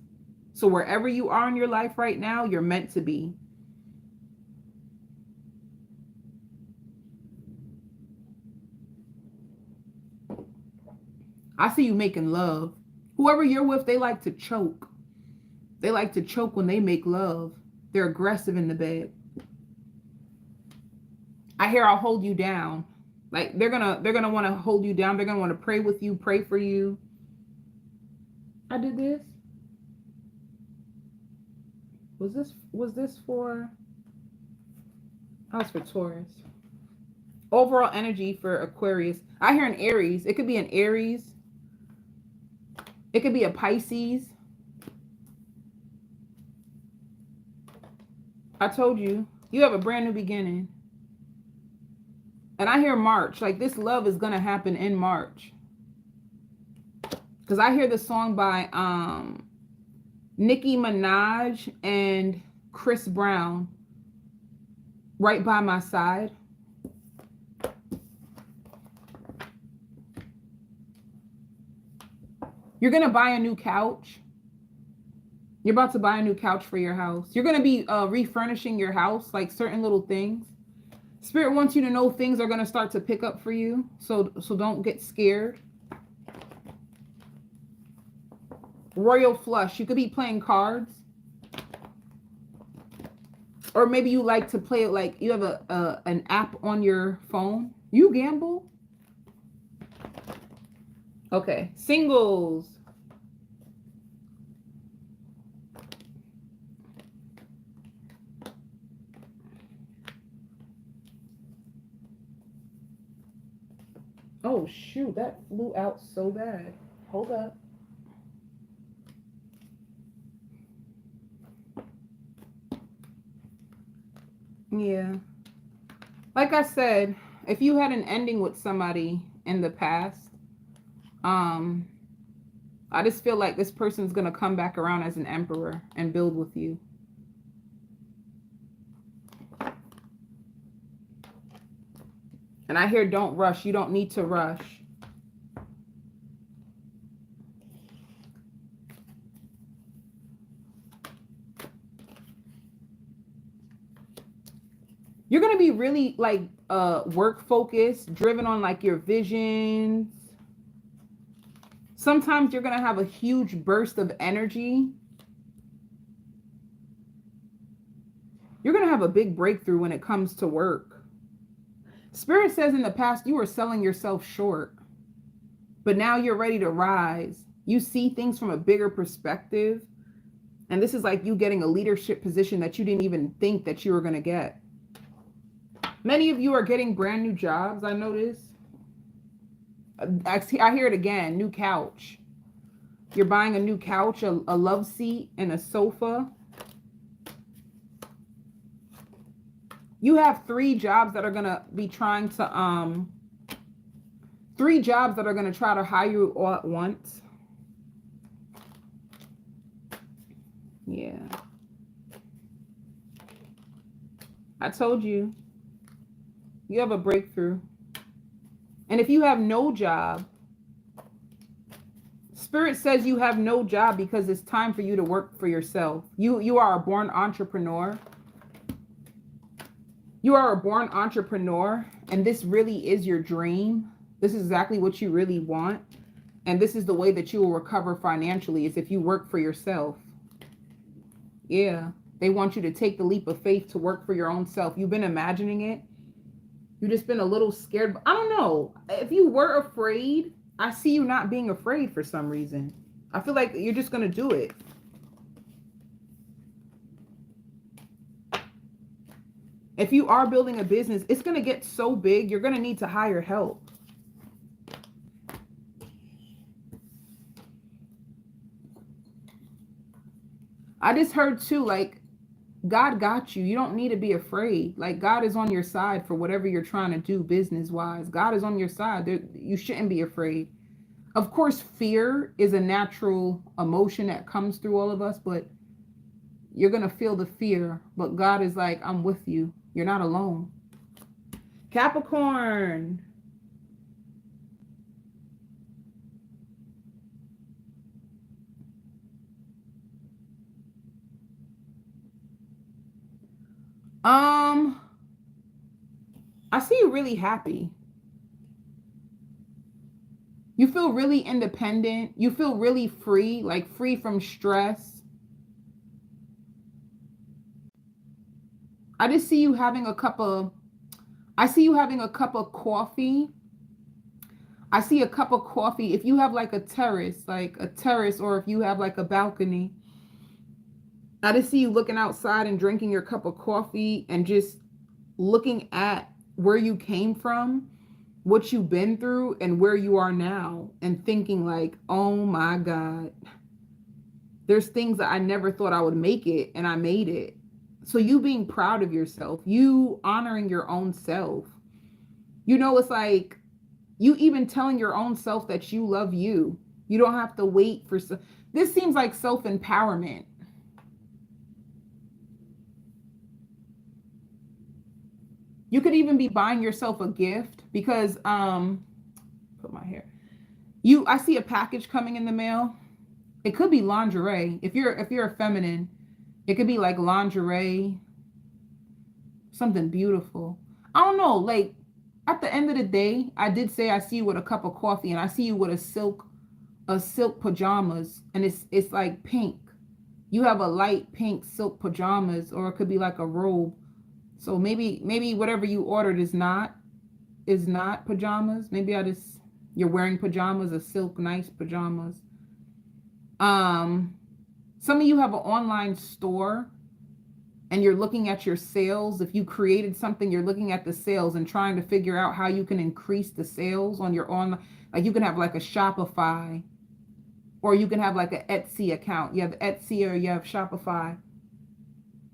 So wherever you are in your life right now, you're meant to be. I see you making love. Whoever you're with, they like to choke. They like to choke when they make love. They're aggressive in the bed. I hear I'll hold you down. Like, they're gonna want to hold you down. They're gonna want to pray with you, pray for you. I did this. Was this for? That was for Taurus. Overall energy for Aquarius. I hear an Aries. It could be an Aries. It could be a Pisces. I told you, you have a brand new beginning. And I hear March. Like, this love is going to happen in March. Because I hear the song by Nicki Minaj and Chris Brown, Right by My Side. You're going to buy a new couch. You're about to buy a new couch for your house. You're going to be refurnishing your house, like certain little things. Spirit wants you to know things are going to start to pick up for you. So don't get scared. Royal flush. You could be playing cards. Or maybe you like to play it, like you have an app on your phone. You gamble? Okay. Singles. Oh, shoot. That flew out so bad. Hold up. Yeah. Like I said, if you had an ending with somebody in the past, I just feel like this person's going to come back around as an emperor and build with you. And I hear don't rush. You don't need to rush. You're going to be really like work focused, driven on like your visions. Sometimes you're going to have a huge burst of energy. You're going to have a big breakthrough when it comes to work. Spirit says in the past you were selling yourself short, but now you're ready to rise. You see things from a bigger perspective. And this is like you getting a leadership position that you didn't even think that you were going to get. Many of you are getting brand new jobs, I notice. I hear it again, new couch. You're buying a new couch, a love seat, and a sofa. You have 3 jobs that are going to be trying to, 3 jobs that are going to try to hire you all at once. Yeah. I told you. You have a breakthrough. And if you have no job, Spirit says you have no job because it's time for you to work for yourself. You are a born entrepreneur. You are a born entrepreneur, and this really is your dream. This is exactly what you really want. And this is the way that you will recover financially, is if you work for yourself. Yeah. They want you to take the leap of faith to work for your own self. You've been imagining it. You've just been a little scared. I don't know. If you were afraid, I see you not being afraid for some reason. I feel like you're just going to do it. If you are building a business, it's going to get so big, you're going to need to hire help. I just heard too, like, God got you. You don't need to be afraid. Like, God is on your side for whatever you're trying to do business-wise. God is on your side. You shouldn't be afraid. Of course, fear is a natural emotion that comes through all of us, but you're going to feel the fear. But God is like, I'm with you. You're not alone. Capricorn. I see you really happy. You feel really independent. You feel really free, like free from stress. I just see you having a cup of, I see you having a cup of coffee. I see a cup of coffee. If you have like a terrace, or if you have like a balcony, I just see you looking outside and drinking your cup of coffee and just looking at where you came from, what you've been through, and where you are now, and thinking like, oh my God, there's things that I never thought I would make it, and I made it. So you being proud of yourself, you honoring your own self. You know, it's like you even telling your own self that you love you. You don't have to wait for, this seems like self-empowerment. You could even be buying yourself a gift because, put my hair. I see a package coming in the mail. It could be lingerie. If you're a feminine, it could be like lingerie, something beautiful. I don't know. Like at the end of the day, I did say I see you with a cup of coffee, and I see you with a silk pajamas, and it's like pink. You have a light pink silk pajamas, or it could be like a robe. So maybe whatever you ordered is not pajamas. Maybe you're wearing pajamas, a silk nice pajamas. Some of you have an online store and you're looking at your sales. If you created something, you're looking at the sales and trying to figure out how you can increase the sales on your online. Like you can have like a Shopify, or you can have like an Etsy account. You have Etsy or you have Shopify.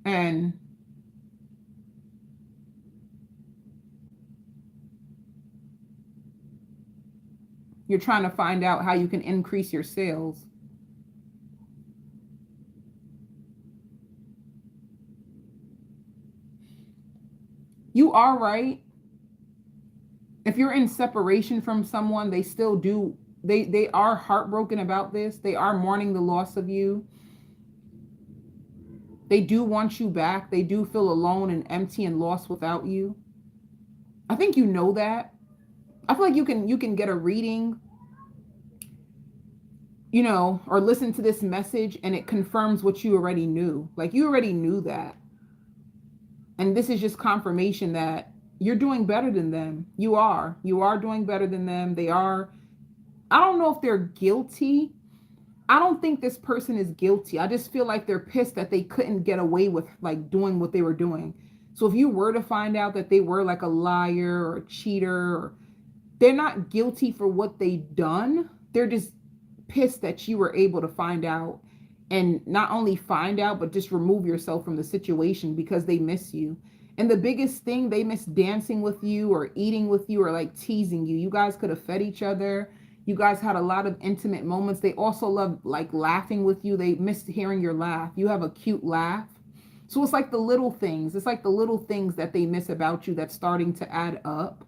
And you're trying to find out how you can increase your sales. You are right. If you're in separation from someone, they still do. They are heartbroken about this. They are mourning the loss of you. They do want you back. They do feel alone and empty and lost without you. I think you know that. I feel like you can get a reading, you know, or listen to this message and it confirms what you already knew. Like you already knew that. And this is just confirmation that You're doing better than them. You are. You are doing better than them. They are. I don't know if they're guilty. I don't think this person is guilty. I just feel like they're pissed that they couldn't get away with like doing what they were doing. So if you were to find out that they were like a liar or a cheater, or they're not guilty for what they done. They're just pissed that you were able to find out, and not only find out, but just remove yourself from the situation because they miss you. And the biggest thing, they miss dancing with you or eating with you or like teasing you. You guys could have fed each other. You guys had a lot of intimate moments. They also love like laughing with you. They missed hearing your laugh. You have a cute laugh. So it's like the little things. It's like the little things that they miss about you that's starting to add up.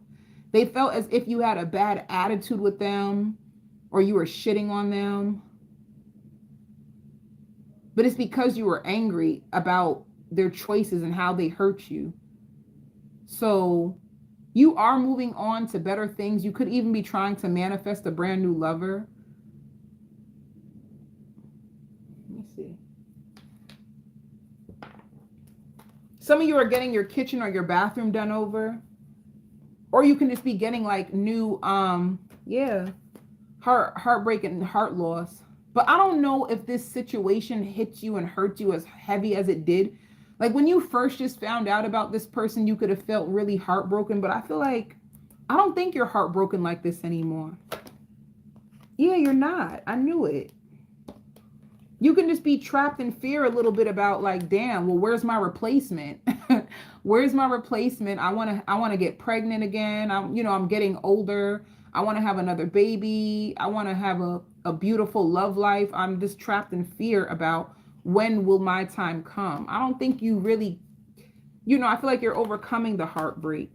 They felt as if you had a bad attitude with them or you were shitting on them. But it's because you were angry about their choices and how they hurt you. So you are moving on to better things. You could even be trying to manifest a brand new lover. Let me see. Some of you are getting your kitchen or your bathroom done over. Or you can just be getting like new, heartbreak and heart loss. But I don't know if this situation hits you and hurt you as heavy as it did. Like when you first just found out about this person, you could have felt really heartbroken. But I feel like, I don't think you're heartbroken like this anymore. Yeah, you're not. I knew it. You can just be trapped in fear a little bit about like, damn, well, where's my replacement? Where's my replacement? I want to get pregnant again. I'm getting older. I want to have another baby. I want to have a beautiful love life. I'm just trapped in fear about when will my time come. I don't think you really, I feel like you're overcoming the heartbreak.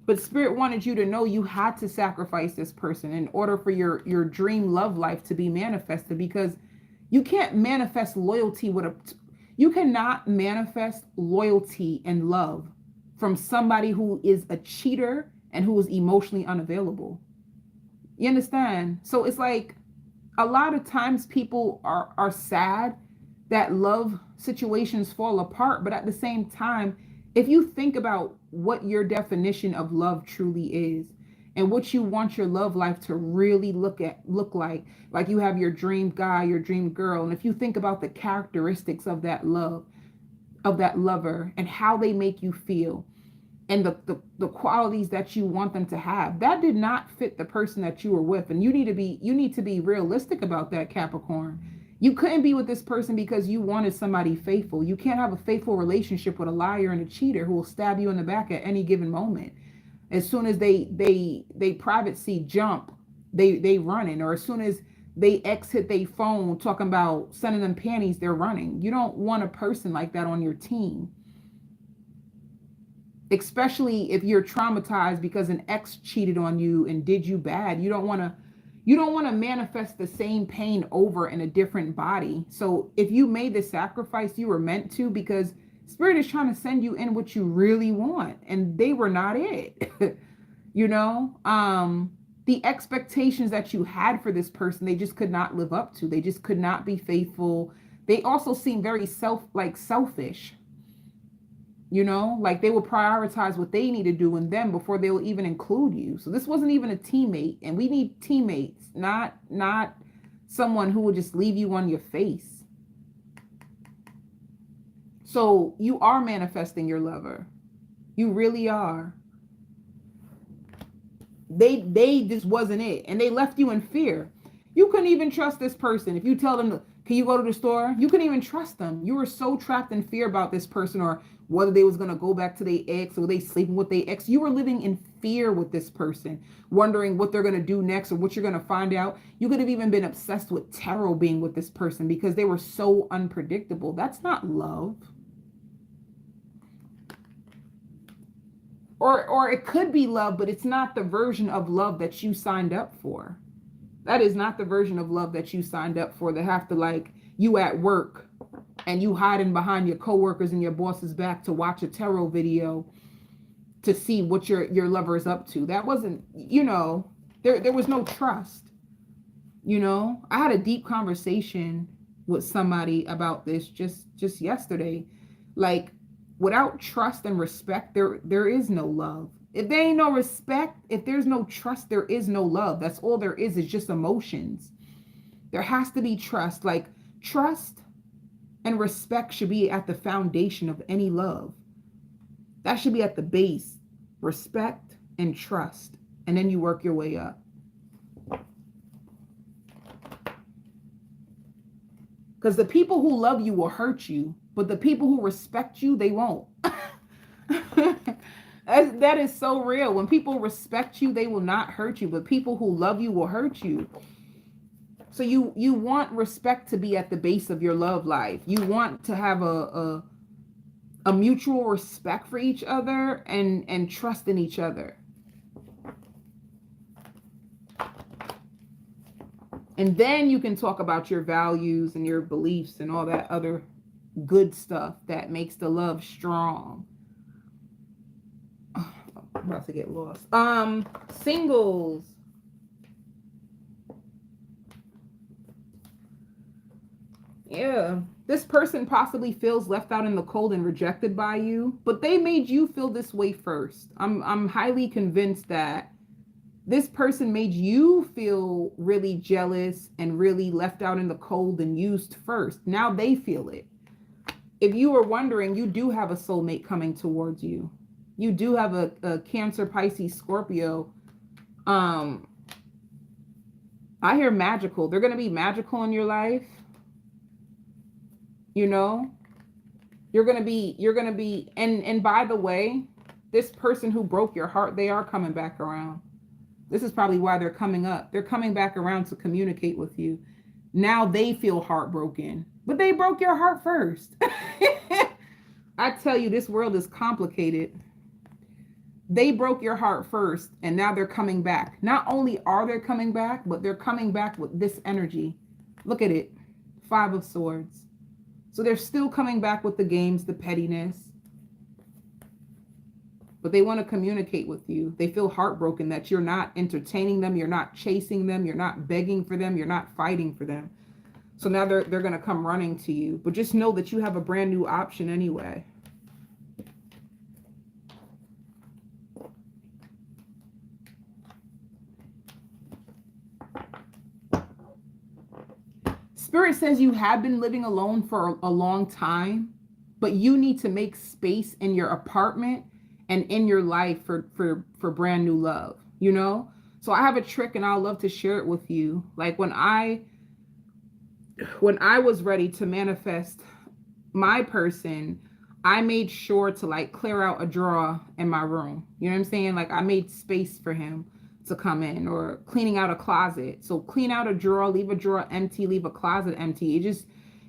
But Spirit wanted you to know you had to sacrifice this person in order for your dream love life to be manifested, because you can't manifest loyalty you cannot manifest loyalty and love from somebody who is a cheater and who is emotionally unavailable. You understand? So it's like a lot of times people are sad that love situations fall apart. But at the same time, if you think about what your definition of love truly is and what you want your love life to really look like you have your dream guy, your dream girl. And if you think about the characteristics of that love, of that lover, and how they make you feel, and the qualities that you want them to have, that did not fit the person that you were with. And you need to be realistic about that, Capricorn. You couldn't be with this person because you wanted somebody faithful. You can't have a faithful relationship with a liar and a cheater who will stab you in the back at any given moment. As soon as they private sea jump, they running, or as soon as they exit their phone talking about sending them panties, they're running. You don't want a person like that on your team. Especially if you're traumatized because an ex cheated on you and did you bad. You don't want to manifest the same pain over in a different body. So if you made the sacrifice, you were meant to, because Spirit is trying to send you in what you really want, and they were not it. The expectations that you had for this person, they just could not live up to. They just could not be faithful. They also seem very selfish. Like they will prioritize what they need to do in them before they will even include you. So this wasn't even a teammate, and we need teammates, not someone who will just leave you on your face. So you are manifesting your lover. You really are. They just wasn't it, and they left you in fear. You couldn't even trust this person. If you tell them, can you go to the store? You couldn't even trust them. You were so trapped in fear about this person, or whether they was going to go back to their ex, or they sleeping with their ex. You were living in fear with this person, wondering what they're going to do next or what you're going to find out. You could have even been obsessed with tarot being with this person because they were so unpredictable. That's not love. Or it could be love, but it's not the version of love that you signed up for. That is not the version of love that you signed up for. They have to, like, you at work and you hiding behind your coworkers and your boss's back to watch a tarot video to see what your lover is up to. That wasn't, there was no trust. I had a deep conversation with somebody about this just yesterday. Like, Without trust and respect, there is no love. If there ain't no respect, if there's no trust, there is no love. That's all there is just emotions. There has to be trust. Like, trust and respect should be at the foundation of any love. That should be at the base. Respect and trust. And then you work your way up. Because the people who love you will hurt you, but the people who respect you, they won't. That is so real. When people respect you, they will not hurt you, but people who love you will hurt you. So you want respect to be at the base of your love life. You want to have a mutual respect for each other and trust in each other. And then you can talk about your values and your beliefs and all that other good stuff that makes the love strong. Oh, I'm about to get lost. Singles. Yeah. This person possibly feels left out in the cold and rejected by you, but they made you feel this way first. I'm highly convinced that this person made you feel really jealous and really left out in the cold and used first. Now they feel it. If you were wondering, you do have a soulmate coming towards you. You do have a Cancer, Pisces, Scorpio. I hear magical. They're going to be magical in your life. You know, you're going to be, and by the way, this person who broke your heart, they are coming back around. This is probably why they're coming up. They're coming back around to communicate with you. Now they feel heartbroken, but they broke your heart first. I tell you, this world is complicated. They broke your heart first, and now they're coming back. Not only are they coming back, but they're coming back with this energy. Look at it. 5 of Swords. So they're still coming back with the games, the pettiness. But they want to communicate with you. They feel heartbroken that you're not entertaining them. You're not chasing them. You're not begging for them. You're not fighting for them. So now they're going to come running to you. But just know that you have a brand new option anyway. Spirit says you have been living alone for a long time, but you need to make space in your apartment and in your life for brand new love, you know? So I have a trick and I'd love to share it with you. Like when I was ready to manifest my person, I made sure to like clear out a drawer in my room. You know what I'm saying? Like I made space for him to come in, or cleaning out a closet. So clean out a drawer, leave a drawer empty, leave a closet empty.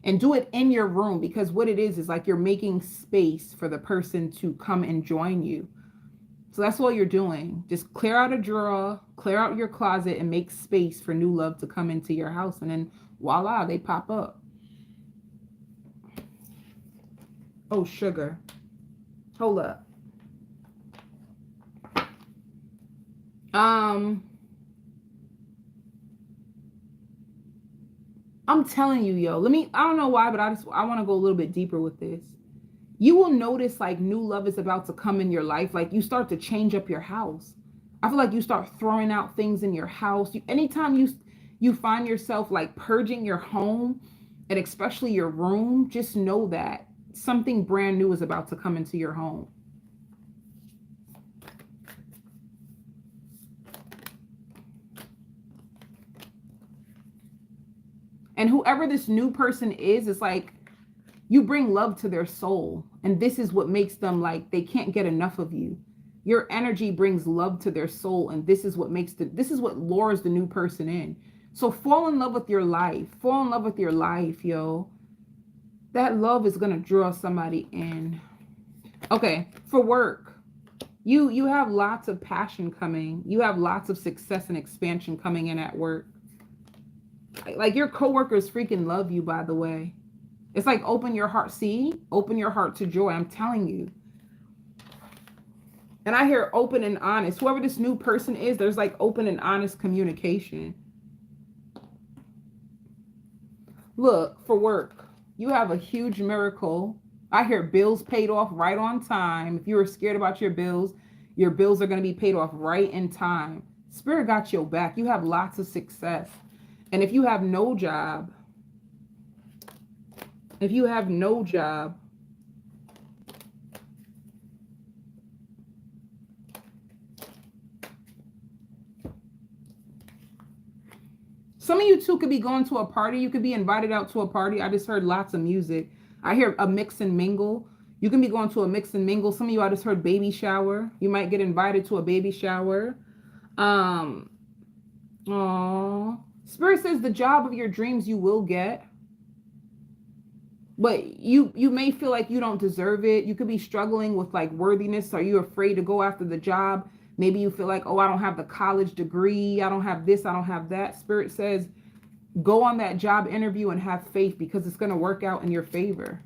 And do it in your room, because what it is like you're making space for the person to come and join you. So that's all you're doing. Just clear out a drawer, clear out your closet, and make space for new love to come into your house. And then voila, they pop up. Oh, sugar. Hold up. I'm telling you, yo, I don't know why, but I want to go a little bit deeper with this. You will notice like new love is about to come in your life. Like you start to change up your house. I feel like you start throwing out things in your house. Anytime you find yourself like purging your home, and especially your room, just know that something brand new is about to come into your home. And whoever this new person is, it's like you bring love to their soul. And this is what makes them like, they can't get enough of you. Your energy brings love to their soul. And this is what lures the new person in. So fall in love with your life. Fall in love with your life, yo. That love is going to draw somebody in. Okay, for work. You have lots of passion coming. You have lots of success and expansion coming in at work. Like your coworkers freaking love you, by the way. It's like open your heart. See? Open your heart to joy. I'm telling you. And I hear open and honest. Whoever this new person is, there's like open and honest communication. Look, for work, you have a huge miracle I hear bills paid off right on time. If you were scared about your bills are going to be paid off right in time. Spirit got your back. You have lots of success. And if you have no job, if you have no job, some of you too could be going to a party. You could be invited out to a party. I just heard lots of music. I hear a mix and mingle. You can be going to a mix and mingle. Some of you, I just heard baby shower. You might get invited to a baby shower. Spirit says the job of your dreams you will get. But you may feel like you don't deserve it. You could be struggling with like worthiness. Are you afraid to go after the job? Maybe you feel like, oh, I don't have the college degree. I don't have this. I don't have that. Spirit says, go on that job interview and have faith because it's going to work out in your favor.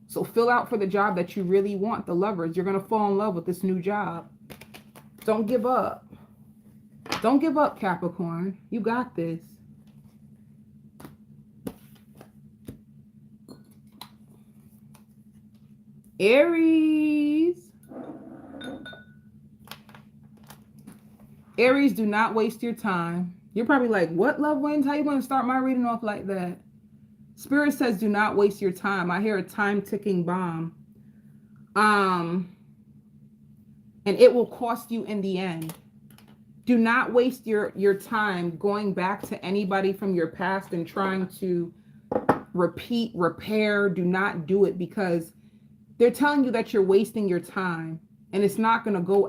So fill out for the job that you really want, the lovers. You're going to fall in love with this new job. Don't give up. Don't give up, Capricorn. You got this. Aries. Aries, do not waste your time. You're probably like, what, loved ones? How you going to start my reading off like that? Spirit says, do not waste your time. I hear a time ticking bomb. And it will cost you in the end. Do not waste your time going back to anybody from your past and trying to repair. Do not do it because they're telling you that you're wasting your time. And it's not going to go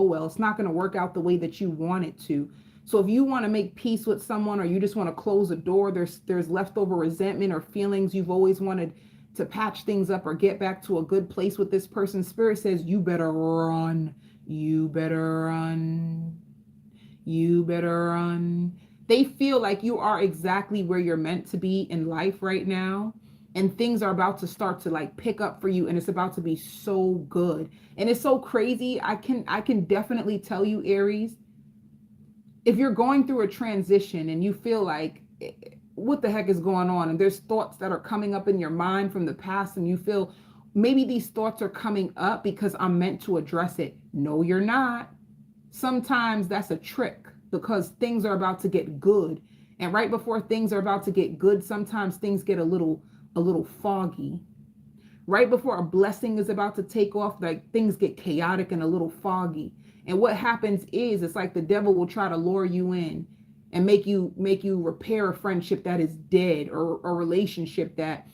well. It's not going to work out the way that you want it to. So if you want to make peace with someone or you just want to close a door, there's leftover resentment or feelings you've always wanted to patch things up or get back to a good place with this person. Spirit says you better run. You better run. You better run. They feel like you are exactly where you're meant to be in life right now. And things are about to start to like pick up for you. And it's about to be so good. And it's so crazy. I can definitely tell you, Aries, if you're going through a transition and you feel like, what the heck is going on? And there's thoughts that are coming up in your mind from the past. And you feel maybe these thoughts are coming up because I'm meant to address it. No, you're not. Sometimes that's a trick because things are about to get good. And right before things are about to get good, sometimes things get a little foggy. Right before a blessing is about to take off, like things get chaotic and a little foggy. And what happens is it's like the devil will try to lure you in and make you repair a friendship that is dead or a relationship that,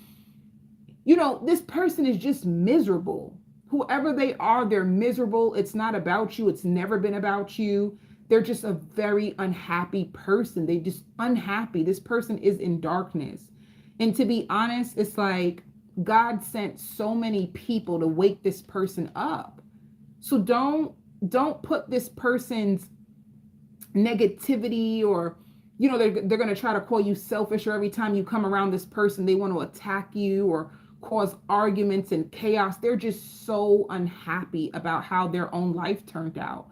this person is just miserable. Whoever they are, they're miserable. It's not about you. It's never been about you. They're just a very unhappy person. They just unhappy. This person is in darkness. And to be honest, it's like God sent so many people to wake this person up. So don't put this person's negativity or, they're going to try to call you selfish, or every time you come around this person, they want to attack you or cause arguments and chaos. They're just so unhappy about how their own life turned out.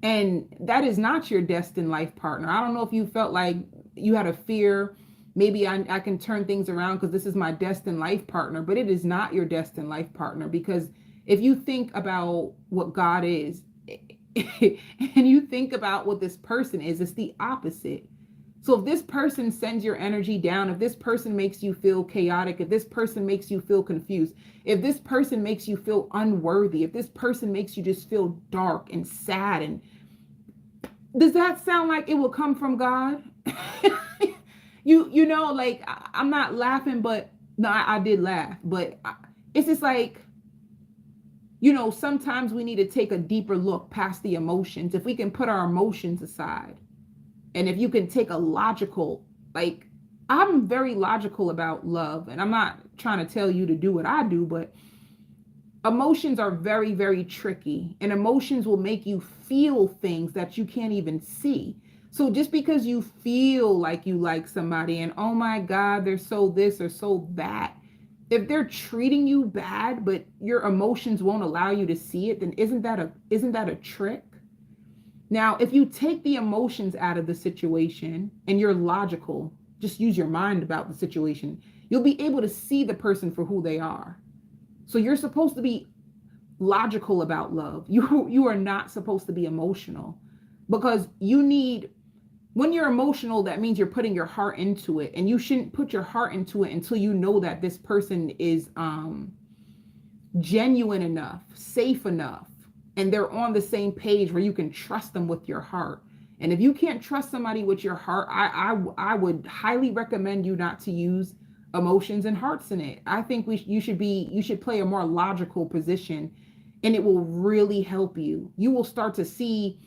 And that is not your destined life partner. I don't know if you felt like you had a fear, maybe I can turn things around because this is my destined life partner, but it is not your destined life partner. Because if you think about what God is and you think about what this person is, it's the opposite. So if this person sends your energy down, if this person makes you feel chaotic, if this person makes you feel confused, if this person makes you feel unworthy, if this person makes you just feel dark and sad, and does that sound like it will come from God? Like I'm not laughing, but no, I did laugh, but it's just like, sometimes we need to take a deeper look past the emotions. If we can put our emotions aside, and if you can take a logical, like I'm very logical about love, and I'm not trying to tell you to do what I do, but emotions are very, very tricky, and emotions will make you feel things that you can't even see. So just because you feel like you like somebody and, oh my God, they're so this or so that, if they're treating you bad, but your emotions won't allow you to see it, then isn't that a trick? Now, if you take the emotions out of the situation and you're logical, just use your mind about the situation, you'll be able to see the person for who they are. So you're supposed to be logical about love. You are not supposed to be emotional, because when you're emotional, that means you're putting your heart into it, and you shouldn't put your heart into it until you know that this person is genuine enough, safe enough, and they're on the same page where you can trust them with your heart. And if you can't trust somebody with your heart, I would highly recommend you not to use emotions and hearts in it. I think you should play a more logical position, and it will really help you. You will start to see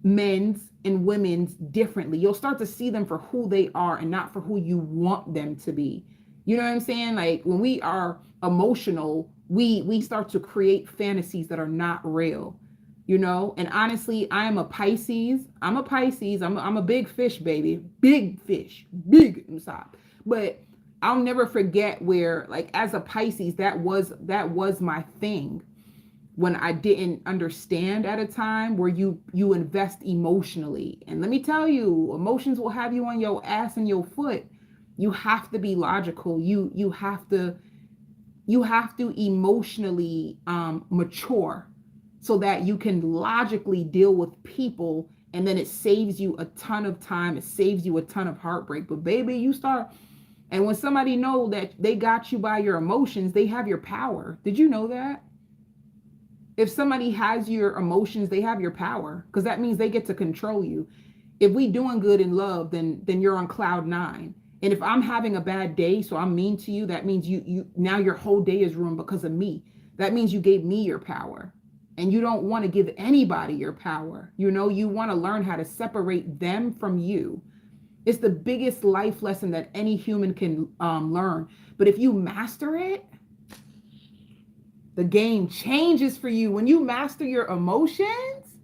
men's and women's differently. You'll start to see them for who they are and not for who you want them to be. You know what I'm saying? Like, when we are emotional, we start to create fantasies that are not real, you know? And honestly, I am a Pisces. I'm a Pisces. I'm a big fish, baby. Big fish. Big inside. But I'll never forget where, like, as a Pisces, that was my thing. When I didn't understand at a time, where you invest emotionally. And let me tell you, emotions will have you on your ass and your foot. You have to be logical. You have to emotionally mature, so that you can logically deal with people, and then it saves you a ton of time. It saves you a ton of heartbreak. But baby, and when somebody know that they got you by your emotions, they have your power. Did you know that? If somebody has your emotions, they have your power, because that means they get to control you. If we doing good in love, then you're on cloud 9. And if I'm having a bad day, so I'm mean to you, that means you now your whole day is ruined because of me. That means you gave me your power. And you don't want to give anybody your power. You know, you want to learn how to separate them from you. It's the biggest life lesson that any human can learn. But if you master it, the game changes for you. When you master your emotions,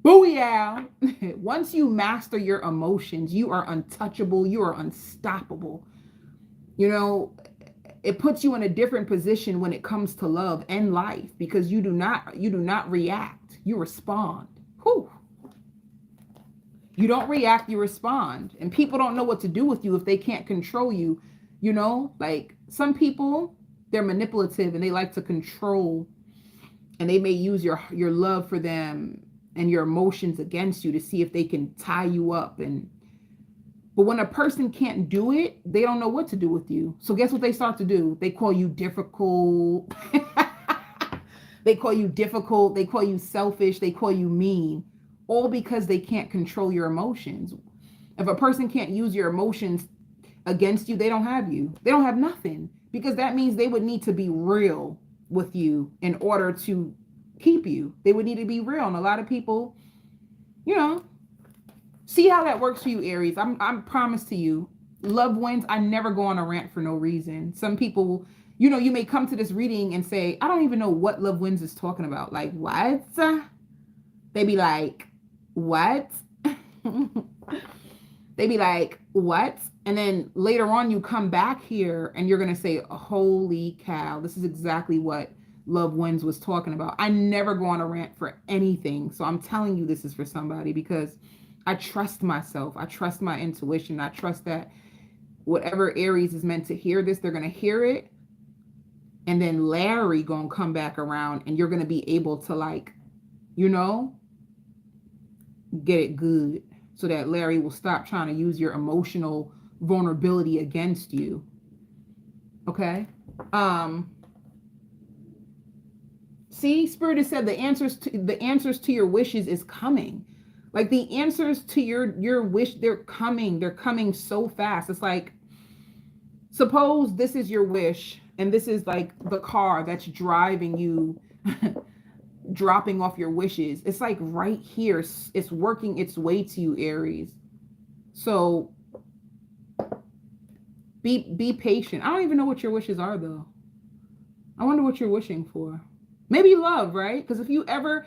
booyah. Once you master your emotions, you are untouchable. You are unstoppable. You know, it puts you in a different position when it comes to love and life, because you do not react. You respond. Whew. You don't react, you respond. And people don't know what to do with you if they can't control you. You know, like, some people, they're manipulative and they like to control, and they may use your love for them and your emotions against you to see if they can tie you up. But when a person can't do it, they don't know what to do with you. So guess what they start to do? They call you difficult. They call you difficult. They call you selfish. They call you mean, all because they can't control your emotions. If a person can't use your emotions against you, they don't have you. They don't have nothing, because that means they would need to be real with you in order to keep you. They would need to be real. And a lot of people, you know, see how that works for you, Aries. I'm promised to you, love wins. I never go on a rant for no reason. Some people, you know, you may come to this reading and say, I don't even know what love wins is talking about. Like, what? They be like, what? They be like, what? And then later on, you come back here and you're going to say, holy cow, this is exactly what Love Wins was talking about. I never go on a rant for anything. So I'm telling you, this is for somebody, because I trust myself. I trust my intuition. I trust that whatever Aries is meant to hear this, they're going to hear it. And then Larry going to come back around, and you're going to be able to, like, you know, get it good, so that Larry will stop trying to use your emotional vulnerability against you. Okay? See, Spirit has said the answers to your wishes is coming. Like, the answers to your wish, they're coming. They're coming so fast. It's like, suppose this is your wish, and this is like the car that's driving you dropping off your wishes. It's like right here. It's working its way to you, Aries. So be patient. I don't even know what your wishes are, though. I wonder what you're wishing for. Maybe love, right? Because if you ever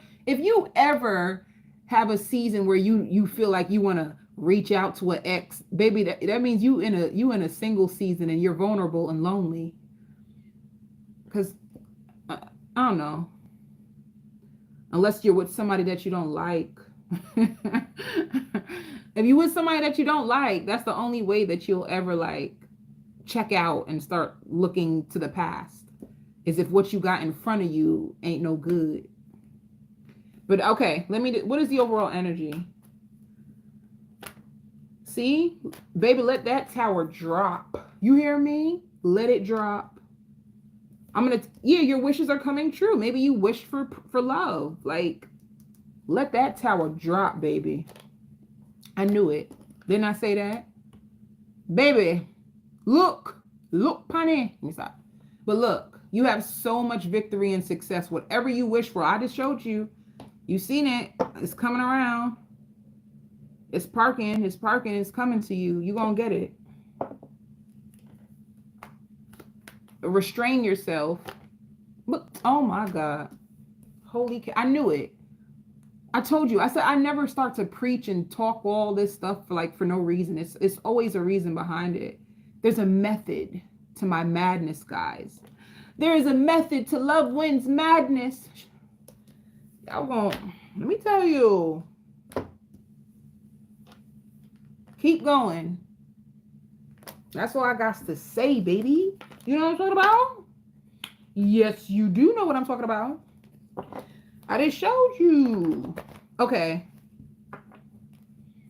have a season where you feel like you want to reach out to an ex, baby, that means you in a single season, and you're vulnerable and lonely. Because I don't know. Unless you're with somebody that you don't like. If you're with somebody that you don't like, that's the only way that you'll ever, like, check out and start looking to the past, as if what you got in front of you ain't no good. But okay, what is the overall energy? See, baby, let that tower drop. You hear me? Let it drop. Yeah, your wishes are coming true. Maybe you wish for love. Like, let that tower drop, baby. I knew it. Didn't I say that? Baby, look, honey. Let me stop. But look, you have so much victory and success. Whatever you wish for, I just showed you. You seen it. It's coming around. It's parking. It's coming to you. You're going to get it. Restrain yourself. But, oh my God. Holy cow. I knew it. I told you. I said I never start to preach and talk all this stuff for no reason. It's always a reason behind it. There's a method to my madness, guys. There is a method to Love Wins Madness. Y'all won't. Let me tell you. Keep going. That's all I got to say, baby. You know what I'm talking about? Yes, you do know what I'm talking about. I just showed you. Okay.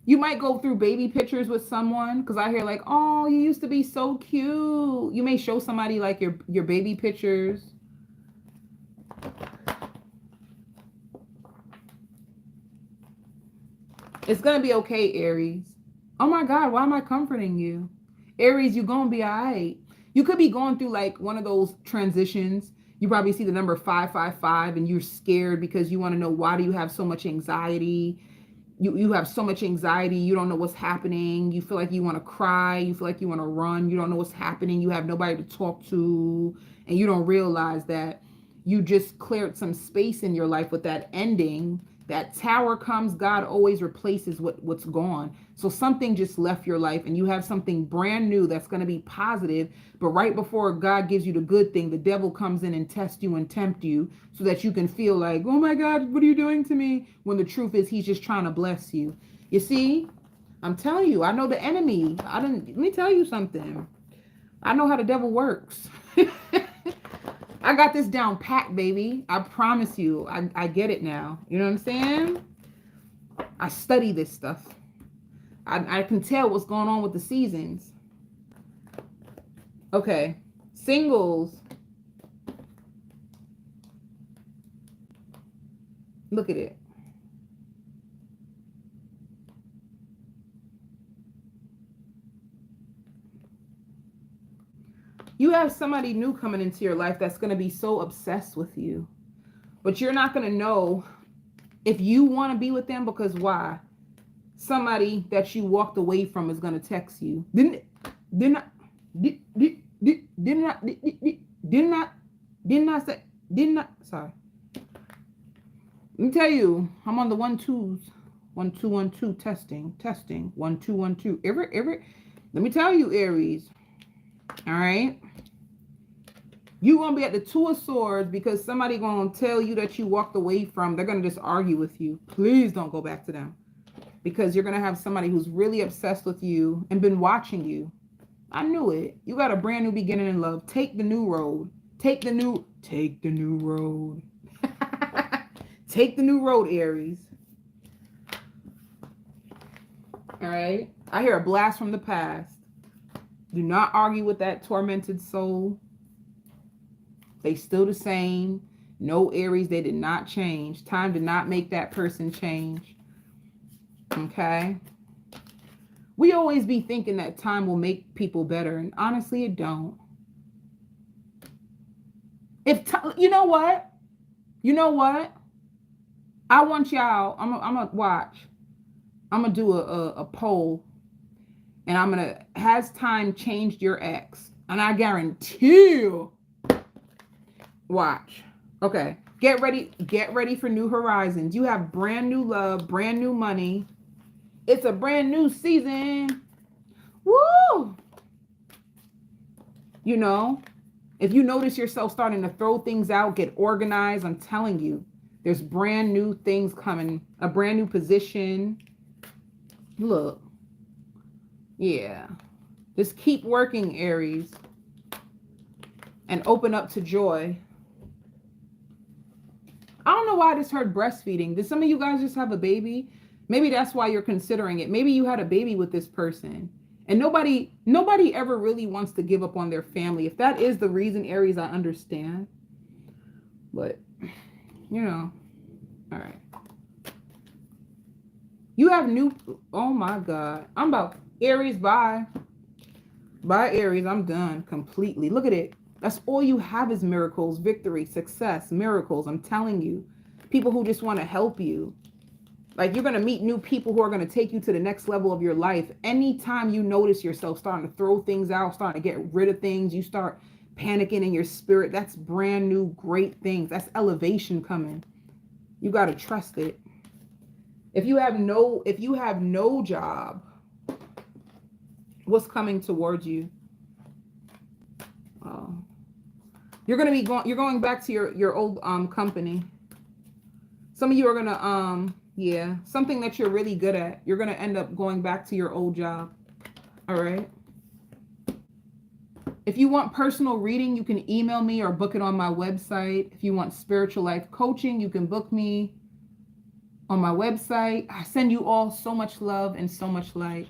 You might go through baby pictures with someone, because I hear like, oh, you used to be so cute. You may show somebody like your baby pictures. It's going to be okay, Aries. Oh my God, why am I comforting you? Aries, you're going to be all right. You could be going through like one of those transitions. You probably see the number 555 and you're scared because you want to know, why do you have so much anxiety? You have so much anxiety. You don't know what's happening. You feel like you want to cry. You feel like you want to run. You don't know what's happening. You have nobody to talk to. And you don't realize that you just cleared some space in your life with that ending. That tower comes, God always replaces what's gone. So something just left your life and you have something brand new that's going to be positive. But right before God gives you the good thing, the devil comes in and tests you and tempt you so that you can feel like, oh my God, what are you doing to me? When the truth is he's just trying to bless you. You see, I'm telling you, I know the enemy. Let me tell you something. I know how the devil works. I got this down pat, baby. I promise you. I get it now. You know what I'm saying? I study this stuff. I can tell what's going on with the seasons. Okay. Singles. Look at it. You have somebody new coming into your life that's going to be so obsessed with you. But you're not going to know if you want to be with them, because why? Somebody that you walked away from is going to text you. Didn't I sorry. Let me tell you, I'm on the 1-2s. 1-2-1-2 testing. 1-2-1-2. Every. Let me tell you, Aries. All right. You're going to be at the 2 of Swords because somebody going to tell you that you walked away from. They're going to just argue with you. Please don't go back to them. Because you're going to have somebody who's really obsessed with you and been watching you. I knew it. You got a brand new beginning in love. Take the new road. Take the new road. Take the new road, Aries. All right. I hear a blast from the past. Do not argue with that tormented soul. They still the same. No, Aries, they did not change. Time did not make that person change. Okay? We always be thinking that time will make people better, and honestly, it don't. You know what? I want y'all, I'm gonna watch. I'm gonna do a poll. And I'm going to, has time changed your ex? And I guarantee you, watch. Okay. Get ready for new horizons. You have brand new love, brand new money. It's a brand new season. Woo! You know, if you notice yourself starting to throw things out, get organized, I'm telling you, there's brand new things coming, a brand new position. Look. Yeah. Just keep working, Aries, and open up to joy. I don't know why I just heard breastfeeding. Did some of you guys just have a baby? Maybe that's why you're considering it. Maybe you had a baby with this person. And nobody ever really wants to give up on their family. If that is the reason, Aries, I understand. But, you know, all right. You have oh my God. I'm about, Aries, bye. Bye, Aries. I'm done completely. Look at it. That's all you have is miracles, victory, success, miracles. I'm telling you. People who just want to help you. Like, you're going to meet new people who are going to take you to the next level of your life. Anytime you notice yourself starting to throw things out, starting to get rid of things, you start panicking in your spirit. That's brand new, great things. That's elevation coming. You got to trust it. If you have no job, what's coming towards you? You're going to be going back to your old company. Some of you are going to yeah, something that you're really good at. You're going to end up going back to your old job. All right. If you want personal reading, you can email me or book it on my website. If you want spiritual life coaching, you can book me on my website. I send you all so much love and so much light.